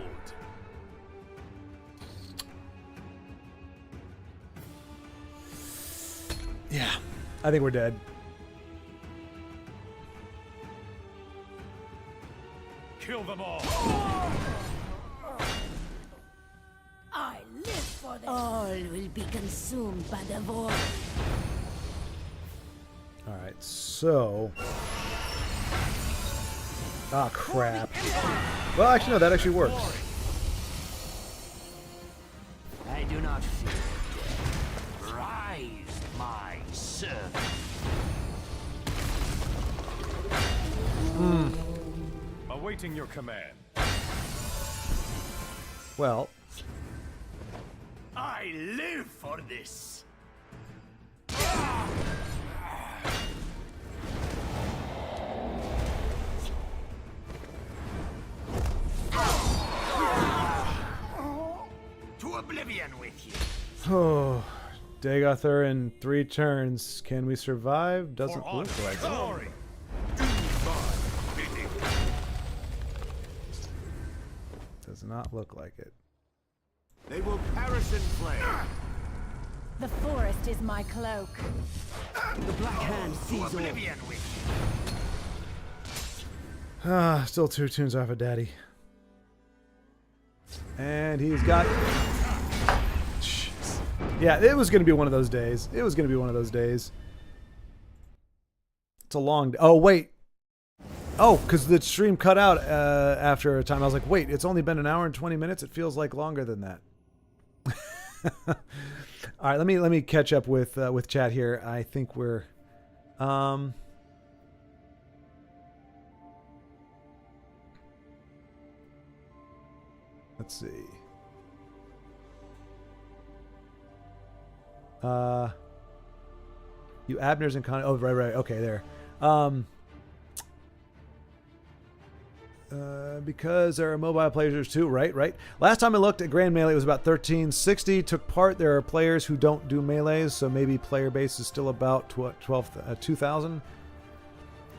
Yeah, I think we're dead. Kill them all. I live for this. All will be consumed by the void. All right, so. Ah, crap. Well, actually, no, that actually works. I do not fear death. Rise, my servant. Awaiting your command. Well, I live for this. To oblivion with you. oh, Dagothar in 3 turns. Can we survive? Doesn't For look honor, like it. glory. Do my bidding. Does not look like it. They will perish in flame. The forest is my cloak. The Black Hand sees all. Oblivion with Ah, still 2 tunes off of Daddy. And he's got... Jeez. Yeah, it was going to be one of those days. It was going to be one of those days. It's a long... Oh, wait. Oh, because the stream cut out after a time. I was like, wait, it's only been 1 hour and 20 minutes? It feels like longer than that. All right, let me catch up with chat here. I think we're... Let's see. You Abners and Con. Oh, right. Okay, there. Because there are mobile players too, right. Last time I looked at Grand Melee, it was about 1360 took part. There are players who don't do melees, so maybe player base is still about 2,000.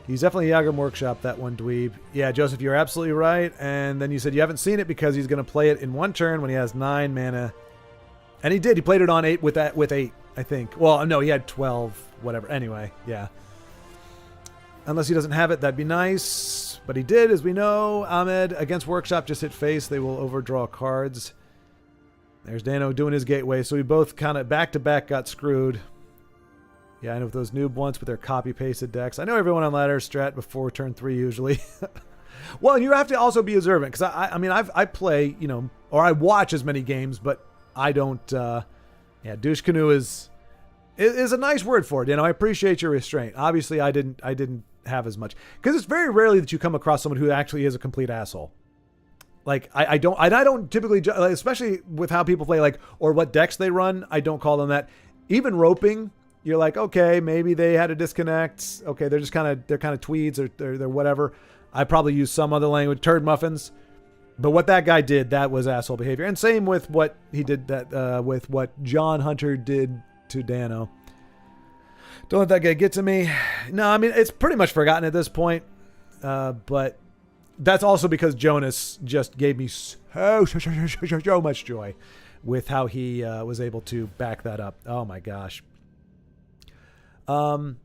He's definitely Yagam Workshop, that one dweeb. Yeah, Joseph, you're absolutely right. And then you said you haven't seen it because he's going to play it in 1 turn when he has 9 mana. And he did. He played it on 8 with 8, I think. Well, no, he had 12, whatever. Anyway, yeah. Unless he doesn't have it, that'd be nice. But he did, as we know. Ahmed, against Workshop, just hit face. They will overdraw cards. There's Dano doing his gateway. So we both kind of back-to-back got screwed. Yeah, I know with those noob ones with their copy-pasted decks. I know everyone on ladder strat before turn 3 usually. Well, you have to also be observant. Because, I mean, I play, or I watch as many games, but I don't... yeah, douche canoe is a nice word for it. I appreciate your restraint. Obviously, I didn't have as much. Because it's very rarely that you come across someone who actually is a complete asshole. Like, I don't typically... Especially with how people play, or what decks they run, I don't call them that. Even roping... You're like, okay, maybe they had a disconnect. Okay, they're kind of tweeds or they're whatever. I probably use some other language, turd muffins. But what that guy did, that was asshole behavior. And same with what he did with what John Hunter did to Dano. Don't let that guy get to me. No, I mean, it's pretty much forgotten at this point. But that's also because Jonas just gave me so much joy with how he was able to back that up. Oh my gosh. Not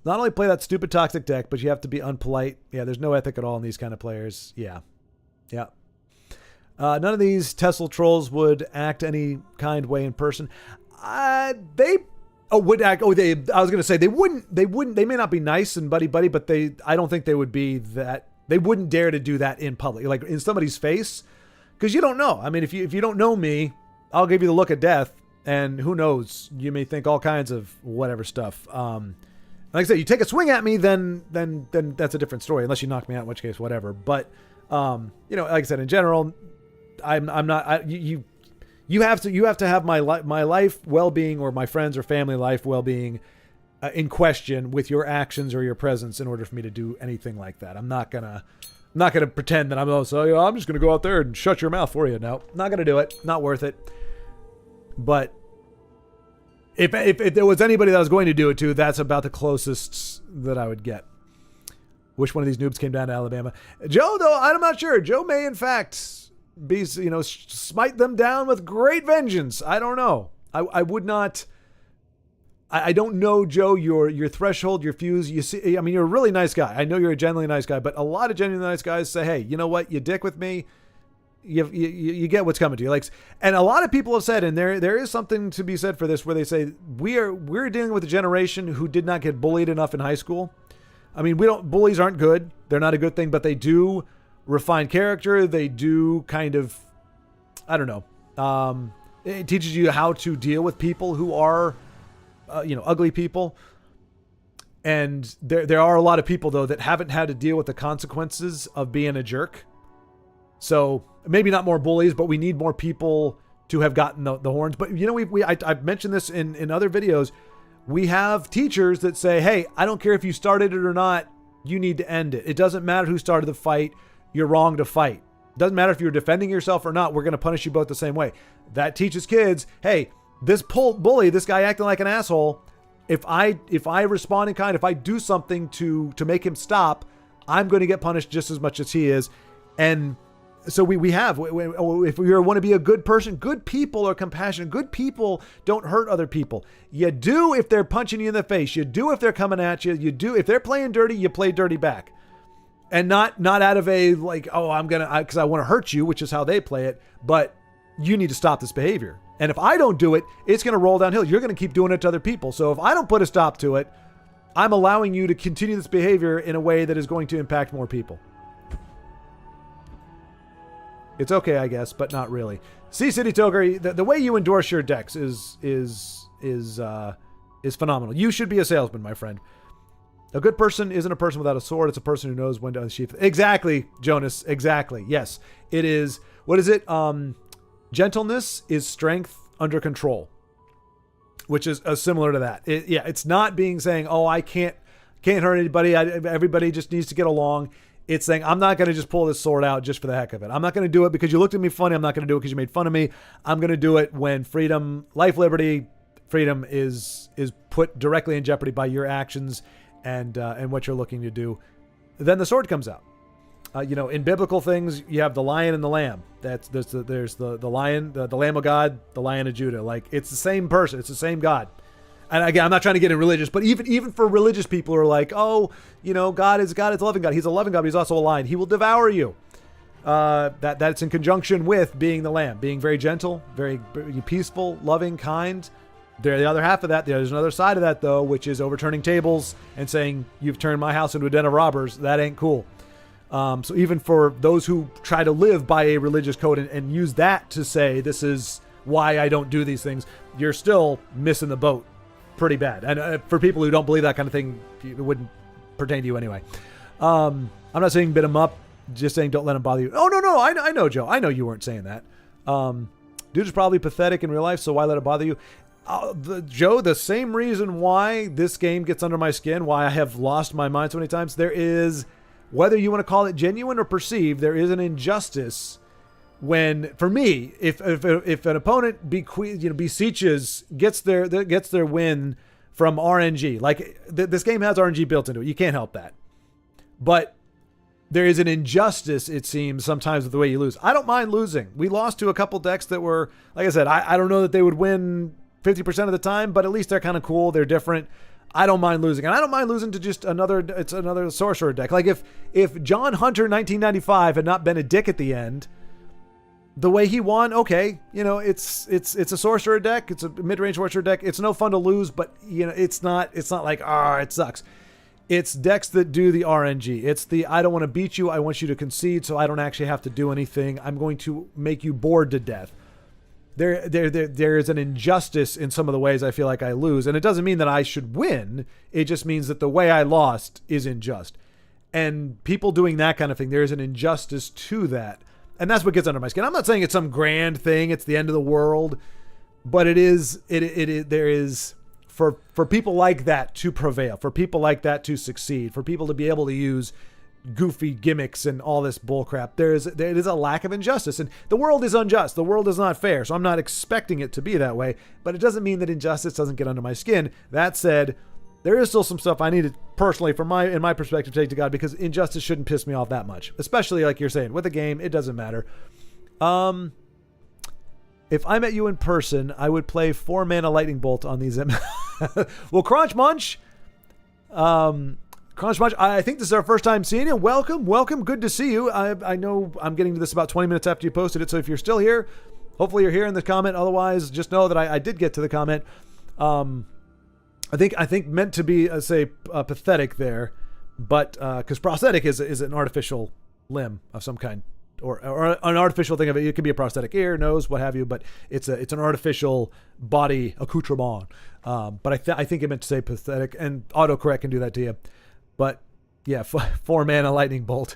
only play that stupid toxic deck, but you have to be unpolite. Yeah, there's no ethic at all in these kind of players. Yeah. None of these TESL trolls would act any kind way in person. Would act. I was gonna say they wouldn't. They may not be nice and buddy, but I don't think they would be that. They wouldn't dare to do that in public, like in somebody's face, because you don't know. I mean, if you don't know me, I'll give you the look of death. And who knows? You may think all kinds of whatever stuff. Like I said, you take a swing at me, then that's a different story. Unless you knock me out, in which case, whatever. But like I said, in general, I'm not. You have to have my life well-being or my friends or family life well-being in question with your actions or your presence in order for me to do anything like that. I'm not gonna pretend that I'm just gonna go out there and shut your mouth for you. No, not gonna do it. Not worth it. But if there was anybody that I was going to do it to, that's about the closest that I would get. Wish one of these noobs came down to Alabama. Joe, though, I'm not sure. Joe may, in fact, be, smite them down with great vengeance. I don't know. I would not... I don't know, Joe, your threshold, your fuse. You see, I mean, you're a really nice guy. I know you're a genuinely nice guy, but a lot of genuinely nice guys say, hey, you know what? You dick with me. You get what's coming to you. Like, and a lot of people have said, and there is something to be said for this, where they say we're dealing with a generation who did not get bullied enough in high school. I mean, bullies aren't good. They're not a good thing, but they do refine character. They do kind of, I don't know. It teaches you how to deal with people who are, ugly people. And there are a lot of people, though, that haven't had to deal with the consequences of being a jerk. So maybe not more bullies, but we need more people to have gotten the horns. But, I've mentioned this in other videos. We have teachers that say, hey, I don't care if you started it or not. You need to end it. It doesn't matter who started the fight. You're wrong to fight. Doesn't matter if you're defending yourself or not. We're going to punish you both the same way. That teaches kids, hey, this bully, this guy acting like an asshole, if I respond in kind, if I do something to make him stop, I'm going to get punished just as much as he is. And so we have, if we want to be a good person, good people are compassionate. Good people don't hurt other people. You do if they're punching you in the face. You do if they're coming at you. You do if they're playing dirty, you play dirty back. And not out of a like, oh, because I want to hurt you, which is how they play it. But you need to stop this behavior. And if I don't do it, it's going to roll downhill. You're going to keep doing it to other people. So if I don't put a stop to it, I'm allowing you to continue this behavior in a way that is going to impact more people. It's okay, I guess, but not really. Sea City Toger, the way you endorse your decks is phenomenal. You should be a salesman, my friend. A good person isn't a person without a sword. It's a person who knows when to unsheath. Exactly, Jonas. Exactly. Yes, it is. What is it? Gentleness is strength under control, which is similar to that. It's not saying, oh, I can't hurt anybody. Everybody just needs to get along. It's saying, I'm not going to just pull this sword out just for the heck of it. I'm not going to do it because you looked at me funny. I'm not going to do it because you made fun of me. I'm going to do it when freedom, life, liberty, freedom is put directly in jeopardy by your actions and what you're looking to do. Then the sword comes out. In biblical things, you have the lion and the lamb. There's the lion, the Lamb of God, the Lion of Judah. Like, it's the same person. It's the same God. And again, I'm not trying to get in religious, but even for religious people who are like, oh, God is a loving God. He's a loving God, but he's also a lion. He will devour you. That's in conjunction with being the lamb, being very gentle, very peaceful, loving, kind. The other half of that, there's another side of that, though, which is overturning tables and saying, you've turned my house into a den of robbers. That ain't cool. So even for those who try to live by a religious code and use that to say, this is why I don't do these things, you're still missing the boat pretty bad. And for people who don't believe that kind of thing, it wouldn't pertain to you anyway. I'm not saying beat them up, just saying don't let them bother you. Oh, no, I know, Joe. I know you weren't saying that. Dude is probably pathetic in real life, so why let it bother you? Joe, the same reason why this game gets under my skin, why I have lost my mind so many times, there is, whether you want to call it genuine or perceived, there is an injustice when, for me, if an opponent beseeches, gets their win from RNG, like this game has RNG built into it, you can't help that. But there is an injustice, it seems, sometimes with the way you lose. I don't mind losing. We lost to a couple decks that were, like I said, I don't know that they would win 50% of the time, but at least they're kind of cool. They're different. I don't mind losing. And I don't mind losing to just another sorcerer deck. Like if John Hunter 1995 had not been a dick at the end, the way he won, okay, it's a sorcerer deck. It's a mid-range sorcerer deck. It's no fun to lose, but it's not like, it sucks. It's decks that do the RNG. It's the, I don't want to beat you. I want you to concede so I don't actually have to do anything. I'm going to make you bored to death. There is an injustice in some of the ways I feel like I lose. And it doesn't mean that I should win. It just means that the way I lost is unjust. And people doing that kind of thing, there is an injustice to that. And that's what gets under my skin. I'm not saying it's some grand thing. It's the end of the world. But there is, for people like that to prevail, for people like that to succeed, for people to be able to use goofy gimmicks and all this bullcrap, there is a lack of injustice, and the world is unjust. The world is not fair, so I'm not expecting it to be that way, but it doesn't mean that injustice doesn't get under my skin. That said, there is still some stuff I need to personally, in my perspective, take to God, because injustice shouldn't piss me off that much, especially like you're saying with a game. It doesn't matter. It If I met you in person, I would play 4 mana lightning bolt on these. Well, Crunch Munch. Crunch Munch, I think this is our first time seeing you. Welcome. Good to see you. I know I'm getting to this about 20 minutes after you posted it, so if you're still here, hopefully you're here in the comment. Otherwise, just know that I did get to the comment. I think meant to be, pathetic there, but because prosthetic is an artificial limb of some kind, or an artificial thing of it. It could be a prosthetic ear, nose, what have you, but it's an artificial body accoutrement. But I think it meant to say pathetic, and autocorrect can do that to you. But yeah, 4 mana lightning bolt.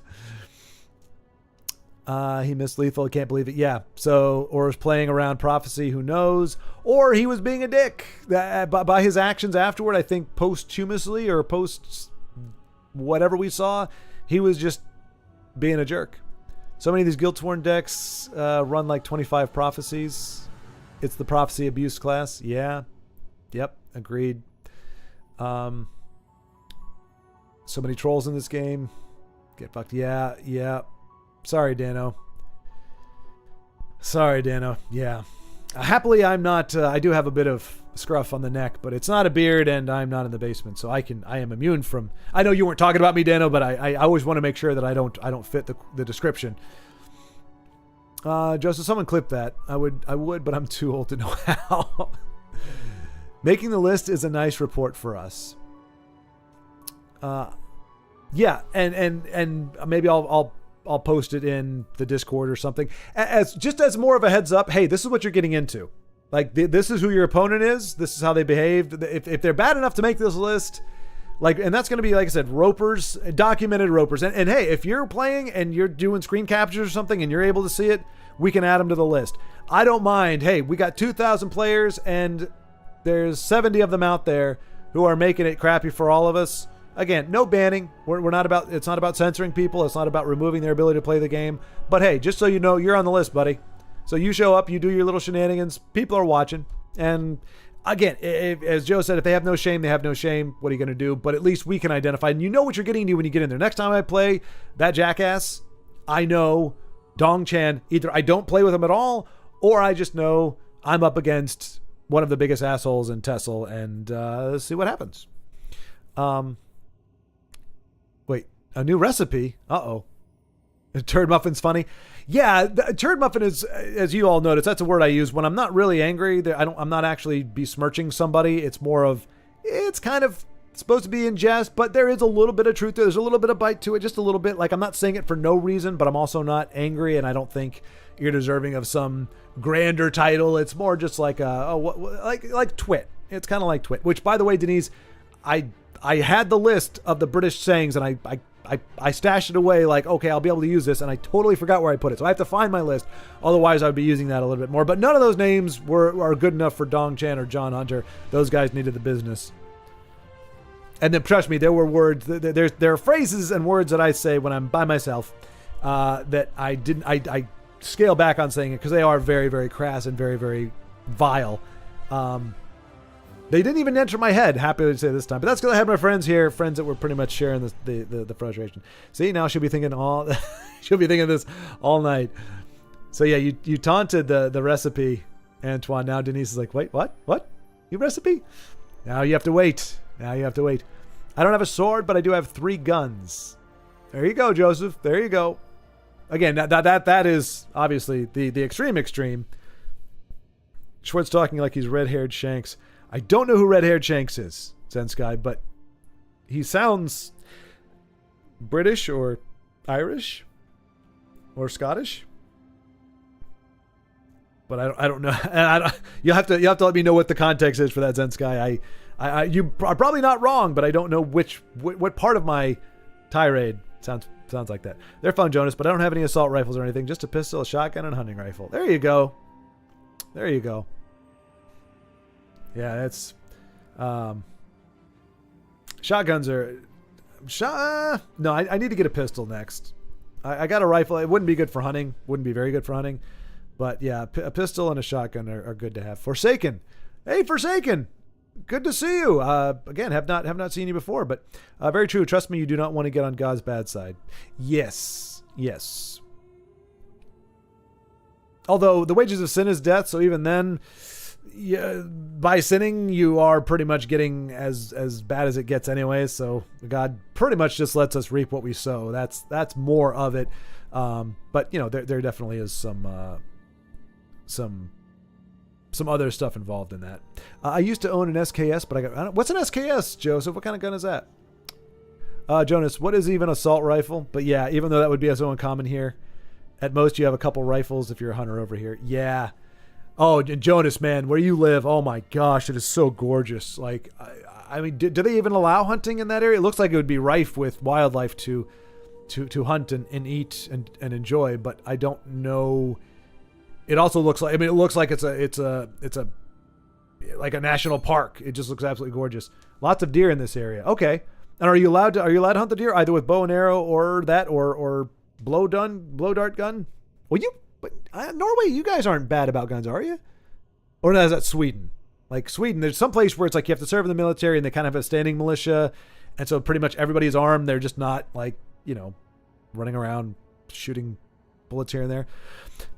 He missed lethal. I can't believe it. Yeah. So, or was playing around prophecy. Who knows? Or he was being a dick by his actions afterward. I think posthumously or post whatever we saw, he was just being a jerk. So many of these guilt-sworn decks run like 25 prophecies. It's the prophecy abuse class. Yeah. Yep. Agreed. So many trolls in this game. Get fucked. Yeah. Sorry, Dano. Yeah. Happily, I'm not. I do have a bit of scruff on the neck, but it's not a beard, and I'm not in the basement, so I am immune from. I know you weren't talking about me, Dano, but I always want to make sure that I don't fit the description. Joseph, someone clip that. I would, but I'm too old to know how. Making the list is a nice report for us. Yeah, and maybe I'll post it in the Discord or something as more of a heads up. Hey, this is what you're getting into. Like this is who your opponent is. This is how they behaved. If they're bad enough to make this list, and that's going to be, like I said, ropers, documented ropers. And hey, if you're playing and you're doing screen captures or something and you're able to see it, we can add them to the list. I don't mind. Hey, we got 2,000 players and there's 70 of them out there who are making it crappy for all of us. Again, no banning. It's not about censoring people. It's not about removing their ability to play the game. But hey, just so you know, you're on the list, buddy. So you show up, you do your little shenanigans. People are watching. And again, as Joe said, if they have no shame, they have no shame. What are you going to do? But at least we can identify. And you know what you're getting into when you get in there. Next time I play that jackass, I know Dong Chan, either I don't play with him at all, or I just know I'm up against one of the biggest assholes in TESL, and see what happens. Wait, a new recipe? Uh-oh. Turd muffin's funny. Yeah, turd muffin is, as you all notice, that's a word I use when I'm not really angry. I'm not actually besmirching somebody. It's more of, it's kind of supposed to be in jest, but there is a little bit of truth there. There's a little bit of bite to it, just a little bit. Like, I'm not saying it for no reason, but I'm also not angry, and I don't think you're deserving of some grander title. It's more just like like twit. It's kind of like twit. Which, by the way, Denise, I had the list of the British sayings, and I stashed it away like, okay, I'll be able to use this, and I totally forgot where I put it. So I have to find my list. Otherwise, I'd be using that a little bit more. But none of those names are good enough for Dong Chan or John Hunter. Those guys needed the business. And then, trust me, there were words. There are phrases and words that I say when I'm by myself that I scale back on saying it because they are very, very crass and very, very vile. They didn't even enter my head, happy to say this time. But that's because I had my friends here, friends that were pretty much sharing the frustration. See, now she'll be thinking this all night. So yeah, you taunted the recipe, Antoine. Now Denise is like, wait, what? What? Your recipe? Now you have to wait. I don't have a sword, but I do have 3 guns. There you go, Joseph. There you go. Again, that is obviously the extreme. Schwartz talking like he's red-haired Shanks. I don't know who red-haired Shanks is, Zensky, but he sounds British or Irish or Scottish. But I don't know. And you'll have to let me know what the context is for that, Zensky. You are probably not wrong, but I don't know what part of my tirade sounds like that. They're fun, Jonas, but I don't have any assault rifles or anything. Just a pistol, a shotgun, and a hunting rifle. There you go. Yeah, that's shotguns are no, I need to get a pistol next. I got a rifle. It wouldn't be good for hunting. Wouldn't be very good for hunting. But yeah, a pistol and a shotgun are good to have. Forsaken. Hey, Forsaken. Good to see you. Again, have not seen you before, but very true. Trust me, you do not want to get on God's bad side. Yes. Although the wages of sin is death, so even then, by sinning, you are pretty much getting as bad as it gets anyway. So God pretty much just lets us reap what we sow. That's more of it. But there definitely is some other stuff involved in that. I used to own an SKS, but what's an SKS, Joseph? What kind of gun is that? Jonas, what is even assault rifle? But yeah, even though that would be so uncommon here, at most you have a couple rifles if you're a hunter over here. Yeah. Oh, Jonas, man, where you live, oh my gosh, it is so gorgeous. Like, I mean, do they even allow hunting in that area? It looks like it would be rife with wildlife to hunt and eat and enjoy, but I don't know. It also looks like, it looks like it's a like a national park. It just looks absolutely gorgeous. Lots of deer in this area. Okay. And are you allowed to hunt the deer either with bow and arrow or blow dart gun? Well, Norway, you guys aren't bad about guns, are you? Or no, is that Sweden? Like Sweden, there's some place where it's like you have to serve in the military and they kind of have a standing militia. And so pretty much everybody's armed. They're just not like, running around shooting bullets here and there.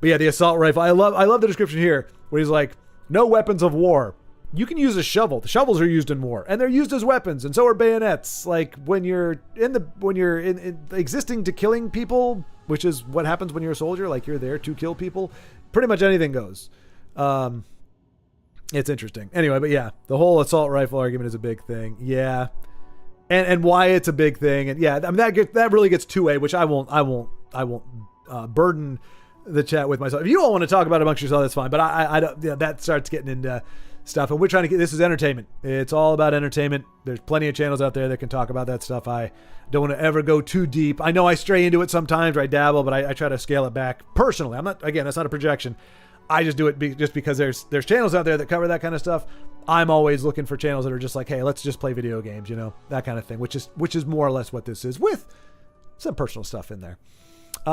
But yeah, the assault rifle. I love the description here where he's like, no weapons of war. You can use a shovel. The shovels are used in war, and they're used as weapons, and so are bayonets. Like when you're in existing to killing people, which is what happens when you're a soldier. Like you're there to kill people. Pretty much anything goes. It's interesting. Anyway, but yeah, the whole assault rifle argument is a big thing. Yeah, and why it's a big thing, and yeah, I mean that really gets two-way, which I won't burden the chat with myself. If you all want to talk about it amongst yourselves, that's fine. But I don't. Yeah, that starts getting into stuff, and we're trying to get. This is entertainment. It's all about entertainment. There's plenty of channels out there that can talk about that stuff. I don't want to ever go too deep. I know I stray into it sometimes, or I dabble, but I try to scale it back. Personally, I'm not. Again, that's not a projection. I just do it just because there's channels out there that cover that kind of stuff. I'm always looking for channels that are just like, hey, let's just play video games, that kind of thing, which is more or less what this is, with some personal stuff in there.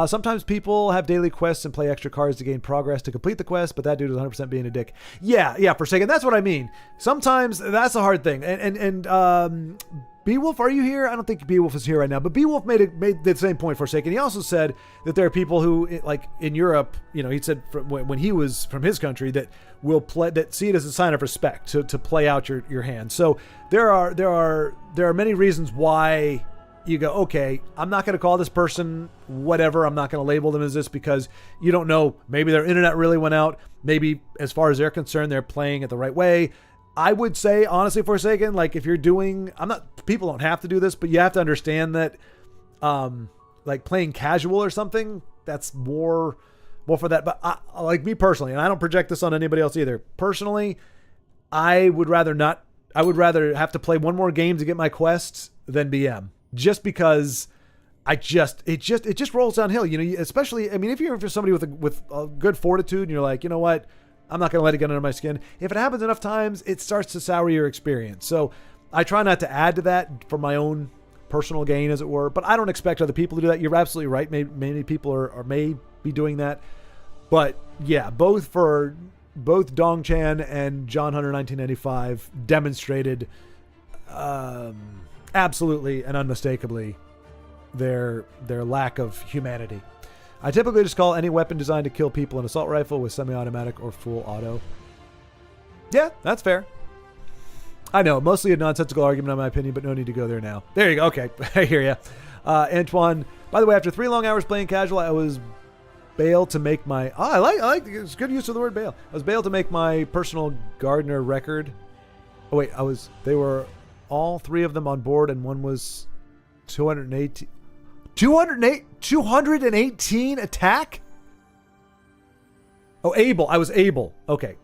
Sometimes people have daily quests and play extra cards to gain progress to complete the quest, but that dude is 100% being a dick. Yeah, Forsaken. That's what I mean. Sometimes that's a hard thing. And Beowulf, are you here? I don't think Beowulf is here right now, but Beowulf made the same point, Forsaken. He also said that there are people who, like in Europe, he said when he was from his country, that will play, that see it as a sign of respect to play out your hand. So there are many reasons why you go, okay, I'm not going to call this person whatever. I'm not going to label them as this, because you don't know. Maybe their internet really went out. Maybe as far as they're concerned, they're playing it the right way. I would say, honestly, Forsaken, like if you're doing, people don't have to do this, but you have to understand that, like playing casual or something, that's more for that. But like me personally, and I don't project this on anybody else either. Personally, I would rather have to play one more game to get my quests than BM. Just because it just rolls downhill, especially, if you're somebody with a good fortitude and you're like, you know what, I'm not going to let it get under my skin. If it happens enough times, it starts to sour your experience. So I try not to add to that for my own personal gain, as it were, but I don't expect other people to do that. You're absolutely right. Many people may be doing that, but yeah, both Dong-chan and John Hunter 1995 demonstrated, absolutely and unmistakably their lack of humanity. I typically just call any weapon designed to kill people an assault rifle with semi-automatic or full auto. Yeah, that's fair. I know, mostly a nonsensical argument in my opinion, but no need to go there now. There you go. Okay, I hear you. Antoine, by the way, after 3 long hours playing casual, I was bailed to make my... I like it's good use of the word bail. I was bailed to make my personal gardener record. Oh wait, they were all 3 of them on board, and one was 218 attack? Oh, I was able. Okay.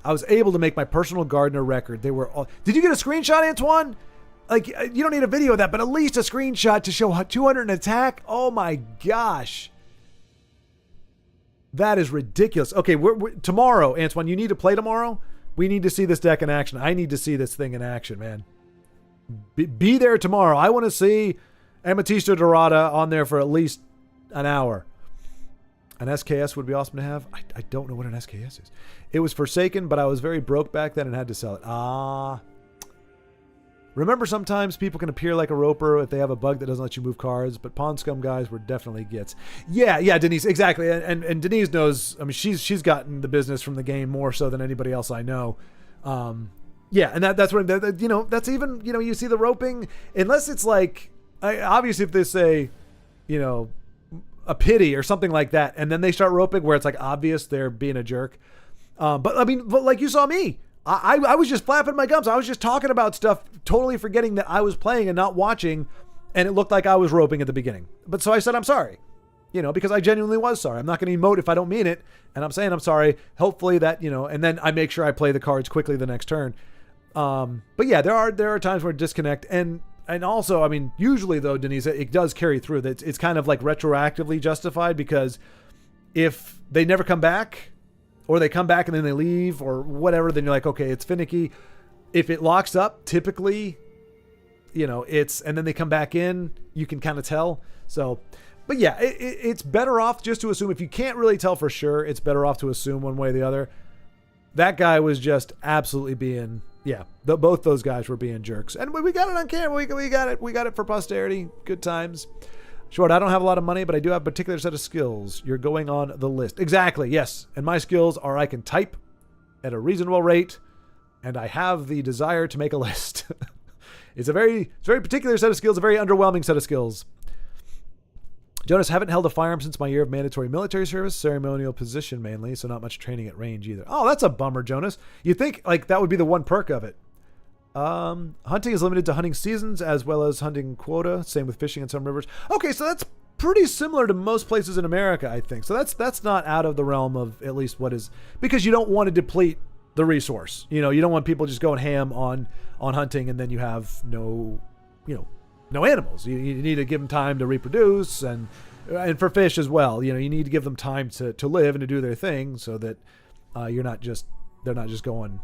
I was able to make my personal gardener record. They were all... Did you get a screenshot, Antoine? Like, you don't need a video of that, but at least a screenshot to show 200 attack? Oh my gosh. That is ridiculous. Okay, tomorrow, Antoine, you need to play tomorrow? We need to see this deck in action. I need to see this thing in action, man. Be there tomorrow. I want to see Ametista Dorada on there for at least an hour. An SKS would be awesome to have. I don't know what an SKS is. It was Forsaken, but I was very broke back then and had to sell it. Remember, sometimes people can appear like a roper if they have a bug that doesn't let you move cards, but Pawn Scum guys were definitely gets. Yeah, Denise, exactly. And Denise knows, I mean, she's gotten the business from the game more so than anybody else I know. Yeah, and that's what, that's even, you see the roping, unless it's like, obviously if they say, a pity or something like that, and then they start roping where it's like obvious they're being a jerk. But like you saw me. I was just flapping my gums. I was just talking about stuff, totally forgetting that I was playing and not watching, and it looked like I was roping at the beginning. But so I said, I'm sorry, because I genuinely was sorry. I'm not going to emote if I don't mean it, and I'm saying I'm sorry. Hopefully that, and then I make sure I play the cards quickly the next turn. But yeah, there are times where disconnect, and also, I mean, usually though, Denise, it does carry through. That it's kind of like retroactively justified, because if they never come back, or they come back and then they leave or whatever, then you're like, okay, it's finicky. If it locks up, typically, and then they come back in, you can kind of tell. So, but yeah, it's better off just to assume. If you can't really tell for sure, it's better off to assume one way or the other. That guy was just absolutely being, both those guys were being jerks. And we got it on camera. We got it for posterity. Good times. Short, I don't have a lot of money, but I do have a particular set of skills. You're going on the list. Exactly, yes. And my skills are I can type at a reasonable rate, and I have the desire to make a list. It's a very particular set of skills, a very underwhelming set of skills. Jonas, haven't held a firearm since my year of mandatory military service, ceremonial position mainly, so not much training at range either. Oh, that's a bummer, Jonas. You'd think like that would be the one perk of it. Hunting is limited to hunting seasons as well as hunting quota. Same with fishing in some rivers. Okay, so that's pretty similar to most places in America, I think. So that's not out of the realm of at least what is, because you don't want to deplete the resource. You don't want people just going ham on hunting and then you have no animals. You need to give them time to reproduce, and for fish as well. You need to give them time to live and to do their thing, so that they're not just going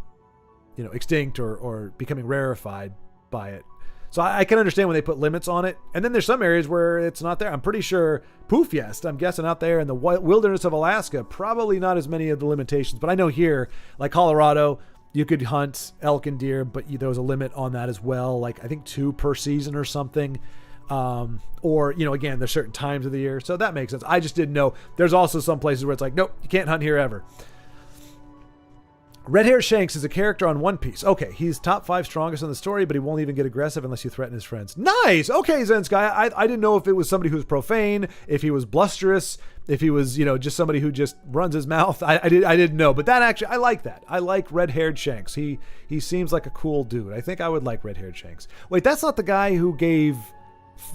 extinct or becoming rarefied by it. So I can understand when they put limits on it. And then there's some areas where it's not there. I'm pretty sure Poofyest, I'm guessing out there in the wilderness of Alaska, probably not as many of the limitations. But I know here, like Colorado, you could hunt elk and deer, but there was a limit on that as well. Like I think 2 per season or something. Or, again, there's certain times of the year. So that makes sense. I just didn't know. There's also some places where it's like, nope, you can't hunt here ever. Red Hair Shanks is a character on One Piece. Okay, he's top 5 strongest in the story, but he won't even get aggressive unless you threaten his friends. Nice! Okay, Zensky, I didn't know if it was somebody who's profane, if he was blusterous, if he was, just somebody who just runs his mouth. I didn't know, but that actually, I like that. I like Red-Haired Shanks. He seems like a cool dude. I think I would like Red-Haired Shanks. Wait, that's not the guy who gave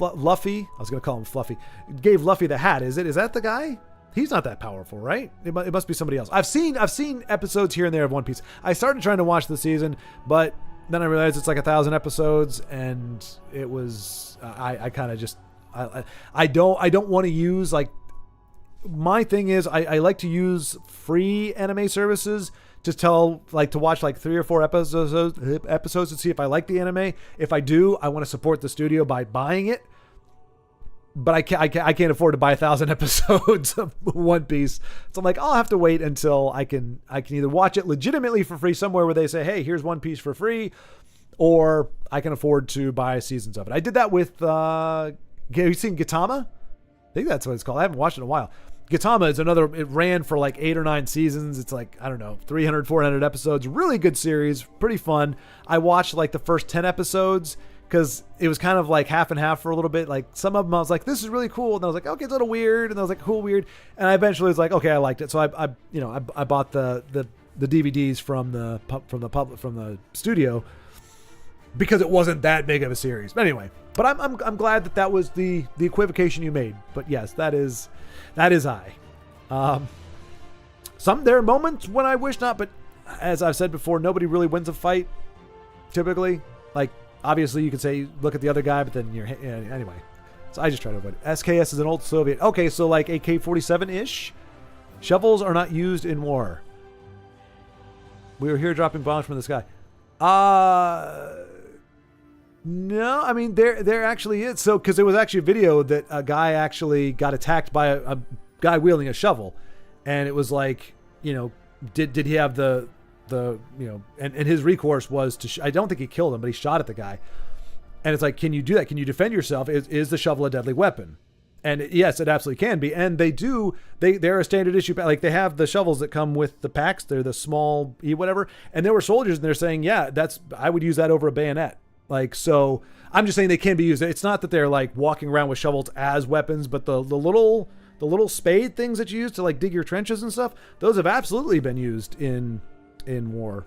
Luffy, I was going to call him Fluffy, gave Luffy the hat, is it? Is that the guy? He's not that powerful, right? It must be somebody else. I've seen episodes here and there of One Piece. I started trying to watch the season, but then I realized it's like 1,000 episodes, and it was I kind of just I don't want to use, like, my thing is I like to use free anime services to watch like 3 or 4 episodes and see if I like the anime. If I do, I want to support the studio by buying it. But I can't afford to buy 1,000 episodes of One Piece. So I'm like, I'll have to wait until I can either watch it legitimately for free somewhere where they say, hey, here's One Piece for free, or I can afford to buy seasons of it. I did that with, have you seen Gintama? I think that's what it's called. I haven't watched it in a while. Gintama is another, it ran for like 8 or 9 seasons. It's like, I don't know, 300, 400 episodes. Really good series. Pretty fun. I watched like the first 10 episodes because it was kind of like half and half for a little bit. Like some of them I was like, this is really cool. And I was like, okay, it's a little weird. And I was like, cool, weird. And I eventually was like, okay, I liked it. So I bought the DVDs from the studio because it wasn't that big of a series. But anyway, but I'm glad that was the equivocation you made. But yes, that is I. There are moments when I wish not, but as I've said before, nobody really wins a fight typically. Like, obviously you could say, look at the other guy, but then anyway. So I just try to avoid it. SKS is an old Soviet. Okay, so like AK-47-ish. Shovels are not used in war. We were here dropping bombs from the sky. No, I mean, there actually is. So, because there was actually a video that a guy actually got attacked by a guy wielding a shovel. And it was like, did he have and his recourse was to, I don't think he killed him, but he shot at the guy. And it's like, can you do that? Can you defend yourself? Is the shovel a deadly weapon? And yes, it absolutely can be. And they're a standard issue. Like they have the shovels that come with the packs. They're the small whatever. And there were soldiers and they're saying, yeah, I would use that over a bayonet. Like, so I'm just saying they can be used. It's not that they're like walking around with shovels as weapons, but the little spade things that you use to like dig your trenches and stuff, those have absolutely been used in war.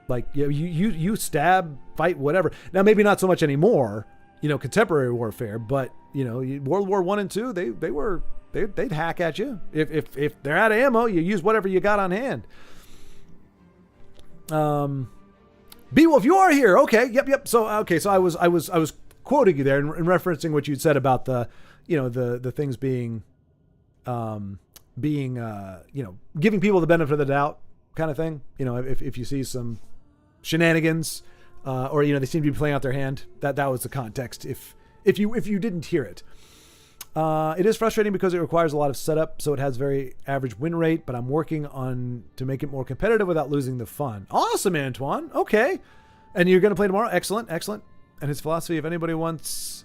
Like you stab, fight, whatever. Now maybe not so much anymore, contemporary warfare, but World War I and II, they'd hack at you. If they're out of ammo, you use whatever you got on hand. Beowulf, you are here. Okay. Yep. So I was quoting you there and referencing what you'd said about the things being giving people the benefit of the doubt kind of thing. If you see some shenanigans, or they seem to be playing out their hand, that was the context. If you didn't hear it, it is frustrating because it requires a lot of setup, so it has very average win rate. But I'm working on to make it more competitive without losing the fun. Awesome, Antoine. Okay, and you're going to play tomorrow. Excellent. And his philosophy: if anybody wants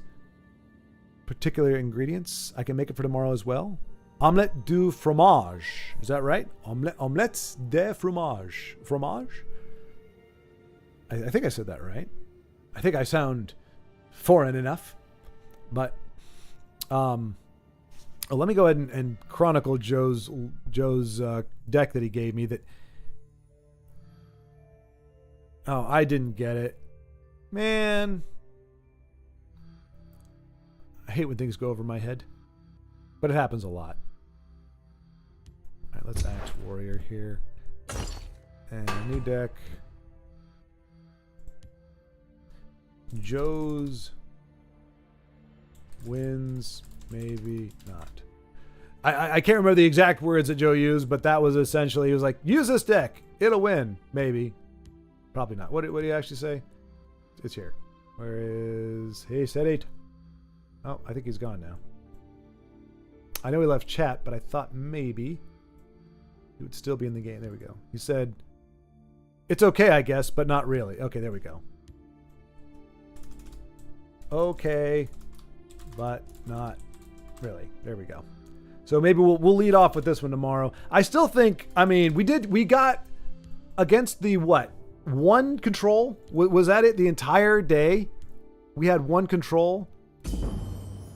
particular ingredients, I can make it for tomorrow as well. Omelette du fromage. Is that right? Omelette de fromage. Fromage? I think I said that right. I think I sound foreign enough. But let me go ahead and chronicle Joe's deck that he gave me. I didn't get it. Man. I hate when things go over my head. But it happens a lot. All right, let's Axe Warrior here. And new deck. Joe's wins, maybe not. I can't remember the exact words that Joe used, but that was essentially, he was like, use this deck. It'll win. Maybe. Probably not. What did he actually say? It's here. Where is... Hey, said 8. Oh, I think he's gone now. I know he left chat, but I thought maybe he would still be in the game. There we go. He said, it's okay, I guess, but not really. Okay, there we go. Okay, but not really. There we go. So maybe we'll lead off with this one tomorrow. I still think, we got against the what? One control? Was that it the entire day? We had one control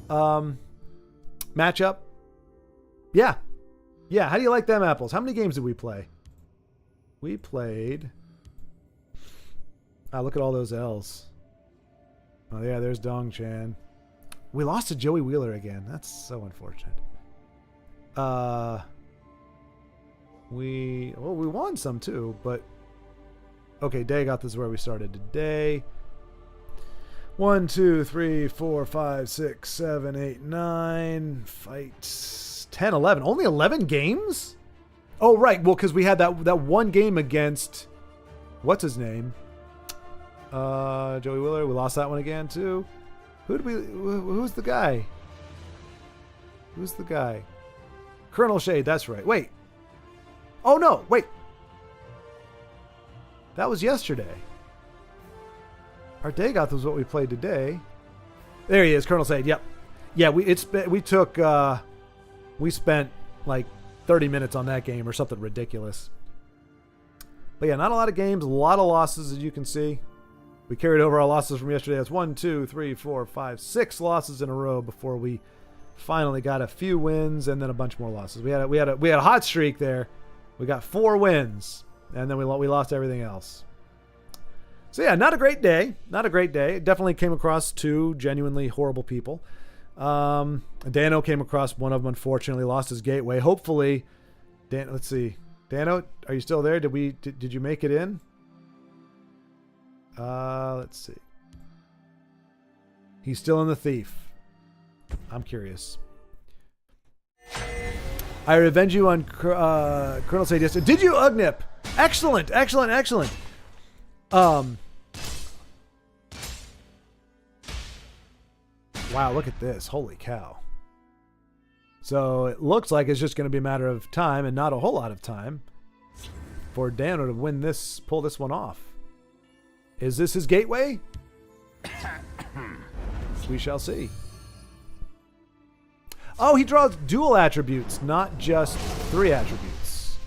matchup. Yeah. How do you like them apples? How many games did we play? We played. Look at all those L's. Oh yeah, there's Dong Chan. We lost to Joey Wheeler again. That's so unfortunate. We won some too, but okay, Dagoth is where we started today. 1, 2, 3, 4, 5, 6, 7, 8, 9 fights. 10, 11. Only 11 games? Oh right, well, because we had that one game against what's his name? Joey Wheeler. We lost that one again too. Who's the guy? Who's the guy? Colonel Shade, that's right. Wait. Oh no, wait. That was yesterday. Our Dagoth was what we played today. There he is, Colonel Shade. Yep. Yeah, we spent like 30 minutes on that game or something ridiculous. But yeah, not a lot of games, a lot of losses as you can see. We carried over our losses from yesterday. That's 1, 2, 3, 4, 5, 6 losses in a row before we finally got a few wins and then a bunch more losses. We had a hot streak there. We got 4 wins and then we lost everything else. So yeah, not a great day. Not a great day. Definitely came across 2 genuinely horrible people. Dano came across one of them. Unfortunately, lost his gateway. Hopefully, let's see. Dano, are you still there? Did you make it in? Let's see. He's still in the thief. I'm curious. I revenge you on Colonel Sadius. Did you, Ugnip? Excellent. Wow, look at this. Holy cow. So it looks like it's just going to be a matter of time and not a whole lot of time for Dano to pull this one off. Is this his gateway? We shall see. Oh, he draws dual attributes, not just 3 attributes.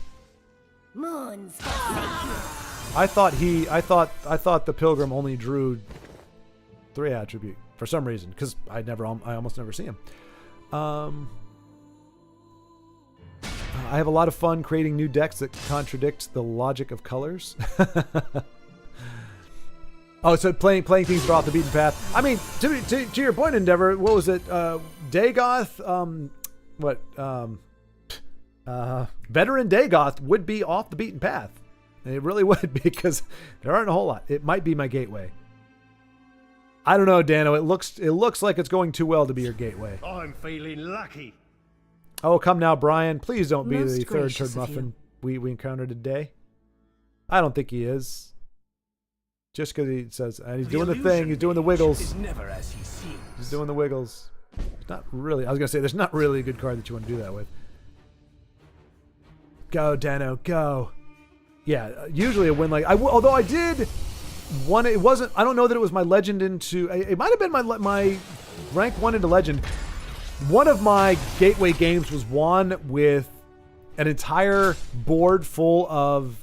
Moons. I thought the pilgrim only drew 3 attribute for some reason, because I almost never see him. I have a lot of fun creating new decks that contradict the logic of colors. Oh, so playing things that are off the beaten path. I mean, to your point, Endeavor, what was it? Dagoth, veteran Dagoth would be off the beaten path. It really would, because there aren't a whole lot. It might be my gateway. I don't know, Dano. It looks like it's going too well to be your gateway. I'm feeling lucky. Oh, come now, Brian. Please don't be Most the third gracious turd of you. muffin we encountered today. I don't think he is. Just because he says he's doing the thing, he's doing the wiggles. Is never as he seems. He's doing the wiggles. It's not really. I was gonna say there's not really a good card that you want to do that with. Go, Dano, go. Yeah, usually a win like although I did one. It wasn't. I don't know that it was my legend into. It might have been my rank 1 into legend. One of my gateway games was won with an entire board full of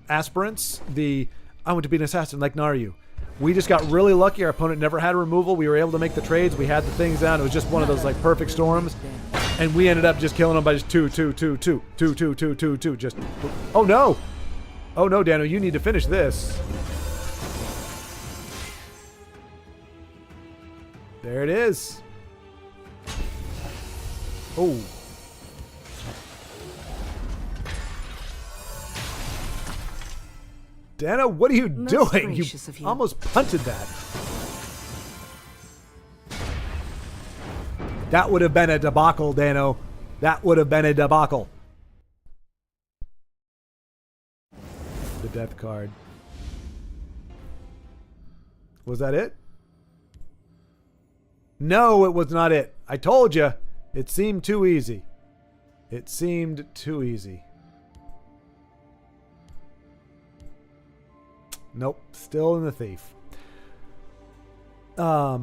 aspirants. I want to be an assassin like Naryu. We just got really lucky. Our opponent never had a removal. We were able to make the trades. We had the things down. It was just one of those like perfect storms. And we ended up just killing them by just 2. Just, oh no. Oh no, Dano, you need to finish this. There it is. Oh. Dano, what are you Most doing? You gracious of you. almost punted that. That would have been a debacle, Dano. That would have been a debacle. The death card. Was that it? No, it was not it. I told you. It seemed too easy. It seemed too easy. Nope, still in the thief. But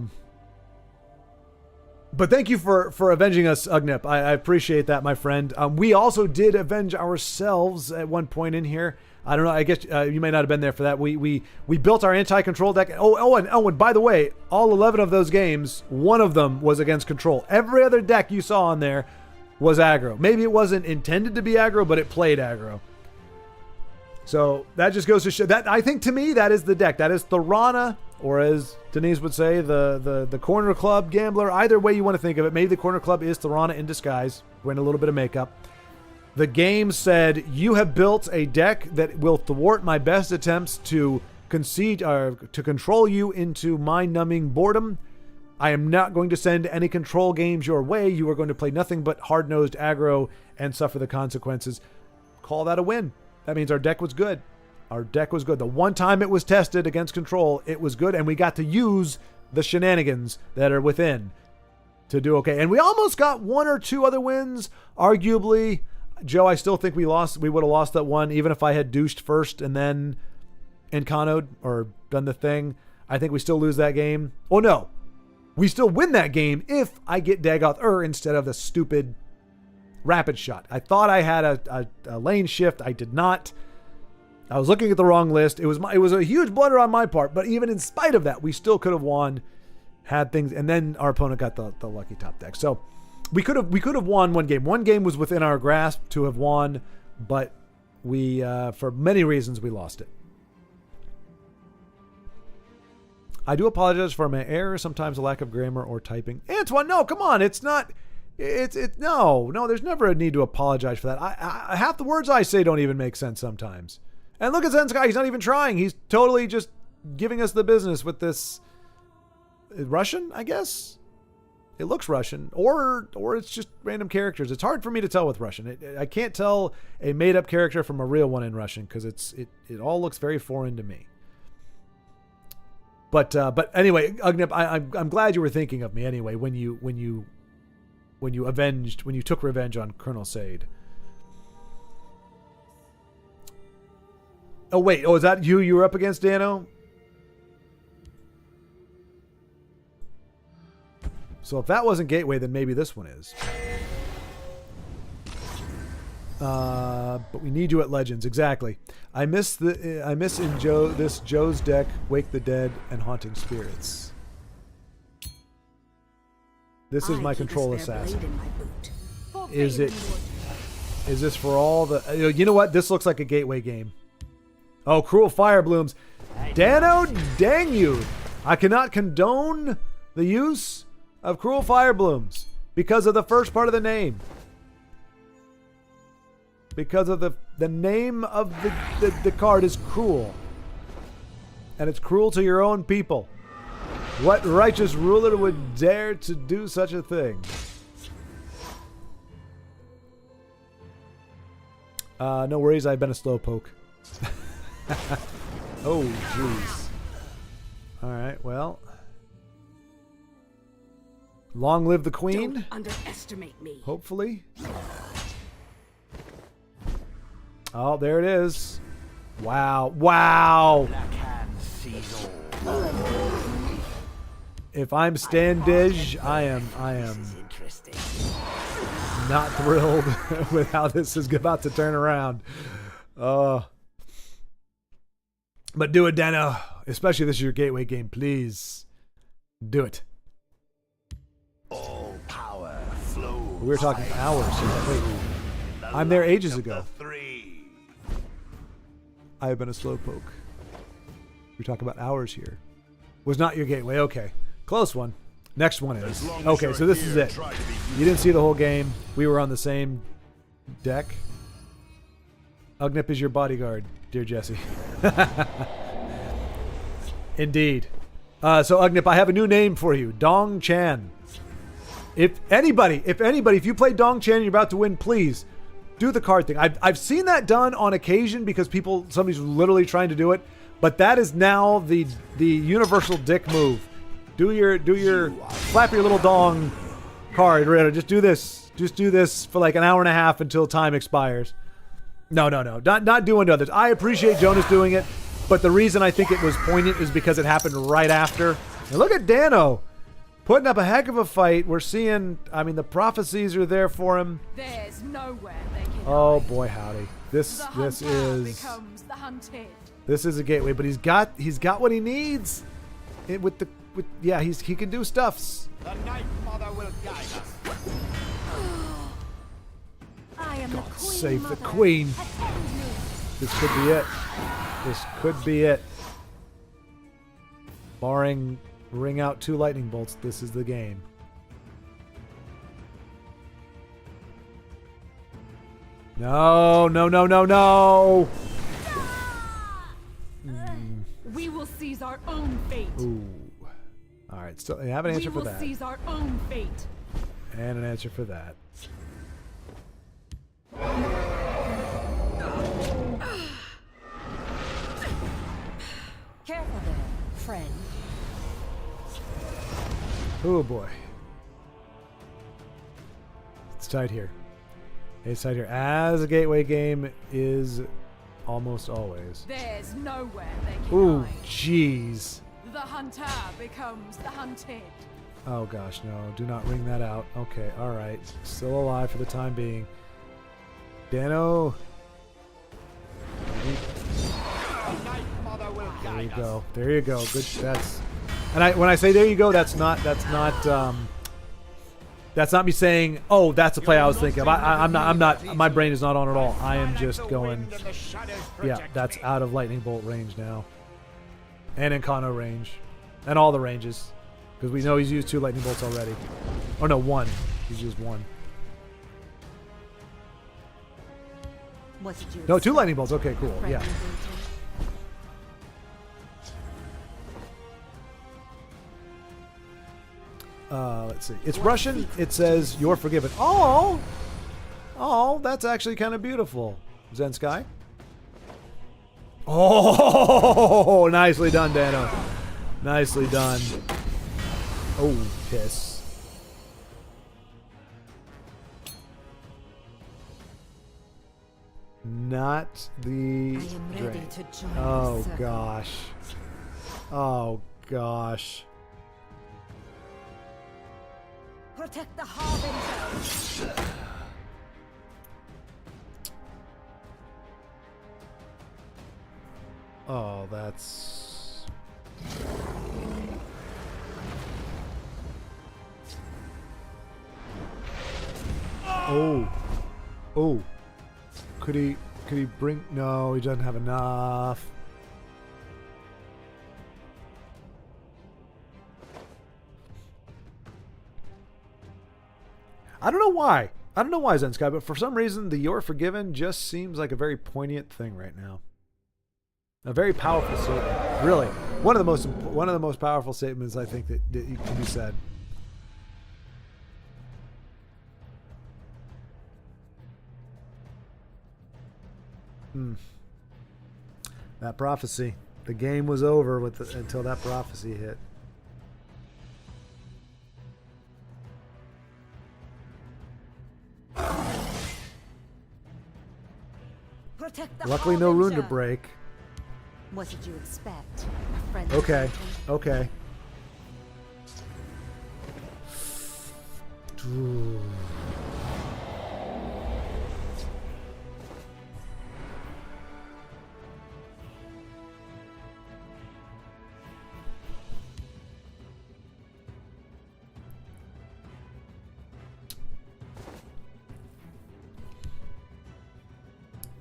thank you for avenging us, Ugnip. I appreciate that, my friend. We also did avenge ourselves at one point in here. I don't know. I guess you may not have been there for that. We built our anti-control deck. And by the way, all 11 of those games, one of them was against control. Every other deck you saw on there was aggro. Maybe it wasn't intended to be aggro, but it played aggro. So that just goes to show that I think to me that is the deck. That is Thorana, or as Denise would say, the Corner Club Gambler. Either way you want to think of it. Maybe the Corner Club is Thorana in disguise. We're in a little bit of makeup. The game said, you have built a deck that will thwart my best attempts to concede or to control you into mind-numbing boredom. I am not going to send any control games your way. You are going to play nothing but hard-nosed aggro and suffer the consequences. Call that a win. That means our deck was good. Our deck was good. The one time it was tested against control, it was good, and we got to use the shenanigans that are within to do okay. And we almost got 1 or 2 other wins, arguably. Joe, I still think we would have lost that one, even if I had douched first and then Encanoed or done the thing. I think we still lose that game. Oh no, we still win that game if I get Dagoth instead of the stupid rapid shot. I thought I had a lane shift. I did not. I was looking at the wrong list. It was a huge blunder on my part, but even in spite of that, we still could have won, had things, and then our opponent got the lucky top deck. So we could have won one game. One game was within our grasp to have won, but we for many reasons we lost it. I do apologize for my errors, sometimes a lack of grammar or typing. Antoine, no, come on, it's not. No, there's never a need to apologize for that. I half the words I say don't even make sense sometimes. And look at Zenskai, he's not even trying. He's totally just giving us the business with this Russian, I guess. It looks Russian, or it's just random characters. It's hard for me to tell with Russian. I can't tell a made-up character from a real one in Russian because it all looks very foreign to me. But anyway, Ugnip, I'm glad you were thinking of me anyway when you took revenge on Colonel Sade. Oh wait, is that you were up against, Dano? So if that wasn't Gateway, then maybe this one is. But we need you at Legends. Exactly. I miss in Joe's deck Wake the Dead and Haunting Spirits. This is my control assassin. Is this for all the... You know what? This looks like a Gateway game. Oh, Cruel Fire Blooms. Dano, dang you. I cannot condone the use of Cruel Fire Blooms because of the first part of the name. Because of the name of the card is cruel. And it's cruel to your own people. What righteous ruler would dare to do such a thing? No worries, I've been a slowpoke. Oh, jeez. Alright, well. Long live the queen. Don't underestimate me. Hopefully. Oh, there it is. Wow. Wow. If I'm Standish, I am not thrilled with how this is about to turn around. But do it, Dano. Especially if this is your Gateway game, please. Do it. All power flows. We were talking hours. Wait, I'm there ages ago. I have been a slowpoke. We talk about hours here. Was not your Gateway. Okay. Close one. Next one is. Okay, so this is it. You didn't see the whole game. We were on the same deck. Ugnip is your bodyguard, dear Jesse. Indeed. So Ugnip, I have a new name for you. Dong Chan. If anybody, if you play Dong Chan and you're about to win, please do the card thing. I've seen that done on occasion because somebody's literally trying to do it, but that is now the universal dick move. Do your flap your little dong card. Just do this. Just do this for like an hour and a half until time expires. No. Not doing to others. I appreciate Jonas doing it, but the reason I think it was poignant is because it happened right after. And look at Dano putting up a heck of a fight. We're seeing, I mean, the prophecies are there for him. There's nowhere they can Oh hide. boy, howdy. This Becomes the hunted. This is a Gateway, but he's got what he needs. He can do stuffs. The Night Mother will guide us. I am the queen. Save the mother. queen. Attend me. This could be it. This could be it. Barring ring out 2 lightning bolts, this is the game. No. We will seize our own fate. Ooh. All right, so I have an answer for that. We will seize our own fate. And an answer for that. Careful there, friend. Oh boy. It's tight here. It's tight here. As a Gateway game is almost always. There's nowhere they can Ooh, hide. jeez. The hunter becomes the hunted. Oh gosh, no. Do not ring that out. Okay, alright. Still alive for the time being. Dano. There you go. There you go. Good. That's. And when I say there you go, that's not me saying, oh, that's the play I was thinking of. I'm not. My brain is not on at all. I am just going. Yeah, that's out of lightning bolt range now, and Incarno range, and all the ranges, because we know he's used 2 lightning bolts already. Oh no, 1. He's used 1. What did you No, 2 expect, lightning bolts. Okay, cool. Yeah. Franklin Let's see. It's Russian. It says, "You're forgiven." Oh, that's actually kind of beautiful. Zen Sky. Oh, nicely done, Dano. Nicely done. Oh, piss. Not the I am ready drain. to join Oh the circle. gosh. Oh gosh. Protect the Harbinger. Oh, that's... Oh. Oh. Could he bring... No, he doesn't have enough. I don't know why. I don't know why, Zensky, but for some reason, the "You're Forgiven" just seems like a very poignant thing right now. A very powerful statement. Really, one of the most powerful statements I think that can be said. That prophecy. The game was over until that prophecy hit. Protect the Luckily, no rune to Harbinger. break. What did you expect? A friend? Okay. Okay. Ooh.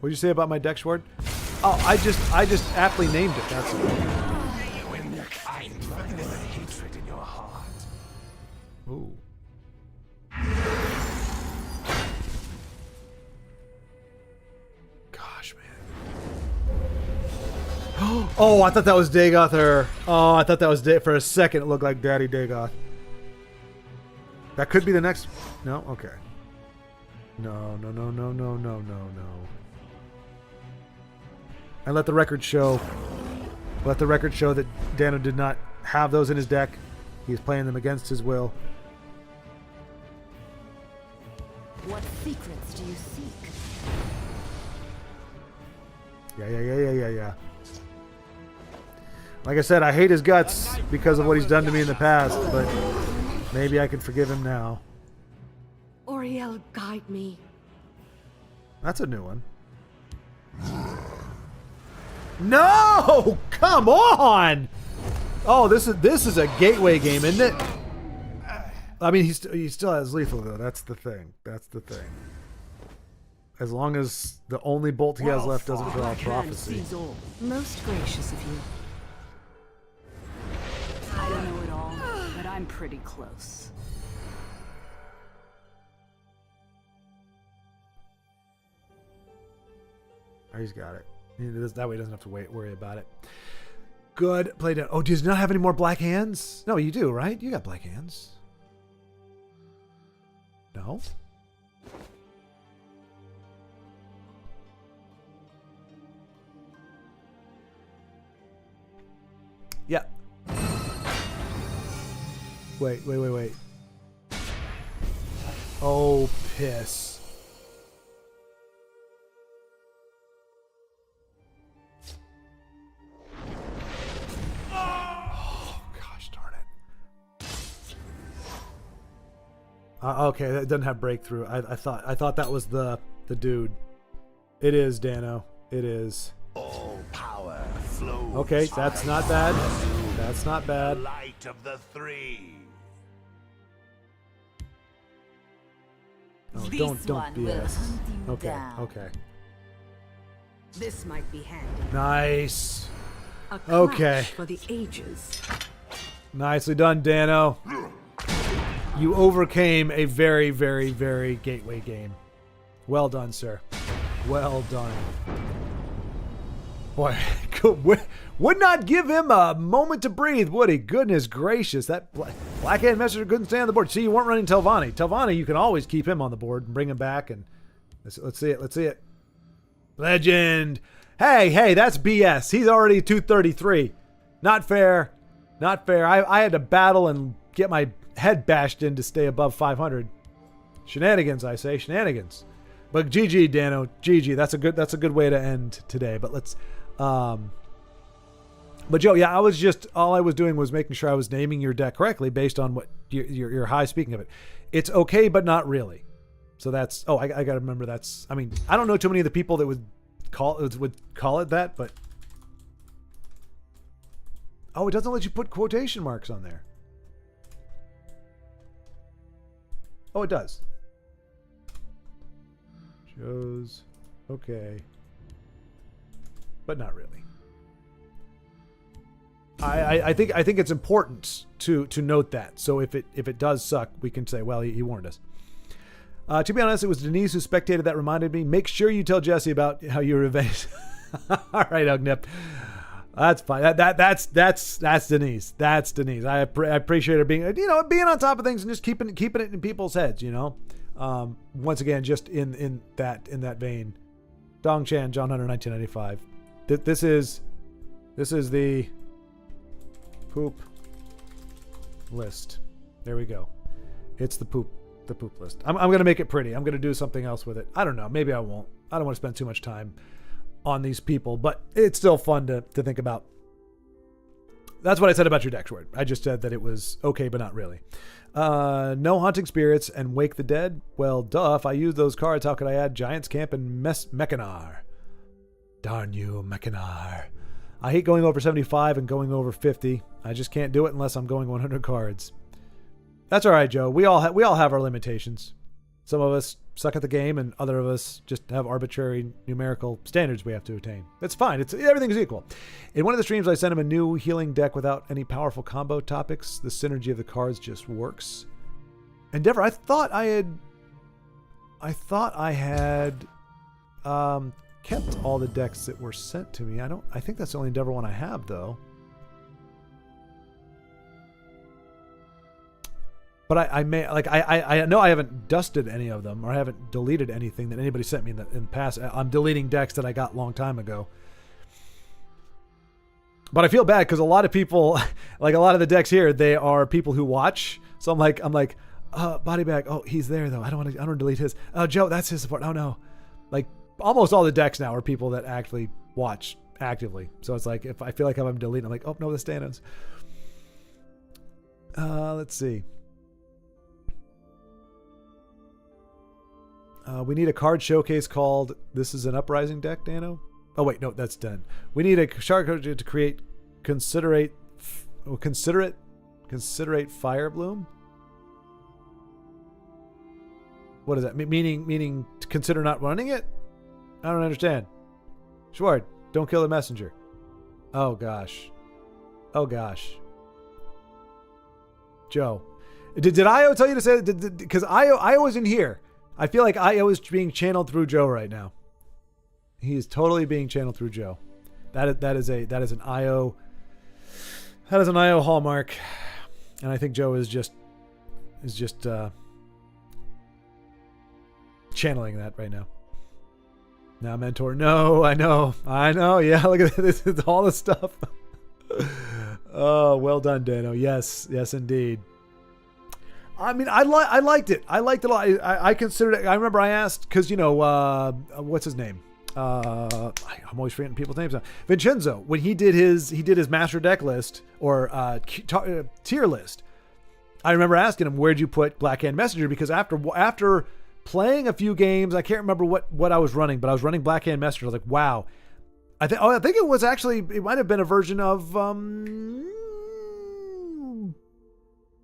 What'd you say about my deck, Schward? Oh, I just aptly named it. That's it. You in their kind, but never hatred in your heart. Ooh. Gosh, man. Oh, I thought that was Dagoth there. Oh, I thought that was for a second. It looked like Daddy Dagoth. That could be the next. No, okay. No. And let the record show. Let the record show that Dano did not have those in his deck. He's playing them against his will. What secrets do you seek? Yeah. Like I said, I hate his guts because of what he's done to me in the past, but maybe I can forgive him now. Oriel, guide me. That's a new one. No! Come on! Oh, this is a gateway game, isn't it? I mean, he still has lethal though. That's the thing. As long as the only bolt he has left doesn't draw a prophecy. Most gracious of you. I don't know it all, but I'm pretty close. Oh, he's got it. That way he doesn't have to worry about it. Good play down. Oh, does he not have any more black hands? No, you do, right? You got black hands. No? Yeah. Wait. Oh, piss. Okay, that doesn't have breakthrough. I thought that was the dude. It is, Dano. It is. All power flows. Okay, that's not bad. That's not The bad. light of the three. Oh, This don't one will BS. hunt you Okay, down. okay. This might be handy. Nice. A clash Okay. for the ages. Nicely done, Dano. You overcame a very, very, very gateway game. Well done, sir. Well done. Boy, would not give him a moment to breathe, would he? Goodness gracious. That Blackhand Messenger couldn't stay on the board. See, you weren't running Telvanni. Telvanni, you can always keep him on the board and bring him back. And let's see it. Legend. Hey, that's BS. He's already 233. Not fair. I had to battle and get my head bashed in to stay above 500. Shenanigans, I say. Shenanigans. But GG, Dano. GG. That's a good way to end today. But let's But Joe, yeah, all I was doing was making sure I was naming your deck correctly based on what your high. Speaking of it, it's okay, but not really. So that's, I got to remember that's, I mean, I don't know too many of the people that would call it that, but it doesn't let you put quotation marks on there. Oh, it does. Shows okay, but not really. I think it's important to note that. So if it does suck, we can say, well, he warned us. To be honest, it was Denise who spectated that reminded me. Make sure you tell Jesse about how you revenge. All right, Ugnip. That's fine. That's Denise. That's Denise. I appreciate her being on top of things and just keeping it in people's heads. Once again, just in that vein. Dong Chan, John Hunter, 1995. This is the poop list. There we go. It's the poop list. I'm going to make it pretty. I'm going to do something else with it. I don't know. Maybe I won't. I don't want to spend too much time on these people, but it's still fun to think about. That's what I said about your deck short. I just said that it was okay, but not really. No Haunting Spirits and Wake the Dead. Well, duh. If I use those cards, how could I add Giant's Camp and Mechanar? Darn you, Mechanar. I hate going over 75 and going over 50. I just can't do it unless I'm going 100 cards. That's all right, Joe. We all have our limitations. Some of us suck at the game, and other of us just have arbitrary numerical standards we have to attain. It's fine. Everything's equal. In one of the streams, I sent him a new healing deck without any powerful combo topics. The synergy of the cards just works. Endeavor, I thought I had kept all the decks that were sent to me. I think that's the only Endeavor one I have, though. But I know I haven't dusted any of them, or I haven't deleted anything that anybody sent me in the past. I'm deleting decks that I got a long time ago. But I feel bad because a lot of people, like a lot of the decks here, they are people who watch. So I'm like, body bag. Oh, he's there though. I don't want to delete his. Oh, Joe, that's his support. Oh no, like almost all the decks now are people that actually watch actively. So it's like if I feel like I'm deleting, I'm like, oh no, the Stanos. Let's see. We need a card showcase called "This is an Uprising deck," Dano. Oh wait, no, that's done. We need a shark to create considerate fire bloom. What is that? Meaning to consider not running it? I don't understand. Schward, don't kill the messenger. Oh gosh. Joe, did Io tell you to say that? Because Io was in here. I feel like Io is being channeled through Joe right now. He is totally being channeled through Joe. That is an Io hallmark, and I think Joe is just channeling that right now. Now, mentor. No, I know. Yeah, look at this. It's all the stuff. Oh, well done, Dano. Yes, indeed. I mean, I liked it. I liked it a lot. I considered it. I remember I asked because what's his name? I'm always forgetting people's names now. Vincenzo, when he did his master deck list or tier list, I remember asking him, where'd you put Black Hand Messenger? Because after playing a few games, I can't remember what I was running, but I was running Black Hand Messenger. I was like, wow. I think it might have been a version of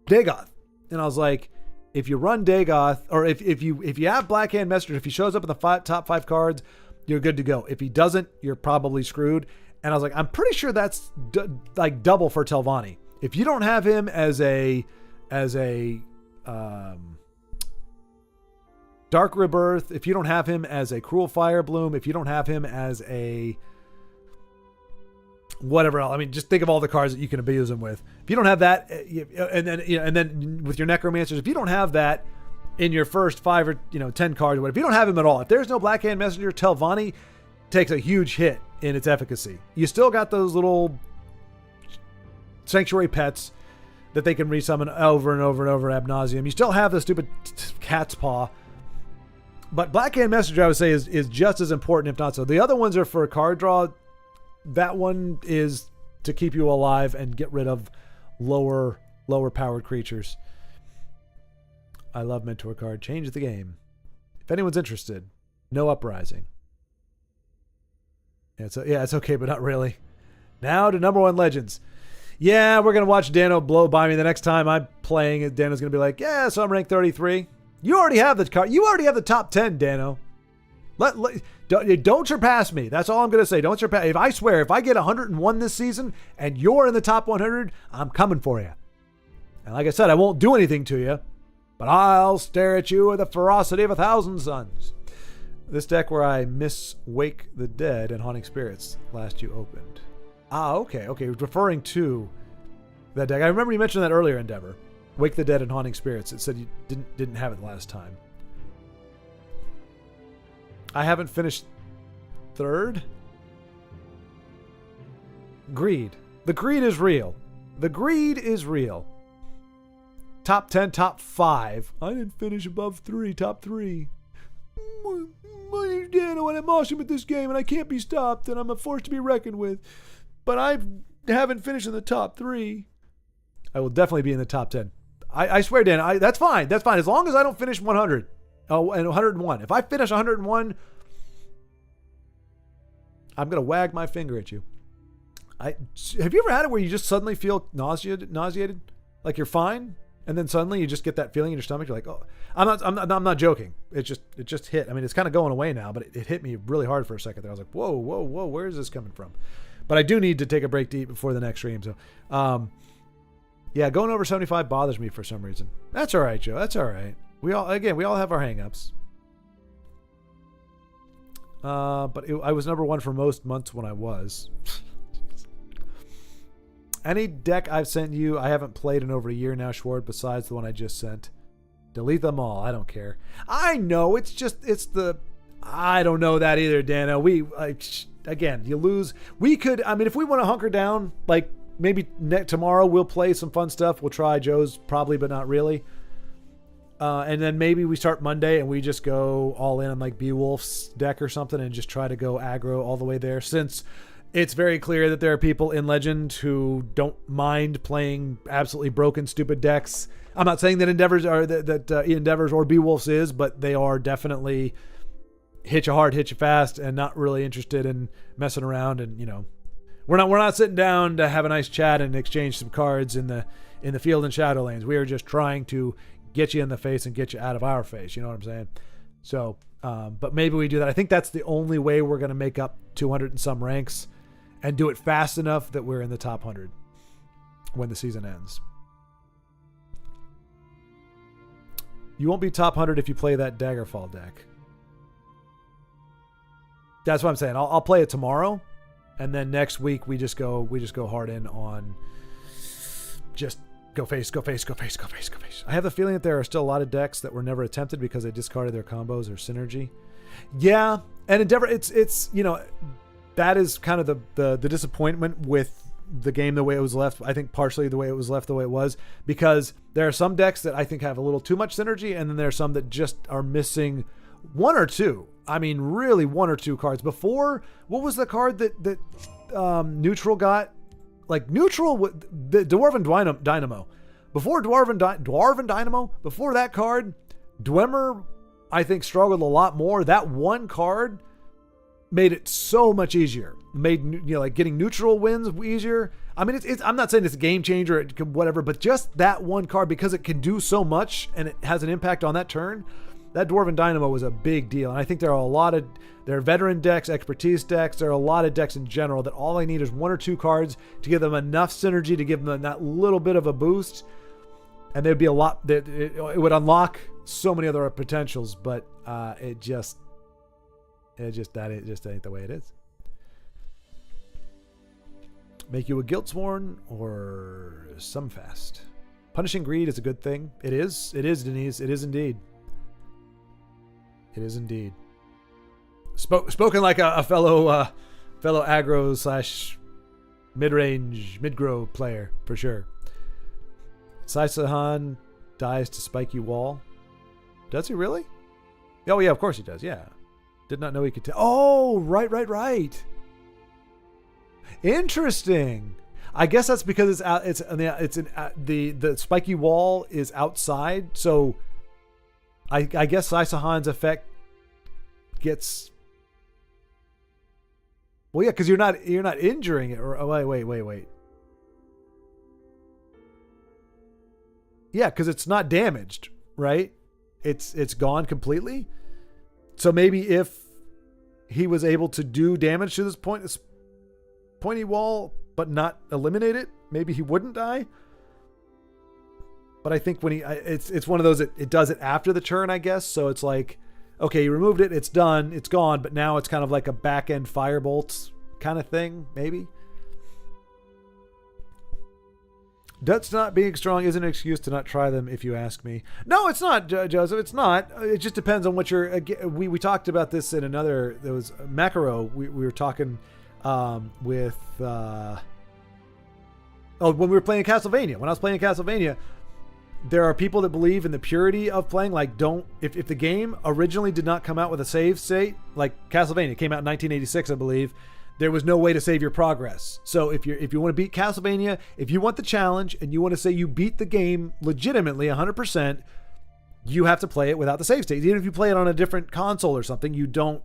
Dagoth. And I was like, if you run Dagoth, or if you have Black Hand Messenger, if he shows up in the top 5 cards, you're good to go. If he doesn't, you're probably screwed. And I was like, I'm pretty sure that's like double for Telvanni. If you don't have him as a Dark Rebirth, if you don't have him as a Cruel Fire Bloom, if you don't have him as a whatever else. I mean, just think of all the cards that you can abuse him with. If you don't have that, and then with your Necromancers, if you don't have that in your first 5 or 10 cards, or whatever, if you don't have him at all, if there's no Black Hand Messenger, Telvanni takes a huge hit in its efficacy. You still got those little Sanctuary pets that they can resummon over and over and over ad nauseum. You still have the stupid Cat's Paw. But Black Hand Messenger, I would say, is just as important, if not so. The other ones are for a card draw. That one is to keep you alive and get rid of lower powered creatures. I love Mentor card. Change the game. If anyone's interested, no Uprising. It's okay, but not really. Now to number 1 Legends. Yeah, we're going to watch Dano blow by me the next time I'm playing. Dano's going to be like, yeah, so I'm ranked 33. You already have the card. You already have the top 10, Dano. Don't surpass me. That's all I'm going to say. Don't surpass. If I swear, if I get 101 this season and you're in the top 100, I'm coming for you. And like I said, I won't do anything to you, but I'll stare at you with the ferocity of 1,000 suns. This deck where I miss Wake the Dead and Haunting Spirits last you opened. Okay. Referring to that deck. I remember you mentioned that earlier, Endeavor. Wake the Dead and Haunting Spirits. It said you didn't have it last time. I haven't finished 3rd. Greed. The greed is real. The greed is real. Top 10, top 5. I didn't finish above 3, top 3. My name's Dano and I'm awesome at this game and I can't be stopped and I'm a force to be reckoned with. But I haven't finished in the top 3. I will definitely be in the top 10. I swear, Dan, that's fine. That's fine. As long as I don't finish 100. Oh, and 101. If I finish 101, I'm going to wag my finger at you. Have you ever had it where you just suddenly feel nauseated? Like you're fine? And then suddenly you just get that feeling in your stomach. You're like, oh, I'm not joking. It just hit. I mean, it's kind of going away now, but it hit me really hard for a second there. I was like, whoa, where is this coming from? But I do need to take a break to eat before the next stream. So, yeah, going over 75 bothers me for some reason. That's all right, Joe. That's all right. We all have our hang-ups. But I was number 1 for most months when I was. Any deck I've sent you, I haven't played in over a year now, Schward, besides the one I just sent. Delete them all. I don't care. I know. It's the... I don't know that either, Dano. Again, you lose. We could... I mean, if we want to hunker down, like, maybe tomorrow we'll play some fun stuff. We'll try Joe's probably, but not really. And then maybe we start Monday and we just go all in on, like, Beowulf's deck or something and just try to go aggro all the way there, since... It's very clear that there are people in Legend who don't mind playing absolutely broken, stupid decks. I'm not saying that Endeavors are that Endeavors or Beowulf's is, but they are definitely hit you hard, hit you fast, and not really interested in messing around. And we're not sitting down to have a nice chat and exchange some cards in the field and Shadowlands. We are just trying to get you in the face and get you out of our face. You know what I'm saying? So, but maybe we do that. I think that's the only way we're going to make up 200 and some ranks. And do it fast enough that we're in the top 100 when the season ends. You won't be top 100 if you play that Daggerfall deck. That's what I'm saying. I'll play it tomorrow, and then next week we just go hard in on just go face. I have the feeling that there are still a lot of decks that were never attempted because they discarded their combos or synergy. Yeah, and Endeavor, it's that is kind of the disappointment with the game the way it was left. I think partially the way it was left the way it was, because there are some decks that I think have a little too much synergy, and then there are some that just are missing 1 or 2. I mean, really 1 or 2 cards. Before, what was the card that Neutral got? Like Neutral, the Dwarven Dynamo. Before Dwarven Dynamo, before that card, Dwemer, I think, struggled a lot more. That one card made it so much easier. Made, like getting neutral wins easier. I mean, I'm not saying it's a game changer or whatever, but just that one card, because it can do so much and it has an impact on that turn. That Dwarven Dynamo was a big deal. And I think there are veteran decks, expertise decks. There are a lot of decks in general that all I need is 1 or 2 cards to give them enough synergy to give them that little bit of a boost. And there'd be a lot that it would unlock so many other potentials, but it just ain't the way it is. Make you a Guiltsworn or Sumfast. Punishing greed is a good thing. It is, Denise. It is indeed. It is indeed. Spoken like a fellow aggro / mid-grow player, for sure. Saisahan dies to spiky wall. Does he really? Oh, yeah, of course he does, yeah. Did not know he could tell. Oh, right. Interesting. I guess that's because it's out. The spiky wall is outside, so I guess Saisahan's effect gets. Well, yeah, because you're not injuring it. Or wait. Yeah, because it's not damaged, right? It's gone completely. So maybe if he was able to do damage to this pointy wall, but not eliminate it, maybe he wouldn't die. But I think when it's one of those, it does it after the turn, I guess. So it's like, okay, you removed it, it's done, it's gone, but now it's kind of like a back end firebolt kind of thing, maybe. That's not being strong is an excuse to not try them, if you ask me. No, it's not, Joseph. It's not. It just depends on what you're. We talked about this in another. There was Macaro. We were talking with. When we were playing Castlevania. When I was playing Castlevania, there are people that believe in the purity of playing. Like, if the game originally did not come out with a save state, like Castlevania came out in 1986, I believe. There was no way to save your progress. So if you want to beat Castlevania, if you want the challenge and you want to say you beat the game legitimately 100%, you have to play it without the save state. Even if you play it on a different console or something, you don't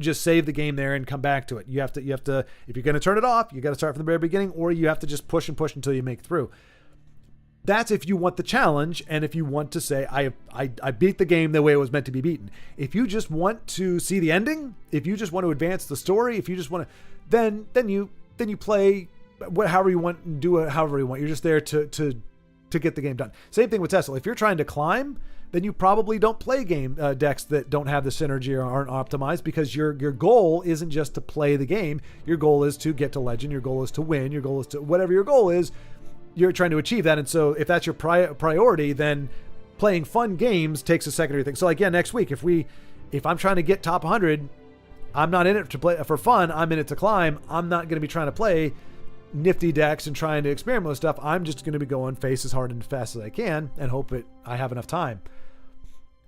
just save the game there and come back to it. You have to if you're going to turn it off, you got to start from the very beginning, or you have to just push and push until you make through. That's if you want the challenge and if you want to say, I beat the game the way it was meant to be beaten. If you just want to see the ending, if you just want to advance the story, if you just want to, then you play however you want and do it however you want. You're just there to get the game done. Same thing with TESL. If you're trying to climb, then you probably don't play game decks that don't have the synergy or aren't optimized, because your goal isn't just to play the game. Your goal is to get to legend. Your goal is to win. Your goal is to whatever your goal is. You're trying to achieve that. And so if that's your priority, then playing fun games takes a secondary thing. So like, yeah, next week, if I'm trying to get top 100, I'm not in it to play for fun. I'm in it to climb. I'm not going to be trying to play nifty decks and trying to experiment with stuff. I'm just going to be going face as hard and as fast as I can and hope that I have enough time.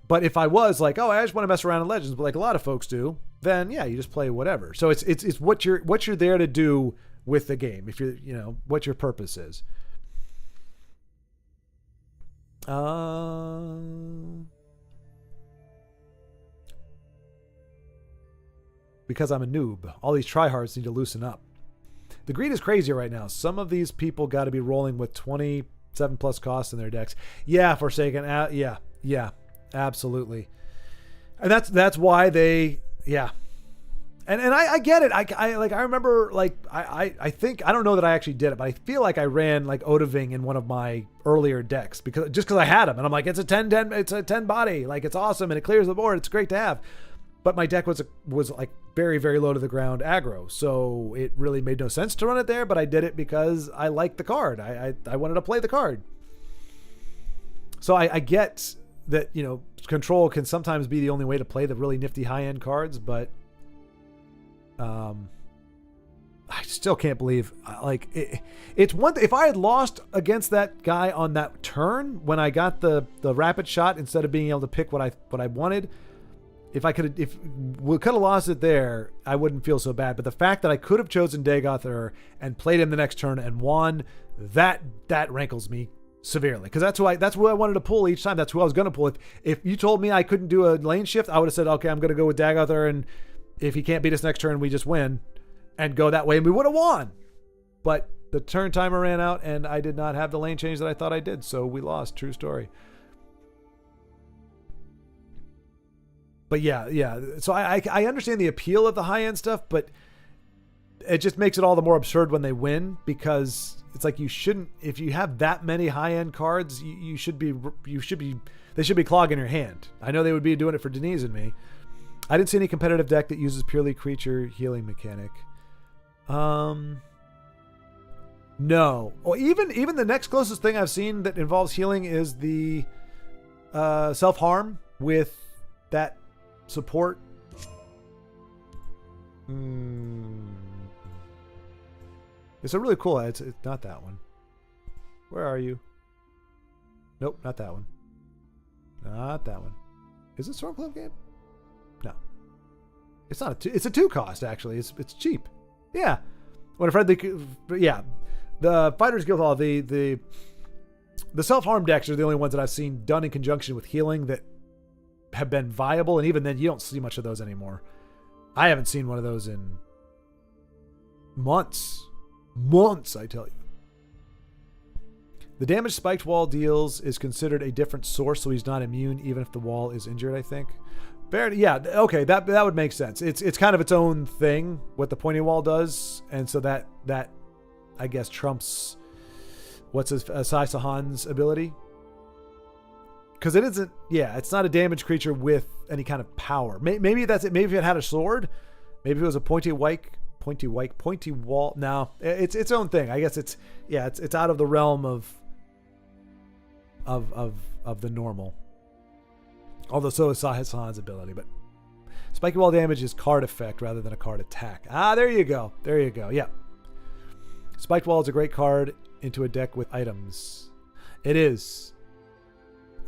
But if I was like, oh, I just want to mess around in Legends, but like a lot of folks do, then yeah, you just play whatever. So it's what you're there to do with the game. If you're, what your purpose is. Because I'm a noob. All these tryhards need to loosen up. The greed is crazy right now. Some of these people got to be rolling with 27 plus costs in their decks. Yeah, Forsaken. Yeah, absolutely. And that's why they, yeah. And I get it. I remember, I think, I don't know that I actually did it, but I feel like I ran like Odaving in one of my earlier decks because I had him and I'm like, it's a 10 it's a 10 body. Like, it's awesome and it clears the board. It's great to have. But my deck was like very, very low to the ground aggro. So it really made no sense to run it there, but I did it because I liked the card. I wanted to play the card. So I get that, control can sometimes be the only way to play the really nifty high-end cards, but I still can't believe it's one thing. If I had lost against that guy on that turn when I got the rapid shot instead of being able to pick what I wanted, if we could have lost it there, I wouldn't feel so bad. But the fact that I could have chosen Dagothur and played him the next turn and won, that rankles me severely, because that's who I wanted to pull each time. That's who I was going to pull. If you told me I couldn't do a lane shift, I would have said, okay, I'm going to go with Dagothur, and if he can't beat us next turn, we just win and go that way, and we would have won. But the turn timer ran out, and I did not have the lane change that I thought I did, so we lost. True story. But yeah. So I understand the appeal of the high-end stuff, but it just makes it all the more absurd when they win, because it's like you shouldn't. If you have that many high-end cards, they should be clogging your hand. I know they would be doing it for Denise and me. I didn't see any competitive deck that uses purely creature healing mechanic. No. Well, even the next closest thing I've seen that involves healing is the self-harm with that support. It's a really cool. It's not that one. Where are you? Nope, not that one. Not that one. Is it Stormcloak game? No. It's not it's a 2 cost, actually. It's cheap. Yeah. When a friendly, yeah. The Fighters Guild Hall, the self-harm decks are the only ones that I've seen done in conjunction with healing that have been viable, and even then you don't see much of those anymore. I haven't seen one of those in months. Months, I tell you. The damage Spiked Wall deals is considered a different source, so he's not immune even if the wall is injured, I think. Fair, yeah, okay, that would make sense. It's kind of its own thing, what the pointy wall does, and so that I guess trumps what's his Sai Sahan's ability. Because it isn't, yeah, it's not a damaged creature with any kind of power. Maybe that's it. Maybe if it had a sword, maybe if it was a pointy wall. No, it's its own thing. I guess it's out of the realm of the normal. Although so is Sai Sahan's ability, but spiky wall damage is card effect rather than a card attack. There you go. Yeah. Spiked Wall is a great card into a deck with items. It is.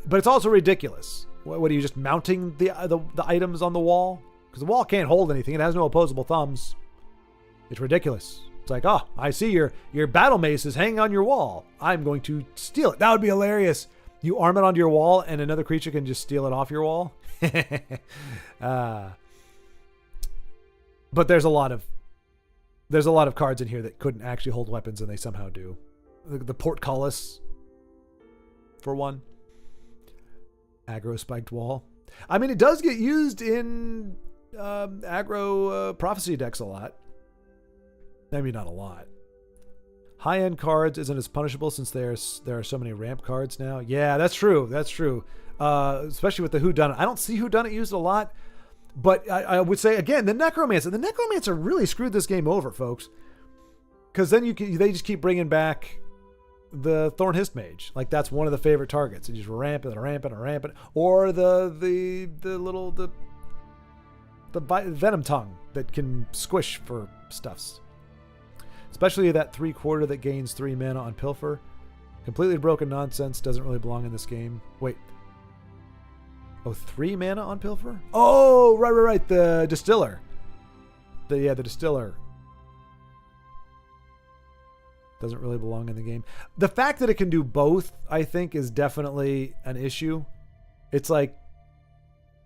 But it's also ridiculous. What are you just mounting the items on the wall? Because the wall can't hold anything. It has no opposable thumbs. It's ridiculous. It's like, oh, I see your battle mace is hanging on your wall. I'm going to steal it. That would be hilarious. You arm it onto your wall and another creature can just steal it off your wall. But there's a lot of cards in here that couldn't actually hold weapons and they somehow do. The Portcullis, for one. Aggro Spiked Wall. I mean, it does get used in aggro prophecy decks a lot. Maybe not a lot. High-end cards isn't as punishable since there are so many ramp cards now. Yeah, that's true. Especially with the Whodunit. I don't see Whodunit used a lot, but I would say, again, the Necromancer. The Necromancer really screwed this game over, folks. Because then they just keep bringing back the Thornhist Mage. Like, that's one of the favorite targets. You just ramp it. Or the Venom Tongue that can squish for stuffs. Especially that 3/4 that gains 3 mana on Pilfer. Completely broken nonsense. Doesn't really belong in this game. Wait. Oh, 3 mana on Pilfer? Oh, right. The Distiller. The Distiller. Doesn't really belong in the game. The fact that it can do both, I think, is definitely an issue. It's like,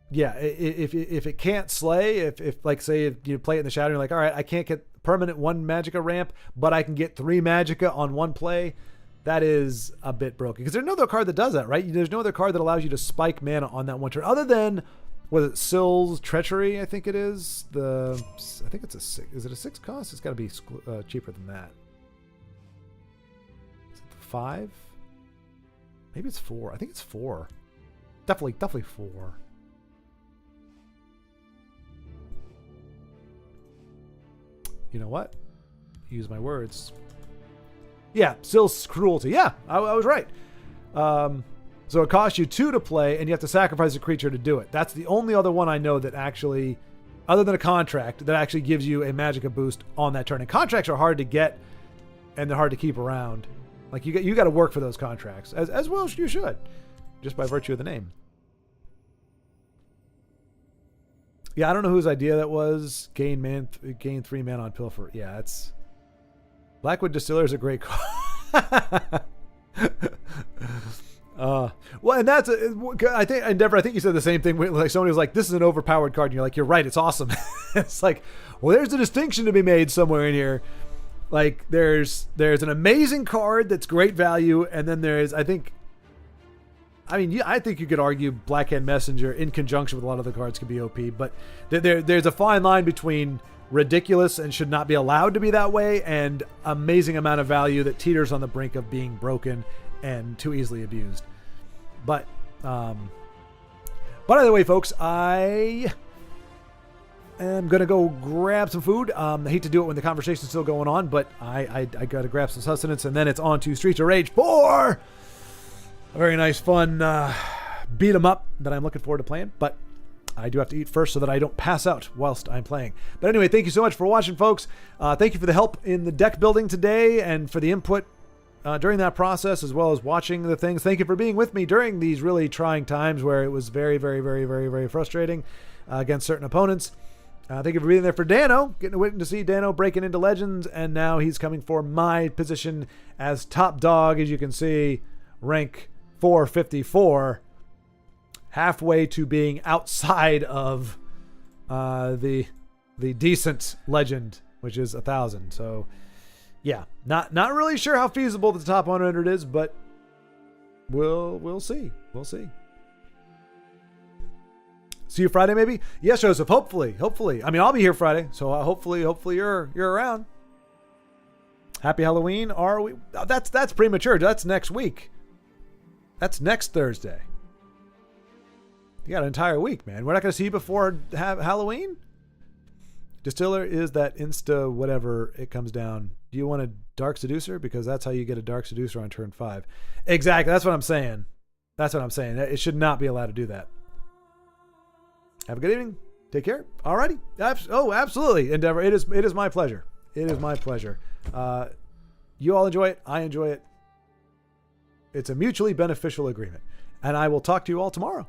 yeah, if it can't slay, if like, say, if you play it in the Shadow, you're like, all right, I can't get permanent 1 Magicka ramp, but I can get 3 Magicka on 1 play. That is a bit broken. Because there's no other card that does that, right? There's no other card that allows you to spike mana on that 1 turn, other than, was it Syl's Treachery, I think it is? I think it's a 6. Is it a 6 cost? It's got to be cheaper than that. Is it 5? Maybe it's 4. I think it's 4. Definitely 4. You know what? Use my words. Yeah, Syl's Cruelty. Yeah, I was right. So it costs you 2 to play, and you have to sacrifice a creature to do it. That's the only other one I know that actually, other than a contract, that actually gives you a Magicka boost on that turn. And contracts are hard to get, and they're hard to keep around. Like, you got to work for those contracts, as well as you should, just by virtue of the name. Yeah, I don't know whose idea that was. Gain 3 mana on Pilfer. Yeah, it's Blackwood Distiller is a great card. Well, and that's I think Endeavor. I think you said the same thing. Like, somebody was like, "This is an overpowered card," and you're like, "You're right. It's awesome." It's like, well, there's a distinction to be made somewhere in here. Like, there's an amazing card that's great value, and then there's, I think you could argue Blackhand Messenger in conjunction with a lot of the cards could be OP, but there's a fine line between ridiculous and should not be allowed to be that way, and amazing amount of value that teeters on the brink of being broken and too easily abused. But either way, folks, I am gonna go grab some food. I hate to do it when the conversation's still going on, but I gotta grab some sustenance, and then it's on to Streets of Rage 4. A very nice, fun beat 'em up that I'm looking forward to playing, but I do have to eat first so that I don't pass out whilst I'm playing. But anyway, thank you so much for watching, folks. Thank you for the help in the deck building today and for the input during that process, as well as watching the things. Thank you for being with me during these really trying times where it was very, very, very, very, very frustrating against certain opponents. Thank you for being there for Dano. Waiting to see Dano breaking into Legends, and now he's coming for my position as top dog, as you can see, rank 454, halfway to being outside of the decent Legend, which is 1,000. So, yeah, not really sure how feasible the top 100 is, but we'll see. We'll see. See you Friday, maybe? Yes, Joseph. Hopefully. I mean, I'll be here Friday, so hopefully you're around. Happy Halloween. Are we? That's premature. That's next week. That's next Thursday. You got an entire week, man. We're not going to see you before Halloween. Distiller is that Insta whatever it comes down. Do you want a Dark Seducer? Because that's how you get a Dark Seducer on turn 5. Exactly. That's what I'm saying. It should not be allowed to do that. Have a good evening. Take care. Alrighty. Oh, absolutely. Endeavor. It is my pleasure. It is my pleasure. You all enjoy it. I enjoy it. It's a mutually beneficial agreement. And I will talk to you all tomorrow.